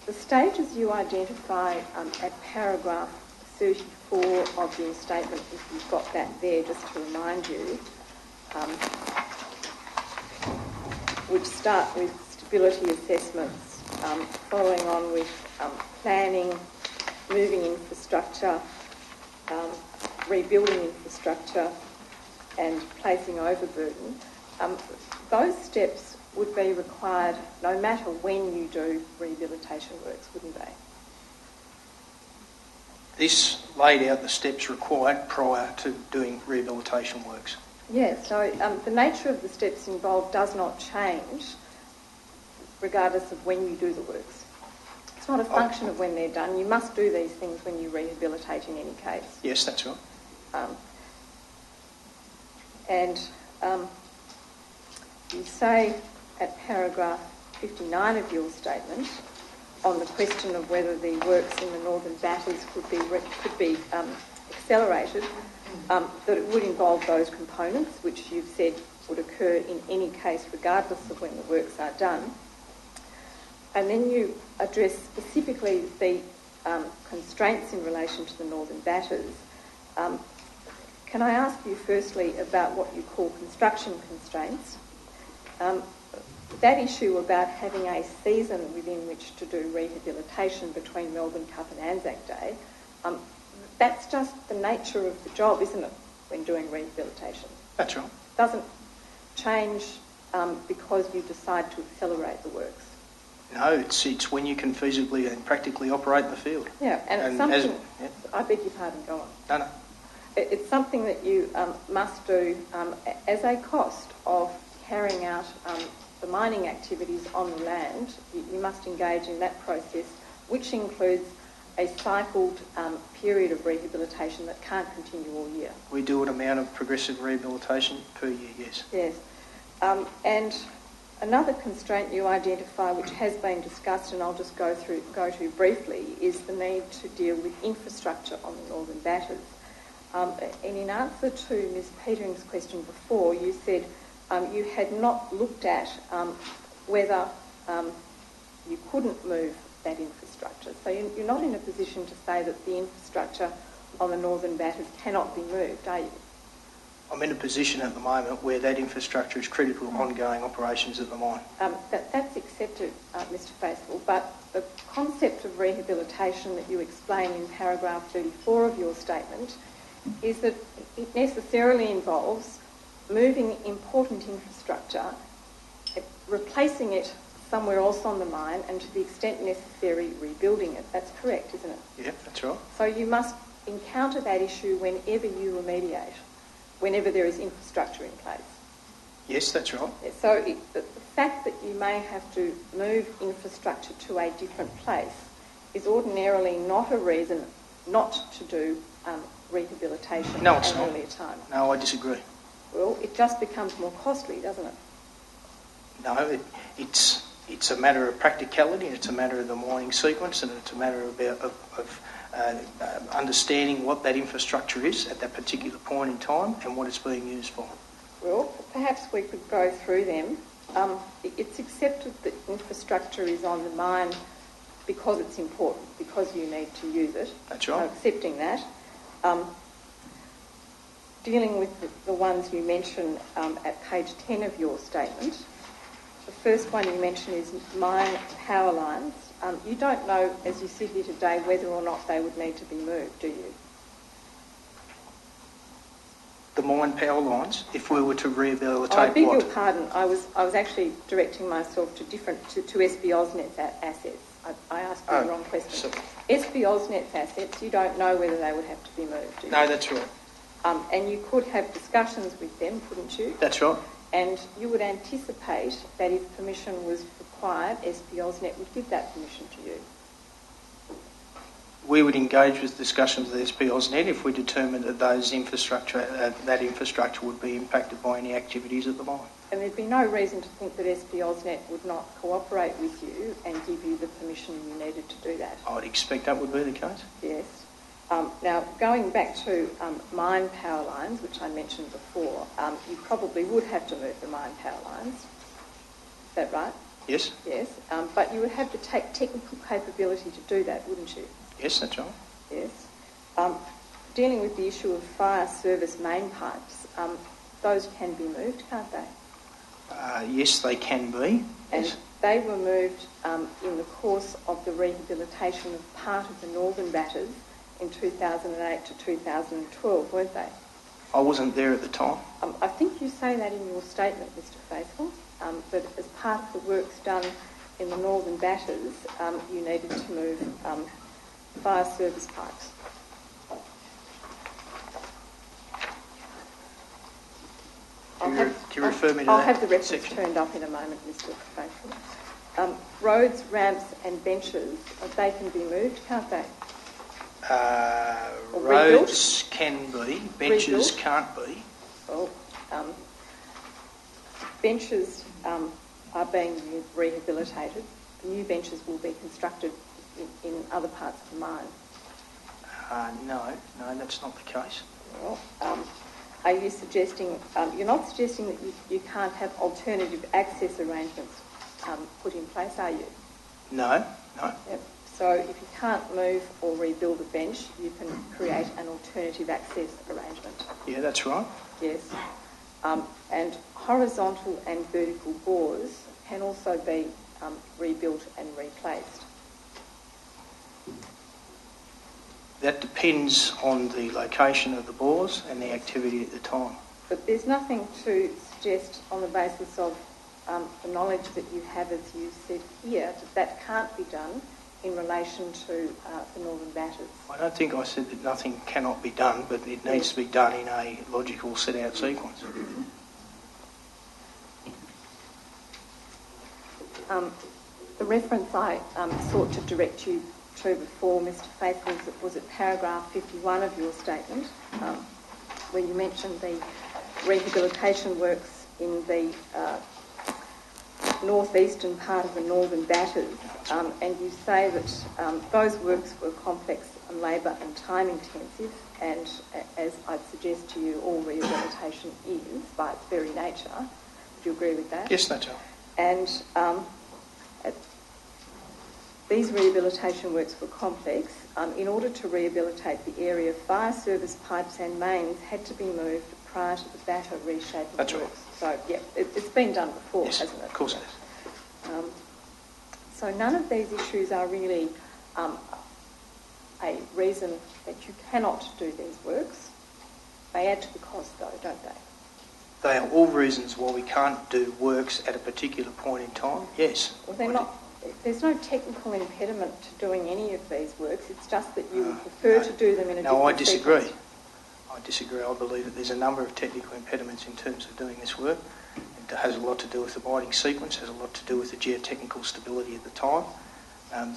The stages you identify at paragraph 34 of your statement, if you've got that there, just to remind you, which start with stability assessments, following on with planning, moving infrastructure, rebuilding infrastructure and placing overburden. Those steps would be required no matter when you do rehabilitation works, wouldn't they? This laid out the steps required prior to doing rehabilitation works. Yes, so the nature of the steps involved does not change regardless of when you do the works. It's not a function of when they're done. You must do these things when you rehabilitate in any case. Yes, that's right. You say at paragraph 59 of your statement, on the question of whether the works in the northern batters could be accelerated, that it would involve those components, which you've said would occur in any case regardless of when the works are done. And then you address specifically the constraints in relation to the northern batters. Can I ask you firstly about what you call construction constraints? That issue about having a season within which to do rehabilitation between Melbourne Cup and Anzac Day, that's just the nature of the job, isn't it, when doing rehabilitation? That's right. Doesn't change because you decide to accelerate the works? No, it's when you can feasibly and practically operate in the field. Yeah, and it's something... I beg your pardon, go on. No. It's something that you must do as a cost of carrying out the mining activities on the land. You must engage in that process, which includes a cycled period of rehabilitation that can't continue all year. We do an amount of progressive rehabilitation per year, yes. Yes. And another constraint you identify, which has been discussed, and I'll just go to briefly, is the need to deal with infrastructure on the Northern Batters. And in answer to Ms Petering's question before, you said you had not looked at whether you couldn't move that infrastructure. So you're not in a position to say that the infrastructure on the Northern Batters cannot be moved, are you? I'm in a position at the moment where that infrastructure is critical to ongoing operations at the mine. That's accepted, Mr Faithful, but the concept of rehabilitation that you explain in paragraph 34 of your statement is that it necessarily involves moving important infrastructure, replacing it somewhere else on the mine, and to the extent necessary, rebuilding it. That's correct, isn't it? Yeah, that's right. So you must encounter that issue whenever you remediate, whenever there is infrastructure in place. Yes, that's right. So the fact that you may have to move infrastructure to a different place is ordinarily not a reason not to do rehabilitation at an earlier time. No, I disagree. Well, it just becomes more costly, doesn't it? No, it's a matter of practicality, and it's a matter of the mining sequence, and it's a matter of understanding what that infrastructure is at that particular point in time and what it's being used for. Well, perhaps we could go through them. It's accepted that infrastructure is on the mine because it's important, because you need to use it. That's right. Accepting that. Dealing with the ones you mention at page 10 of your statement, the first one you mention is mine power lines. You don't know, as you sit here today, whether or not they would need to be moved, do you? The mine power lines, if we were to rehabilitate I beg your pardon. I was actually directing myself to SB AusNet's assets. I asked you the wrong question. SB AusNet's assets, you don't know whether they would have to be moved, do you? No, that's right. And you could have discussions with them, couldn't you? That's right. And you would anticipate that if permission was required, SB AusNet would give that permission to you. We would engage with discussions with SB AusNet if we determined that that infrastructure would be impacted by any activities at the mine. And there'd be no reason to think that SB AusNet would not cooperate with you and give you the permission you needed to do that. I would expect that would be the case. Yes. Now, going back to mine power lines, which I mentioned before, you probably would have to move the mine power lines. Is that right? Yes. Yes. But you would have to take technical capability to do that, wouldn't you? Yes, that's right. Yes. Dealing with the issue of fire service main pipes, those can be moved, can't they? Yes, they can be. And yes. They were moved in the course of the rehabilitation of part of the Northern Batters in 2008 to 2012, weren't they? I wasn't there at the time. I think you say that in your statement, Mr Faithful, that as part of the works done in the Northern Batters, you needed to move fire service pipes. Can you refer me to I'll that have the reference section? turned up in a moment, Mr Faithful. Roads, ramps and benches, they can be moved, can't they? Roads can be, benches can't be. Well, benches are being rehabilitated. New benches will be constructed in other parts of the mine. No, that's not the case. Well, are you suggesting, you're not suggesting that you can't have alternative access arrangements put in place, are you? No. Yep. So if you can't move or rebuild a bench, you can create an alternative access arrangement. Yeah, that's right. Yes. And horizontal and vertical bores can also be rebuilt and replaced. That depends on the location of the bores and the activity at the time. But there's nothing to suggest on the basis of the knowledge that you have, as you said here, that can't be done in relation to the Northern Batters? I don't think I said that nothing cannot be done, but it needs to be done in a logical set-out sequence. The reference I sought to direct you to before, Mr. Faithful, was at paragraph 51 of your statement, where you mentioned the rehabilitation works in the northeastern part of the Northern Batters, and you say that those works were complex and labour and time intensive, and as I'd suggest to you, all rehabilitation is by its very nature. Would you agree with that? Yes, that's right. And these rehabilitation works were complex. In order to rehabilitate the area, fire service pipes and mains had to be moved prior to the batter reshaping That's works. right. So, yeah, it's been done before, Yes, hasn't it? of course it is. So none of these issues are really a reason that you cannot do these works. They add to the cost, though, don't they? They are all reasons why we can't do works at a particular point in time. Yes. Well, they're not. There's no technical impediment to doing any of these works. It's just that you would prefer to do them in a different No, I disagree. sequence. I disagree. I believe that there's a number of technical impediments in terms of doing this work. It has a lot to do with the mining sequence, has a lot to do with the geotechnical stability at the time.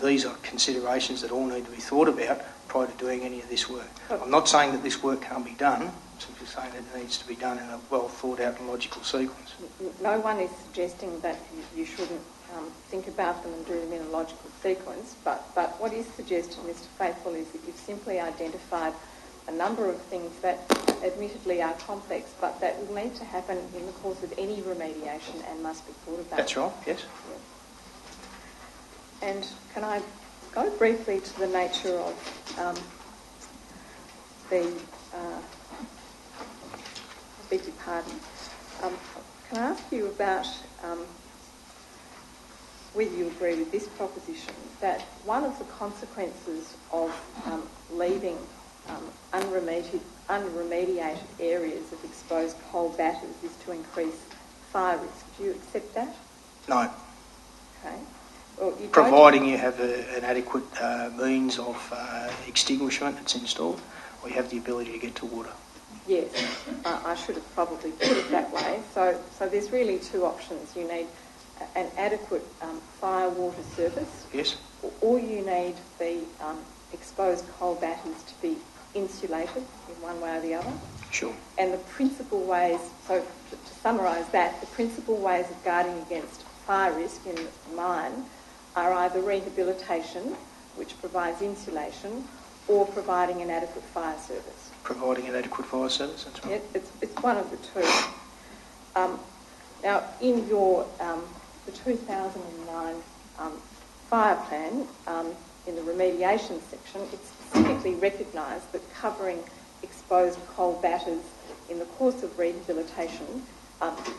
These are considerations that all need to be thought about prior to doing any of this work. I'm not saying that this work can't be done, I'm simply saying that it needs to be done in a well thought out and logical sequence. No one is suggesting that you shouldn't think about them and do them in a logical sequence, but what is suggested, Mr. Faithful, is that you've simply identified a number of things that admittedly are complex, but that will need to happen in the course of any remediation and must be thought about. That's right, yes. Yeah. And can I go briefly to the nature of the... beg your pardon. Can I ask you about whether you agree with this proposition, that one of the consequences of leaving unremediated areas of exposed coal batters is to increase fire risk? Do you accept that? No. Okay. Well, Providing you have an adequate means of extinguishment that's installed, or you have the ability to get to water. Yes, I should have probably put it that way. So there's really two options. You need an adequate fire water surface. Yes. Or you need the exposed coal batters to be insulated in one way or the other. Sure. And the principal ways, so to summarise that, the principal ways of guarding against fire risk in the mine are either rehabilitation, which provides insulation, or providing an adequate fire service. Providing an adequate fire service, that's right. It's one of the two. Now, in your the 2009 fire plan, in the remediation section, it specifically recognised that covering exposed coal batters in the course of rehabilitation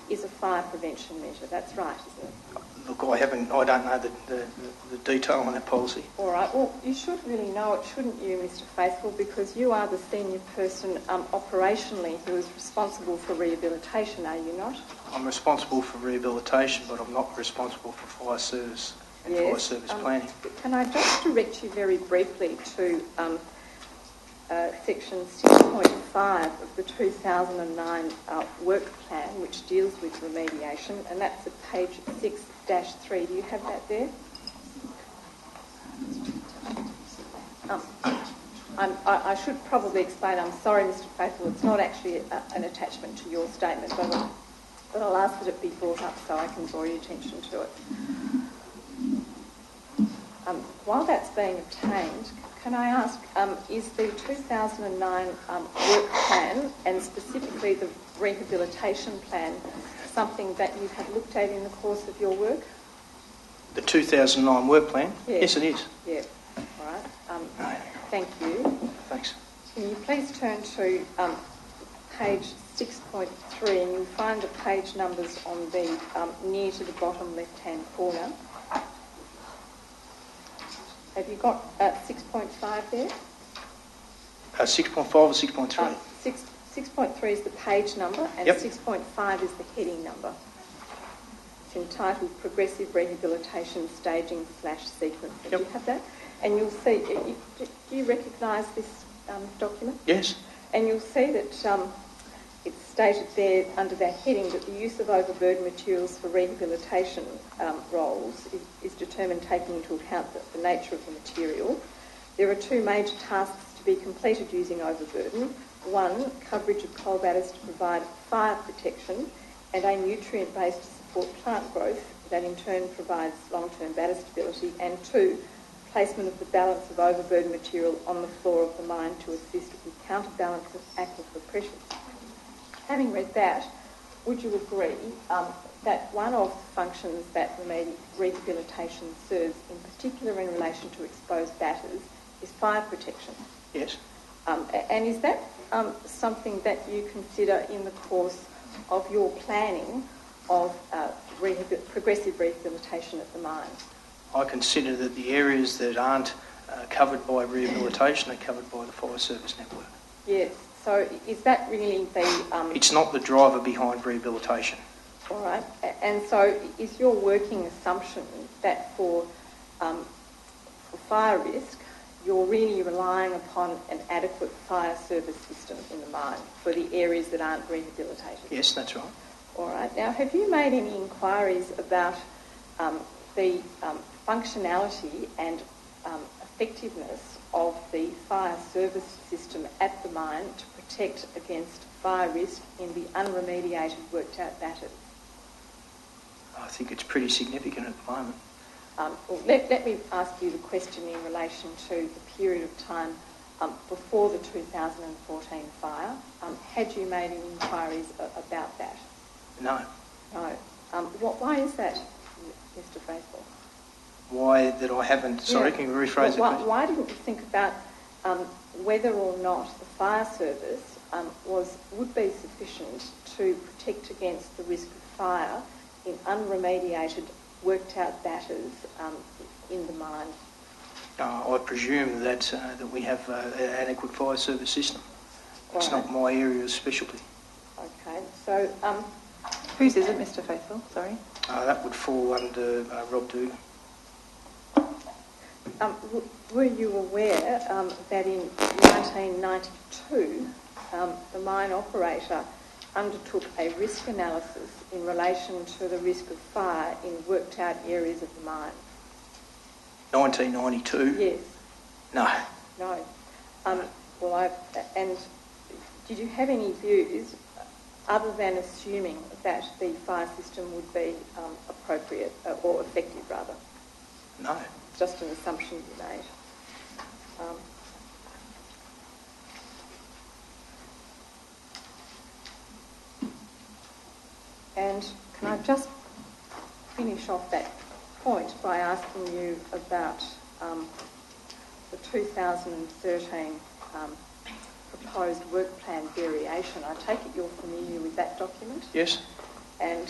is a fire prevention measure. That's right, isn't it? Look, I don't know the detail on that policy. All right. Well, you should really know it, shouldn't you, Mr. Faithful, because you are the senior person operationally who is responsible for rehabilitation, are you not? I'm responsible for rehabilitation, but I'm not responsible for fire service and fire service planning. Can I just direct you very briefly to section 6.5 of the 2009 work plan, which deals with remediation, and that's at page 6-3. Do you have that there? I should probably explain, I'm sorry, Mr. Faithful, it's not actually an attachment to your statement, but I'll ask that it be brought up so I can draw your attention to it. While that's being obtained, can I ask, is the 2009 work plan, and specifically the rehabilitation plan, something that you have looked at in the course of your work? The 2009 work plan? Yes, it is. Yeah, all right. Thank you. Thanks. Can you please turn to page 6.3, and you'll find the page numbers on the near to the bottom left-hand corner. Have you got 6.5 there? 6.5 or 6.3? 6.3 is the page number, and 6.5 is the heading number. It's entitled Progressive Rehabilitation Staging / Sequence. Do you have that? And you'll see, do you recognise this document? Yes. And you'll see that it's stated there under that heading that the use of overburden materials for rehabilitation roles is determined taking into account the nature of the material. There are two major tasks to be completed using overburden. One, coverage of coal batters to provide fire protection and a nutrient base to support plant growth that in turn provides long-term batter stability. And two, placement of the balance of overburden material on the floor of the mine to assist with counterbalance of aquifer pressures. Having read that, would you agree that one of the functions that rehabilitation serves, in particular in relation to exposed batters, is fire protection? Yes. And is that something that you consider in the course of your planning of progressive rehabilitation at the mine? I consider that the areas that aren't covered by rehabilitation are covered by the fire service network. Yes. So is that really the... It's not the driver behind rehabilitation. All right. And so is your working assumption that for fire risk, you're really relying upon an adequate fire service system in the mine for the areas that aren't rehabilitated? Yes, that's right. All right. Now, have you made any inquiries about the functionality and effectiveness of the fire service system at the mine to protect against fire risk in the unremediated worked-out batters? I think it's pretty significant at the moment. Well, let me ask you the question in relation to the period of time before the 2014 fire. Had you made any inquiries about that? No. No. Why is that, Mr. Faithful? Why that I haven't... Sorry, can you rephrase the question? Why didn't you think about whether or not the fire service would be sufficient to protect against the risk of fire in unremediated worked-out batters in the mine? I presume that we have an adequate fire service system. It's not my area of specialty. Okay, so... Whose is it, Mr. Faithful? Sorry. That would fall under Rob Dugan. Were you aware that in 1992 the mine operator undertook a risk analysis in relation to the risk of fire in worked out areas of the mine? 1992? Yes. No. No. And did you have any views other than assuming that the fire system would be appropriate or effective rather? No. It's just an assumption you made. And can I just finish off that point by asking you about the 2013 proposed work plan variation? I take it you're familiar with that document? Yes. And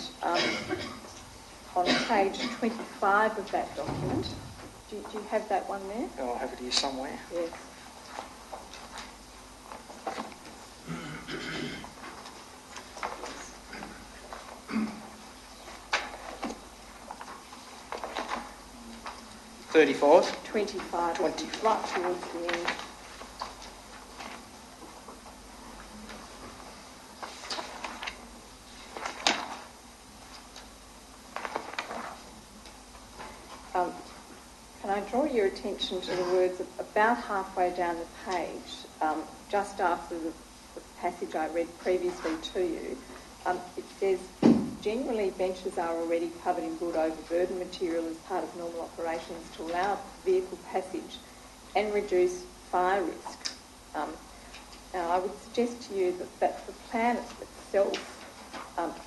on page 25 of that document, do you have that one there? I'll have it here somewhere. Yes. $35? 25. 25. Right towards the end. Can I draw your attention to the words about halfway down the page, just after the passage I read previously to you? It says, generally benches are already covered in good overburden material as part of normal operations to allow vehicle passage and reduce fire risk. Now, I would suggest to you that the plan itself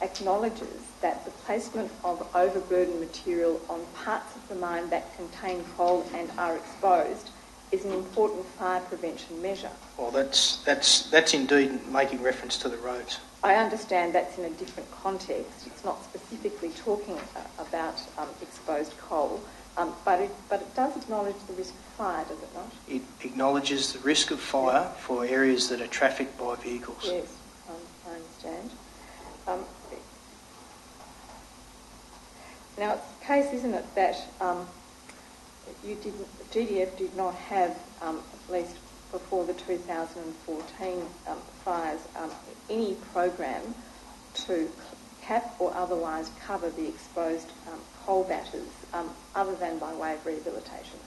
acknowledges that the placement of overburden material on parts of the mine that contain coal and are exposed is an important fire prevention measure. Well, that's indeed making reference to the roads. I understand that's in a different context. It's not specifically talking about exposed coal, but it does acknowledge the risk of fire, does it not? It acknowledges the risk of fire for areas that are trafficked by vehicles. Yes, I understand. Now, it's the case, isn't it, that GDF did not have, at least before the 2014 fires, any program to cap or otherwise cover the exposed coal batters, other than by way of rehabilitation?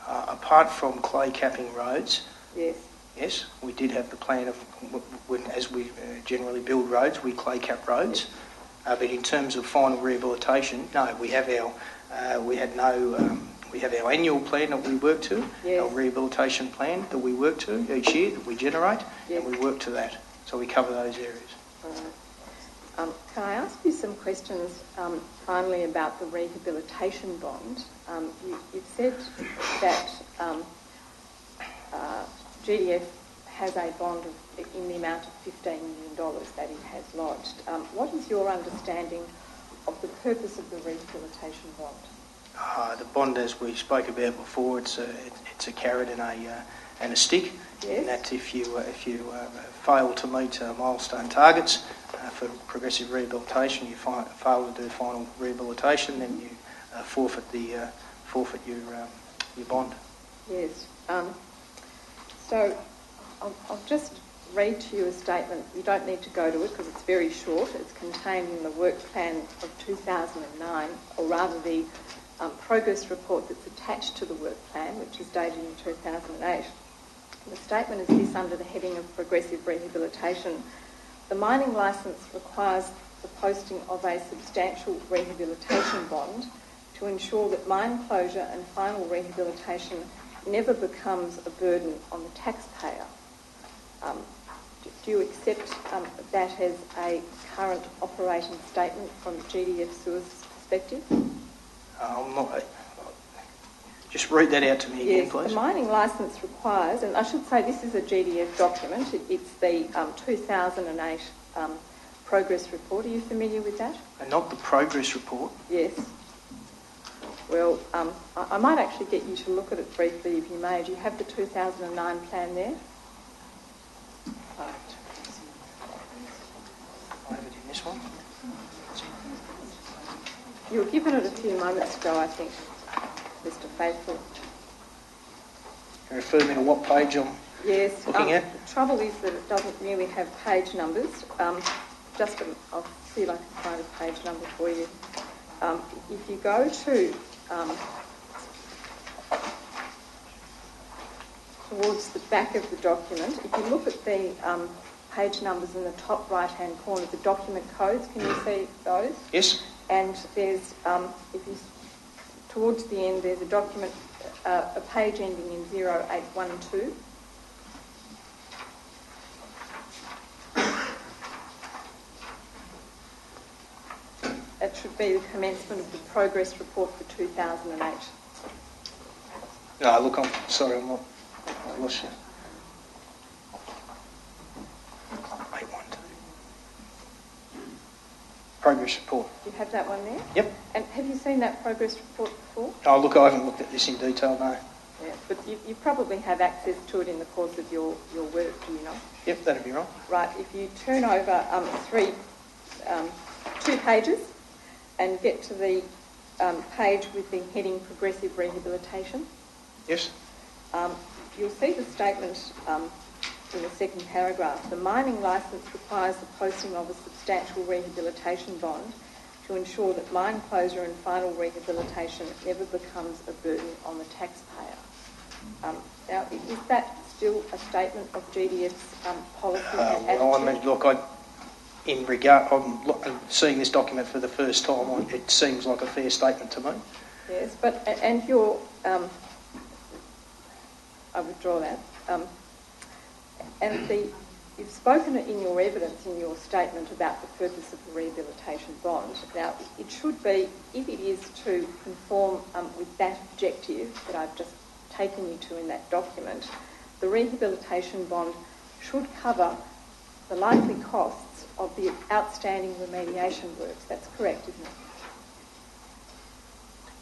Apart from clay capping roads, Yes. yes, we did have the plan of, as we generally build roads, we clay cap roads. But in terms of final rehabilitation, no, we have our annual plan that we work to, yes. our rehabilitation plan that we work to each year that we generate, yes. and we work to that. So we cover those areas. Can I ask you some questions finally about the rehabilitation bond? You've said that GDF has a bond in the amount of $15 million that it has lodged. What is your understanding of the purpose of the rehabilitation bond? The bond, as we spoke about before, it's a carrot and a stick. Yes. And that if you fail to meet milestone targets for progressive rehabilitation, you fail to do final rehabilitation, then you forfeit your bond. Yes. So I'll just read to you a statement. You don't need to go to it because it's very short. It's contained in the work plan of 2009, or rather the progress report that's attached to the work plan, which is dated in 2008. The statement is this under the heading of progressive rehabilitation. The mining licence requires the posting of a substantial rehabilitation bond to ensure that mine closure and final rehabilitation never becomes a burden on the taxpayer. Do you accept that as a current operating statement from GDF Suez's perspective? Just read that out to me again, Yes, please. the mining licence requires, and I should say this is a GDF document, it's the 2008 progress report. Are you familiar with that? And not the progress report. Yes. Well, I might actually get you to look at it briefly if you may. Do you have the 2009 plan there? I have it in this one. You were given it a few moments ago, I think, Mr. Faithful. You refer me to what page I'm looking at? The trouble is that it doesn't really have page numbers. I'll see if I can find a page number for you. If you go to towards the back of the document, if you look at the page numbers in the top right-hand corner, the document codes, can you see those? Yes. And there's, towards the end, there's a document, a page ending in 0812. That should be the commencement of the progress report for 2008. No, look, I'm sorry, I lost you. 812. Progress report. Do you have that one there? Yep. And have you seen that progress report before? Oh, look, I haven't looked at this in detail, no. Yeah, but you probably have access to it in the course of your work, do you not? Yep, that'd be right. Right, if you turn over 2 pages and get to the page with the heading Progressive Rehabilitation. Yes. You'll see the statement in the second paragraph. The mining licence requires the posting of a substantial rehabilitation bond to ensure that mine closure and final rehabilitation never becomes a burden on the taxpayer. Now, is that still a statement of GDF's policy and attitude? I'm seeing this document for the first time. It seems like a fair statement to me. Yes, but, and I withdraw that. You've spoken in your evidence, in your statement, about the purpose of the rehabilitation bond. Now, it should be, if it is to conform with that objective that I've just taken you to in that document, the rehabilitation bond should cover the likely costs of the outstanding remediation works. That's correct, isn't it?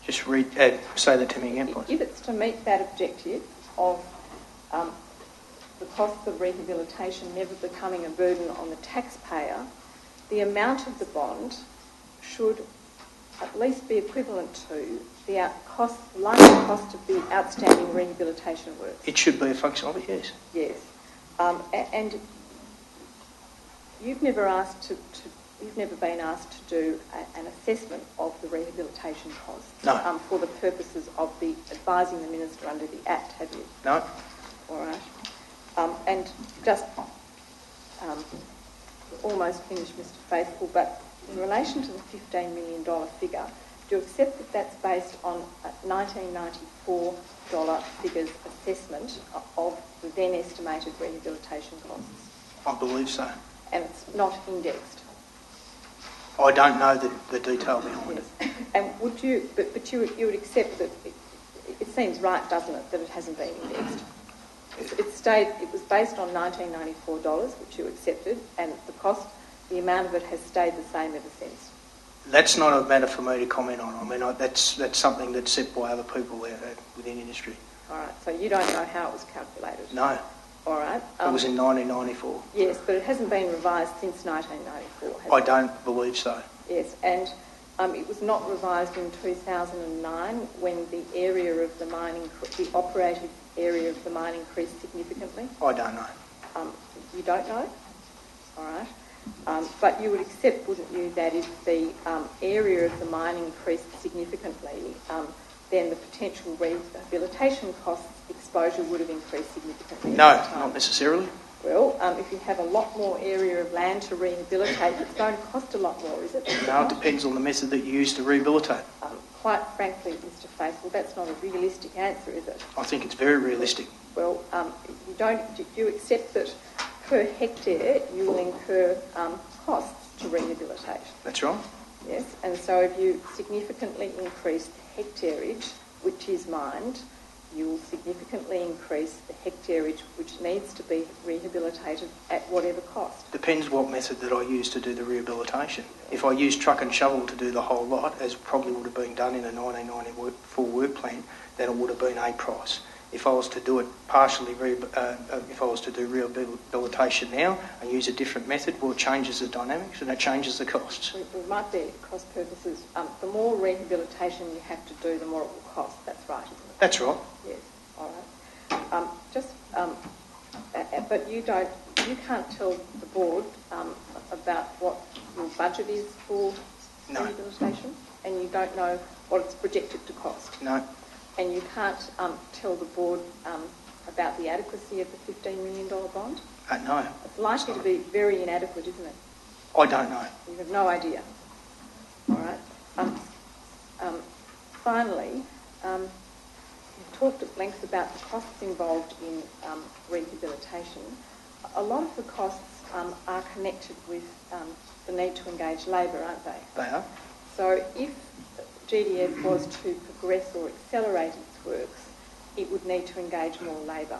Just say that to me again, please. If it's to meet that objective of the costs of rehabilitation never becoming a burden on the taxpayer, the amount of the bond should at least be equivalent to the likely cost of the outstanding rehabilitation work? It should be a function of it, yes. Yes. And you've never been asked to do an assessment of the rehabilitation costs. No. For the purposes of advising the Minister under the Act, have you? No. All right. And just almost finished, Mr. Faithful, but in relation to the $15 million figure, do you accept that that's based on a $1994 figures assessment of the then estimated rehabilitation costs? I believe so. And it's not indexed? I don't know the detail behind it. And would you, but you would accept that it seems right, doesn't it, that it hasn't been indexed? It was based on $1994, which you accepted, and the amount of it has stayed the same ever since. That's not a matter for me to comment on. I mean, that's something that's set by other people within industry. All right, so you don't know how it was calculated? No. All right. It was in 1994. Yes, but it hasn't been revised since 1994, has I it? don't believe so. Yes, and it was not revised in 2009 when the operative area of the mine increased significantly? I don't know. You don't know? All right. But you would accept, wouldn't you, that if the area of the mine increased significantly, then the potential rehabilitation costs exposure would have increased significantly? No, not necessarily. Well, if you have a lot more area of land to rehabilitate, it's going to cost a lot more, is it? No, it depends on the method that you use to rehabilitate. Quite frankly, Mr. Faithful, that's not a realistic answer, is it? I think it's very realistic. Well, do you accept that per hectare you will incur costs to rehabilitate? That's right. Yes, and so if you significantly increase the hectareage which is mined, you will significantly increase the hectareage which needs to be rehabilitated at whatever cost. Depends what method that I use to do the rehabilitation. If I use truck and shovel to do the whole lot, as probably would have been done in a 1994 work plan, then it would have been a price. If I was to do it partially, if I was to do rehabilitation now and use a different method, well, it changes the dynamics and it changes the costs. It might be cost purposes. The more rehabilitation you have to do, the more it will cost. That's right, isn't it? That's right. Yes. All right. But you can't tell the board about what your budget is for rehabilitation, and you don't know what it's projected to cost. No. And you can't tell the board about the adequacy of the $15 million bond? No. It's likely to be very inadequate, isn't it? I don't know. You have no idea. All right. Finally, you've talked at length about the costs involved in rehabilitation. A lot of the costs are connected with the need to engage labour, aren't they? They are. So if GDF was to progress or accelerate its works, it would need to engage more labour.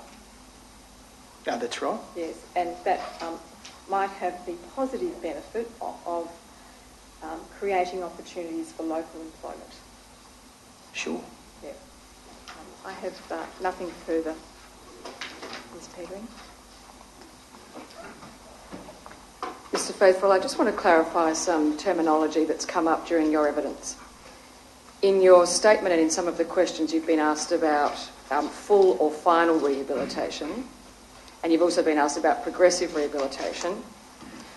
No, that's right. Yes, and that might have the positive benefit of creating opportunities for local employment. Sure. Yeah. I have nothing further, Ms. Petering. Mr. Faithful, I just want to clarify some terminology that's come up during your evidence. In your statement and in some of the questions you've been asked about full or final rehabilitation, and you've also been asked about progressive rehabilitation,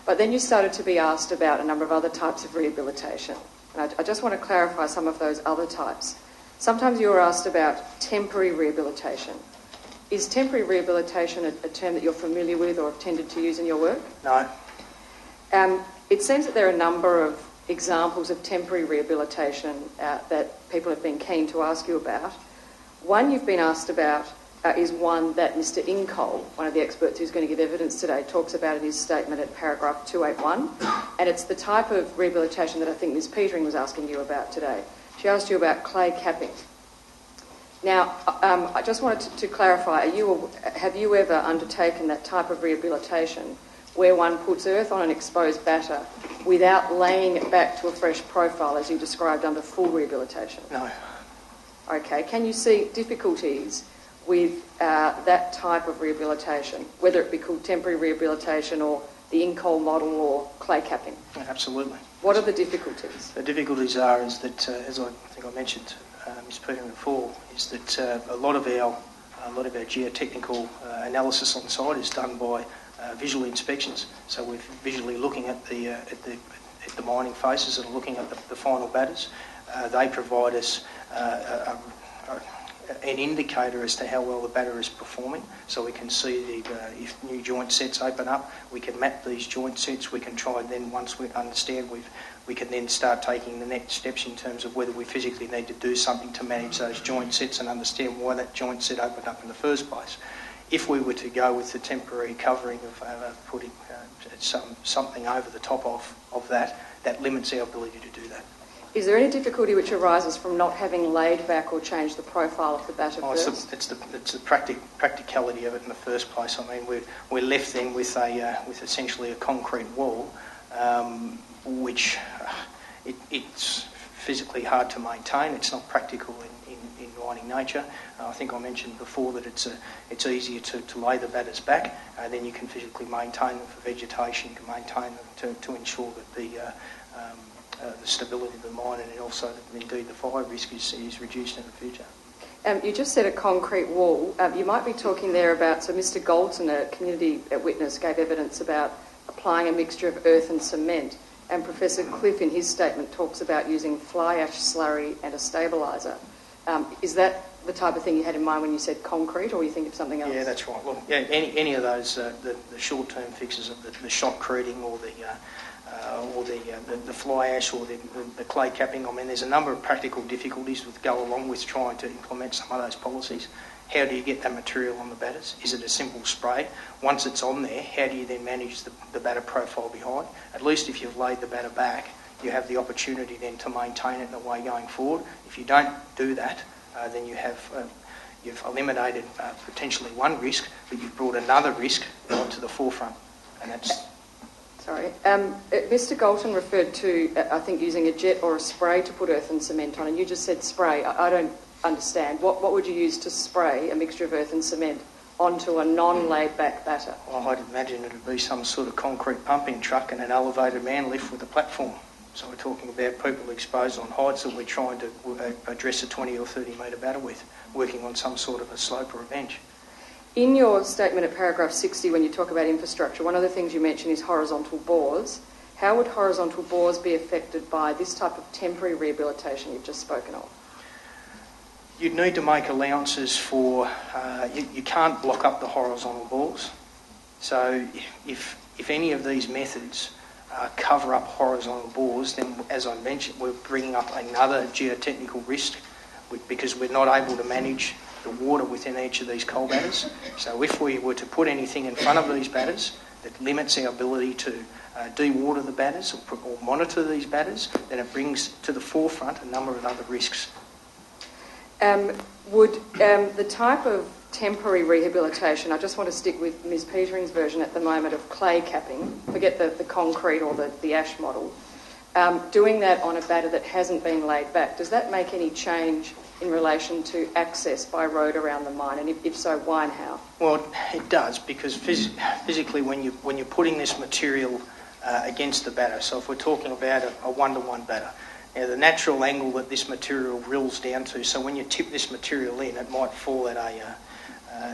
but then you started to be asked about a number of other types of rehabilitation. And I just want to clarify some of those other types. Sometimes you were asked about temporary rehabilitation. Is temporary rehabilitation a term that you're familiar with or have tended to use in your work? No. It seems that there are a number of examples of temporary rehabilitation that people have been keen to ask you about. One you've been asked about is one that Mr. Incoll, one of the experts who's going to give evidence today, talks about in his statement at paragraph 281, and it's the type of rehabilitation that I think Ms. Petering was asking you about today. She asked you about clay capping. Now, I just wanted to clarify, have you ever undertaken that type of rehabilitation where one puts earth on an exposed batter without laying it back to a fresh profile as you described under full rehabilitation? No. Okay, can you see difficulties with that type of rehabilitation, whether it be called temporary rehabilitation or the in-coal model or clay capping? Absolutely. What are the difficulties? The difficulties are is that, as I think I mentioned to Ms. Petering before, is that a lot of our geotechnical analysis on site is done by visual inspections. So we're visually looking at the mining faces that are looking at the final batters. They provide us an indicator as to how well the batter is performing, so we can see if new joint sets open up, we can map these joint sets. We can try and then, once we understand, we can then start taking the next steps in terms of whether we physically need to do something to manage those joint sets and understand why that joint set opened up in the first place. If we were to go with the temporary covering of putting something over the top of that limits our ability to do that. Is there any difficulty which arises from not having laid back or changed the profile of the batter first? It's the practicality of it in the first place. I mean, we're left then with essentially a concrete wall, which it's physically hard to maintain. It's not practical in mining nature. I think I mentioned before that it's easier to lay the batters back, then you can physically maintain them for vegetation. You can maintain them to ensure that the stability of the mine, and also that indeed the fire risk is reduced in the future. You just said a concrete wall. You might be talking there about, so Mr Galton, a community witness, gave evidence about applying a mixture of earth and cement, and Professor Cliff in his statement talks about using fly ash slurry and a stabiliser. Is that the type of thing you had in mind when you said concrete, or you think of something else? Yeah, that's right. Look, yeah, any of those, the short-term fixes of the shotcreting or the fly ash or the clay capping. I mean, there's a number of practical difficulties that go along with trying to implement some of those policies. How do you get that material on the batters? Is it a simple spray? Once it's on there, how do you then manage the batter profile behind? At least if you've laid the batter back, you have the opportunity then to maintain it in a way going forward. If you don't do that, then you've eliminated potentially one risk, but you've brought another risk onto the forefront, and that's... Sorry. Mr Galton referred to, I think, using a jet or a spray to put earth and cement on, and you just said spray. I don't understand. What would you use to spray a mixture of earth and cement onto a non-laid-back batter? Well, I'd imagine it would be some sort of concrete pumping truck and an elevated man lift with a platform. So we're talking about people exposed on heights that we're trying to address a 20 or 30 metre batter with, working on some sort of a slope or a bench. In your statement at paragraph 60, when you talk about infrastructure, one of the things you mention is horizontal bores. How would horizontal bores be affected by this type of temporary rehabilitation you've just spoken of? You'd need to make allowances for... you can't block up the horizontal bores. So if any of these methods cover up horizontal bores, then, as I mentioned, we're bringing up another geotechnical risk because we're not able to manage the water within each of these coal batters. So if we were to put anything in front of these batters that limits our ability to de-water the batters or monitor these batters, then it brings to the forefront a number of other risks. Would the type of temporary rehabilitation, I just want to stick with Ms Petering's version at the moment of clay capping, forget the concrete or the ash model, doing that on a batter that hasn't been laid back, does that make any change in relation to access by road around the mine, and if so, why and how? Well, it does, because physically when you're putting this material against the batter, so if we're talking about a one-to-one batter, now the natural angle that this material rills down to, so when you tip this material in, it might fall at a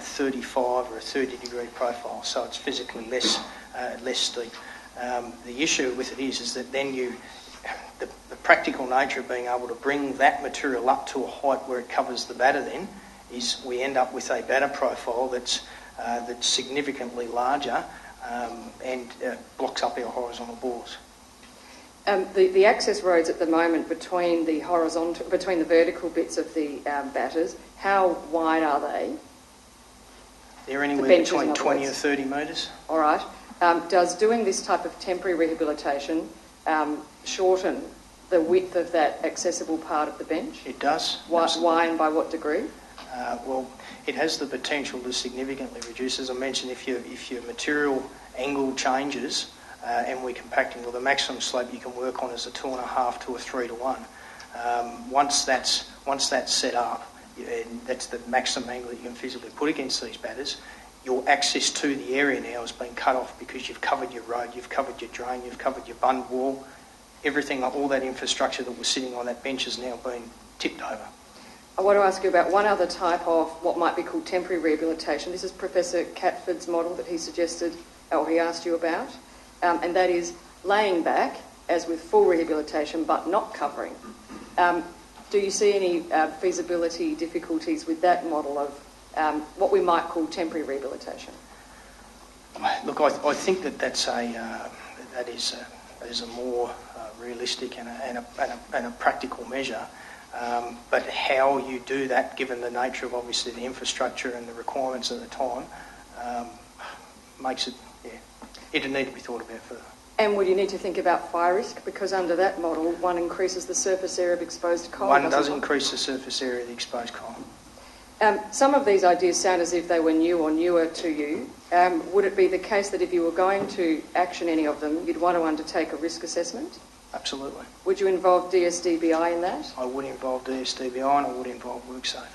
35 or a 30 degree profile, so it's physically less steep. The issue with it is that then the practical nature of being able to bring that material up to a height where it covers the batter then is we end up with a batter profile that's significantly larger and blocks up our horizontal bores. The access roads at the moment between the vertical bits of the batters, how wide are they? They're anywhere between 20 or 30 metres. All right. Does doing this type of temporary rehabilitation shorten the width of that accessible part of the bench? It does. Why and by what degree? Well, it has the potential to significantly reduce. As I mentioned, if your material angle changes and we're compacting, well, the maximum slope you can work on is a 2.5 to a 3 to 1. Once that's set up, and that's the maximum angle that you can physically put against these batters, your access to the area now has been cut off because you've covered your road, you've covered your drain, you've covered your bund wall. Everything, all that infrastructure that was sitting on that bench has now been tipped over. I want to ask you about one other type of what might be called temporary rehabilitation. This is Professor Catford's model that he suggested, or he asked you about, and that is laying back, as with full rehabilitation, but not covering. Do you see any feasibility difficulties with that model of what we might call temporary rehabilitation? Look, I think that is a more realistic and a practical measure. But how you do that, given the nature of obviously the infrastructure and the requirements at the time, makes it, it'd need to be thought about further. And would you need to think about fire risk? Because under that model, one increases the surface area of exposed coal. One does increase the surface area of the exposed coal. Some of these ideas sound as if they were new or newer to you. Would it be the case that if you were going to action any of them, you'd want to undertake a risk assessment? Absolutely. Would you involve DSDBI in that? I would involve DSDBI and I would involve WorkSafe.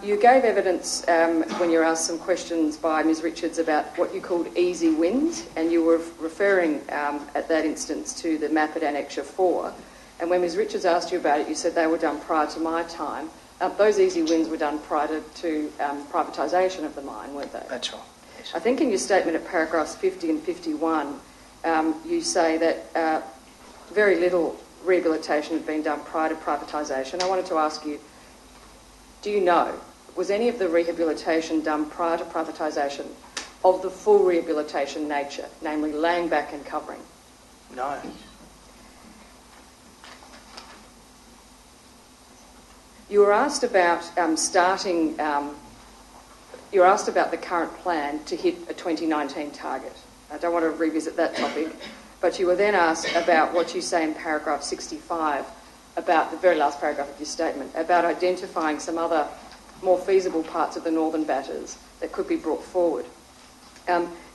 You gave evidence when you were asked some questions by Ms Richards about what you called easy wins, and you were referring at that instance to the map at Annexure 4. And when Ms Richards asked you about it, you said they were done prior to my time. Those easy wins were done prior to privatisation of the mine, weren't they? That's right. Yes. I think in your statement at paragraphs 50 and 51, you say that very little rehabilitation had been done prior to privatisation. I wanted to ask you, do you know, was any of the rehabilitation done prior to privatisation of the full rehabilitation nature, namely laying back and covering? No. You were asked about you were asked about the current plan to hit a 2019 target. I don't want to revisit that topic, but you were then asked about what you say in paragraph 65, about the very last paragraph of your statement, about identifying some other more feasible parts of the Northern Batters that could be brought forward.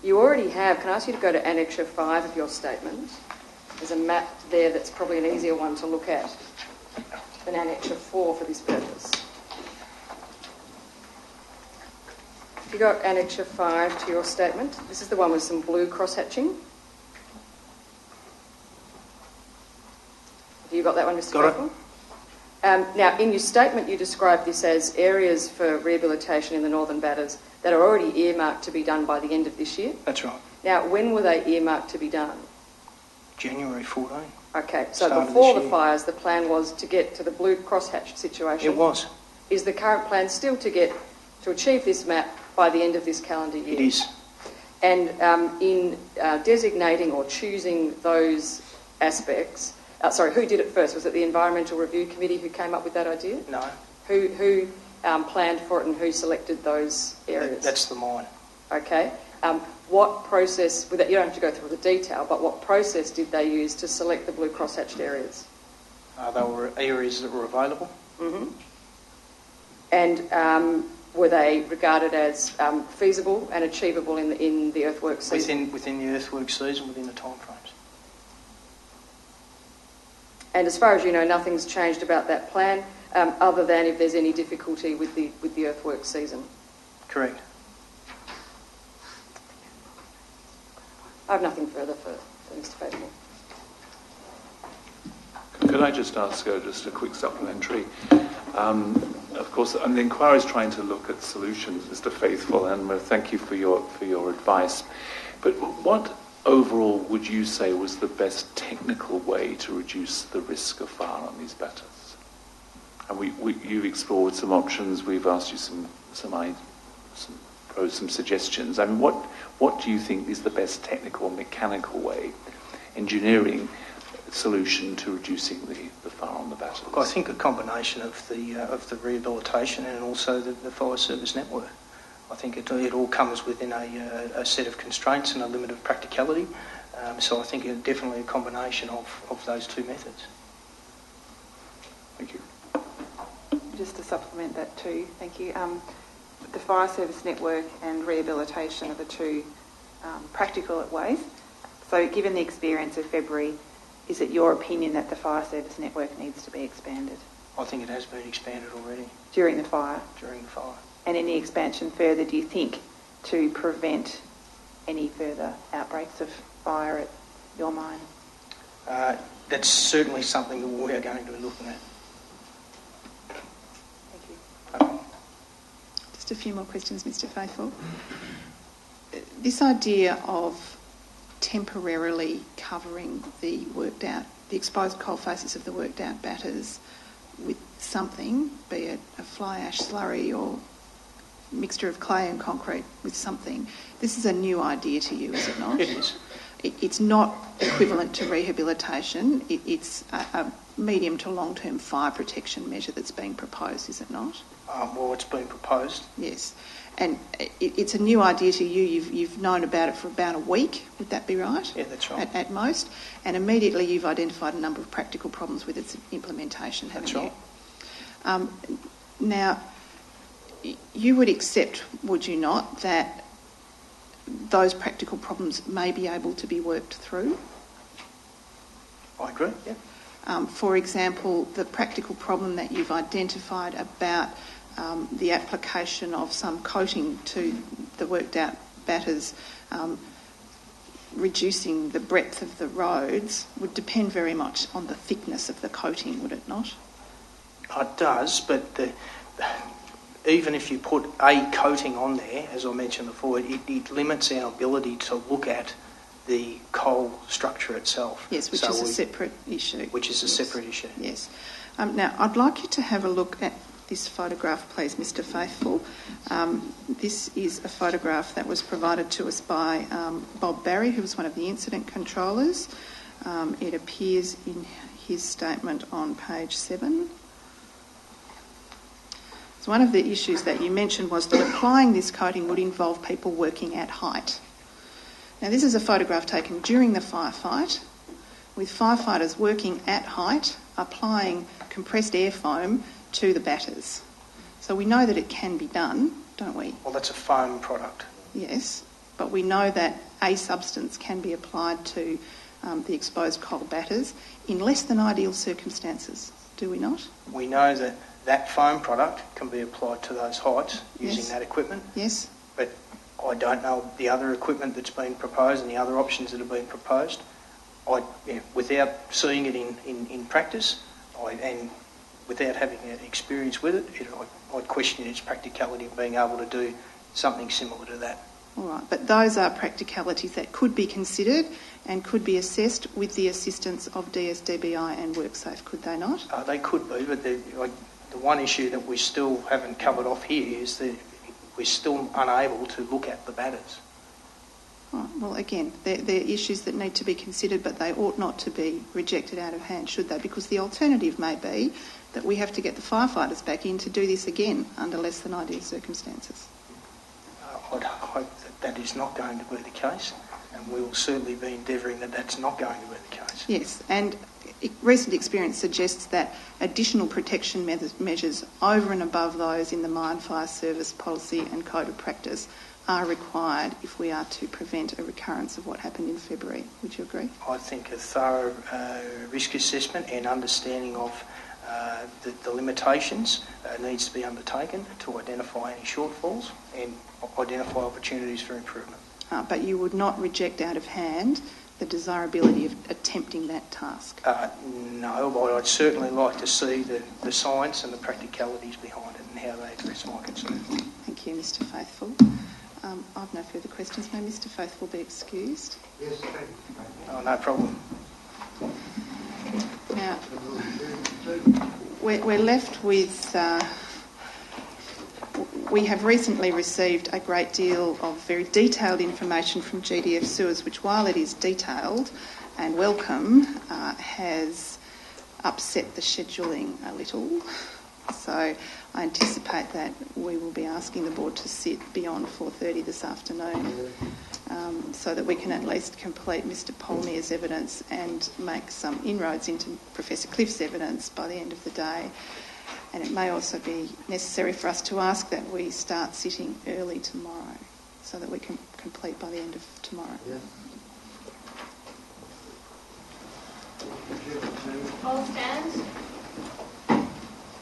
You already have, can I ask you to go to Annexure 5 of your statement? There's a map there that's probably an easier one to look at than Annexure 4 for this purpose. If you go Annexure 5 to your statement, this is the one with some blue cross-hatching. Have you got that one, Mr. Got it. Now, in your statement, you describe this as areas for rehabilitation in the Northern Batters that are already earmarked to be done by the end of this year. That's right. Now, when were they earmarked to be done? January 14. Okay, so before the fires, the plan was to get to the blue cross-hatched situation. It was. Is the current plan still to achieve this map by the end of this calendar year? It is. And in designating or choosing those aspects, who did it first? Was it the Environmental Review Committee who came up with that idea? No. Who planned for it and who selected those areas? That's the mine. Okay. What process, you don't have to go through the detail, but what process did they use to select the blue cross-hatched areas? They were areas that were available. Mm-hmm. And were they regarded as feasible and achievable in the earthworks season? Within the earthworks season, within the timeframes. And as far as you know, nothing's changed about that plan, other than if there's any difficulty with the earthworks season? Correct. I have nothing further for Mr. Faithful. Could I just ask just a quick supplementary? Of course, the inquiry is trying to look at solutions, Mr. Faithful, and thank you for your advice. But what overall would you say was the best technical way to reduce the risk of fire on these batters? And you've explored some options. We've asked you some suggestions. I mean, what do you think is the best technical, mechanical way, engineering solution to reducing the fire on the batters? I think a combination of the rehabilitation and also the fire service network. I think it all comes within a set of constraints and a limit of practicality. So I think it's definitely a combination of those two methods. Thank you. Just to supplement that too, thank you. The fire service network and rehabilitation are the two practical ways. So given the experience of February, is it your opinion that the fire service network needs to be expanded? I think it has been expanded already. During the fire? During the fire. and any expansion further, do you think, to prevent any further outbreaks of fire at your mine? That's certainly something that we are going to be looking at. Thank you. Just a few more questions, Mr. Faithful. This idea of temporarily covering the exposed coal faces of the worked out batters with something, be it a fly ash slurry or mixture of clay and concrete with something, this is a new idea to you, is it not? It is. It's not equivalent to rehabilitation. It's a medium to long-term fire protection measure that's being proposed, is it not? Well, it's been proposed. Yes. And it's a new idea to you. You've known about it for about a week. Would that be right? Yeah, that's right. At most. And immediately you've identified a number of practical problems with its implementation, haven't you? That's right. Now, you would accept, would you not, that those practical problems may be able to be worked through? I agree, yeah. For example, the practical problem that you've identified about the application of some coating to the worked out batters, reducing the breadth of the roads, would depend very much on the thickness of the coating, would it not? It does, but even if you put a coating on there, as I mentioned before, it limits our ability to look at the coal structure itself. Yes, which is a separate issue. Which is a separate issue. Yes. Now, I'd like you to have a look at this photograph, please, Mr. Faithful. This is a photograph that was provided to us by Bob Barry, who was one of the incident controllers. It appears in his statement on page 7. So one of the issues that you mentioned was that applying this coating would involve people working at height. Now, this is a photograph taken during the firefight, with firefighters working at height, applying compressed air foam to the batters. So we know that it can be done, don't we? Well, that's a foam product. Yes, but we know that a substance can be applied to the exposed coal batters in less than ideal circumstances, do we not? We know that that foam product can be applied to those heights using that equipment. Yes. But I don't know the other equipment that's been proposed and the other options that have been proposed. Without seeing it in practice and without having experience with it, I'd question its practicality of being able to do something similar to that. All right, but those are practicalities that could be considered and could be assessed with the assistance of DSDBI and WorkSafe, could they not? They could be, but the one issue that we still haven't covered off here is that we're still unable to look at the batters. Right, well, again, they're issues that need to be considered, but they ought not to be rejected out of hand, should they? Because the alternative may be that we have to get the firefighters back in to do this again under less than ideal circumstances. I'd hope that is not going to be the case, and we will certainly be endeavouring that that's not going to be the case. Yes, and recent experience suggests that additional protection measures over and above those in the Mine Fire Service policy and code of practice are required if we are to prevent a recurrence of what happened in February. Would you agree? I think a thorough risk assessment and understanding of the limitations needs to be undertaken to identify any shortfalls and identify opportunities for improvement. But you would not reject out of hand the desirability of attempting that task? No, but I'd certainly like to see the science and the practicalities behind it and how they address my concern. Thank you, Mr. Faithful. I've no further questions. May Mr. Faithful be excused? Yes, thank you. Oh, no problem. Now, we're left with... we have recently received a great deal of very detailed information from GDF Sewers, which, while it is detailed and welcome, has upset the scheduling a little. So I anticipate that we will be asking the board to sit beyond 4:30 this afternoon so that we can at least complete Mr Polnier's evidence and make some inroads into Professor Cliff's evidence by the end of the day. And it may also be necessary for us to ask that we start sitting early tomorrow so that we can complete by the end of tomorrow. Yeah. All stand.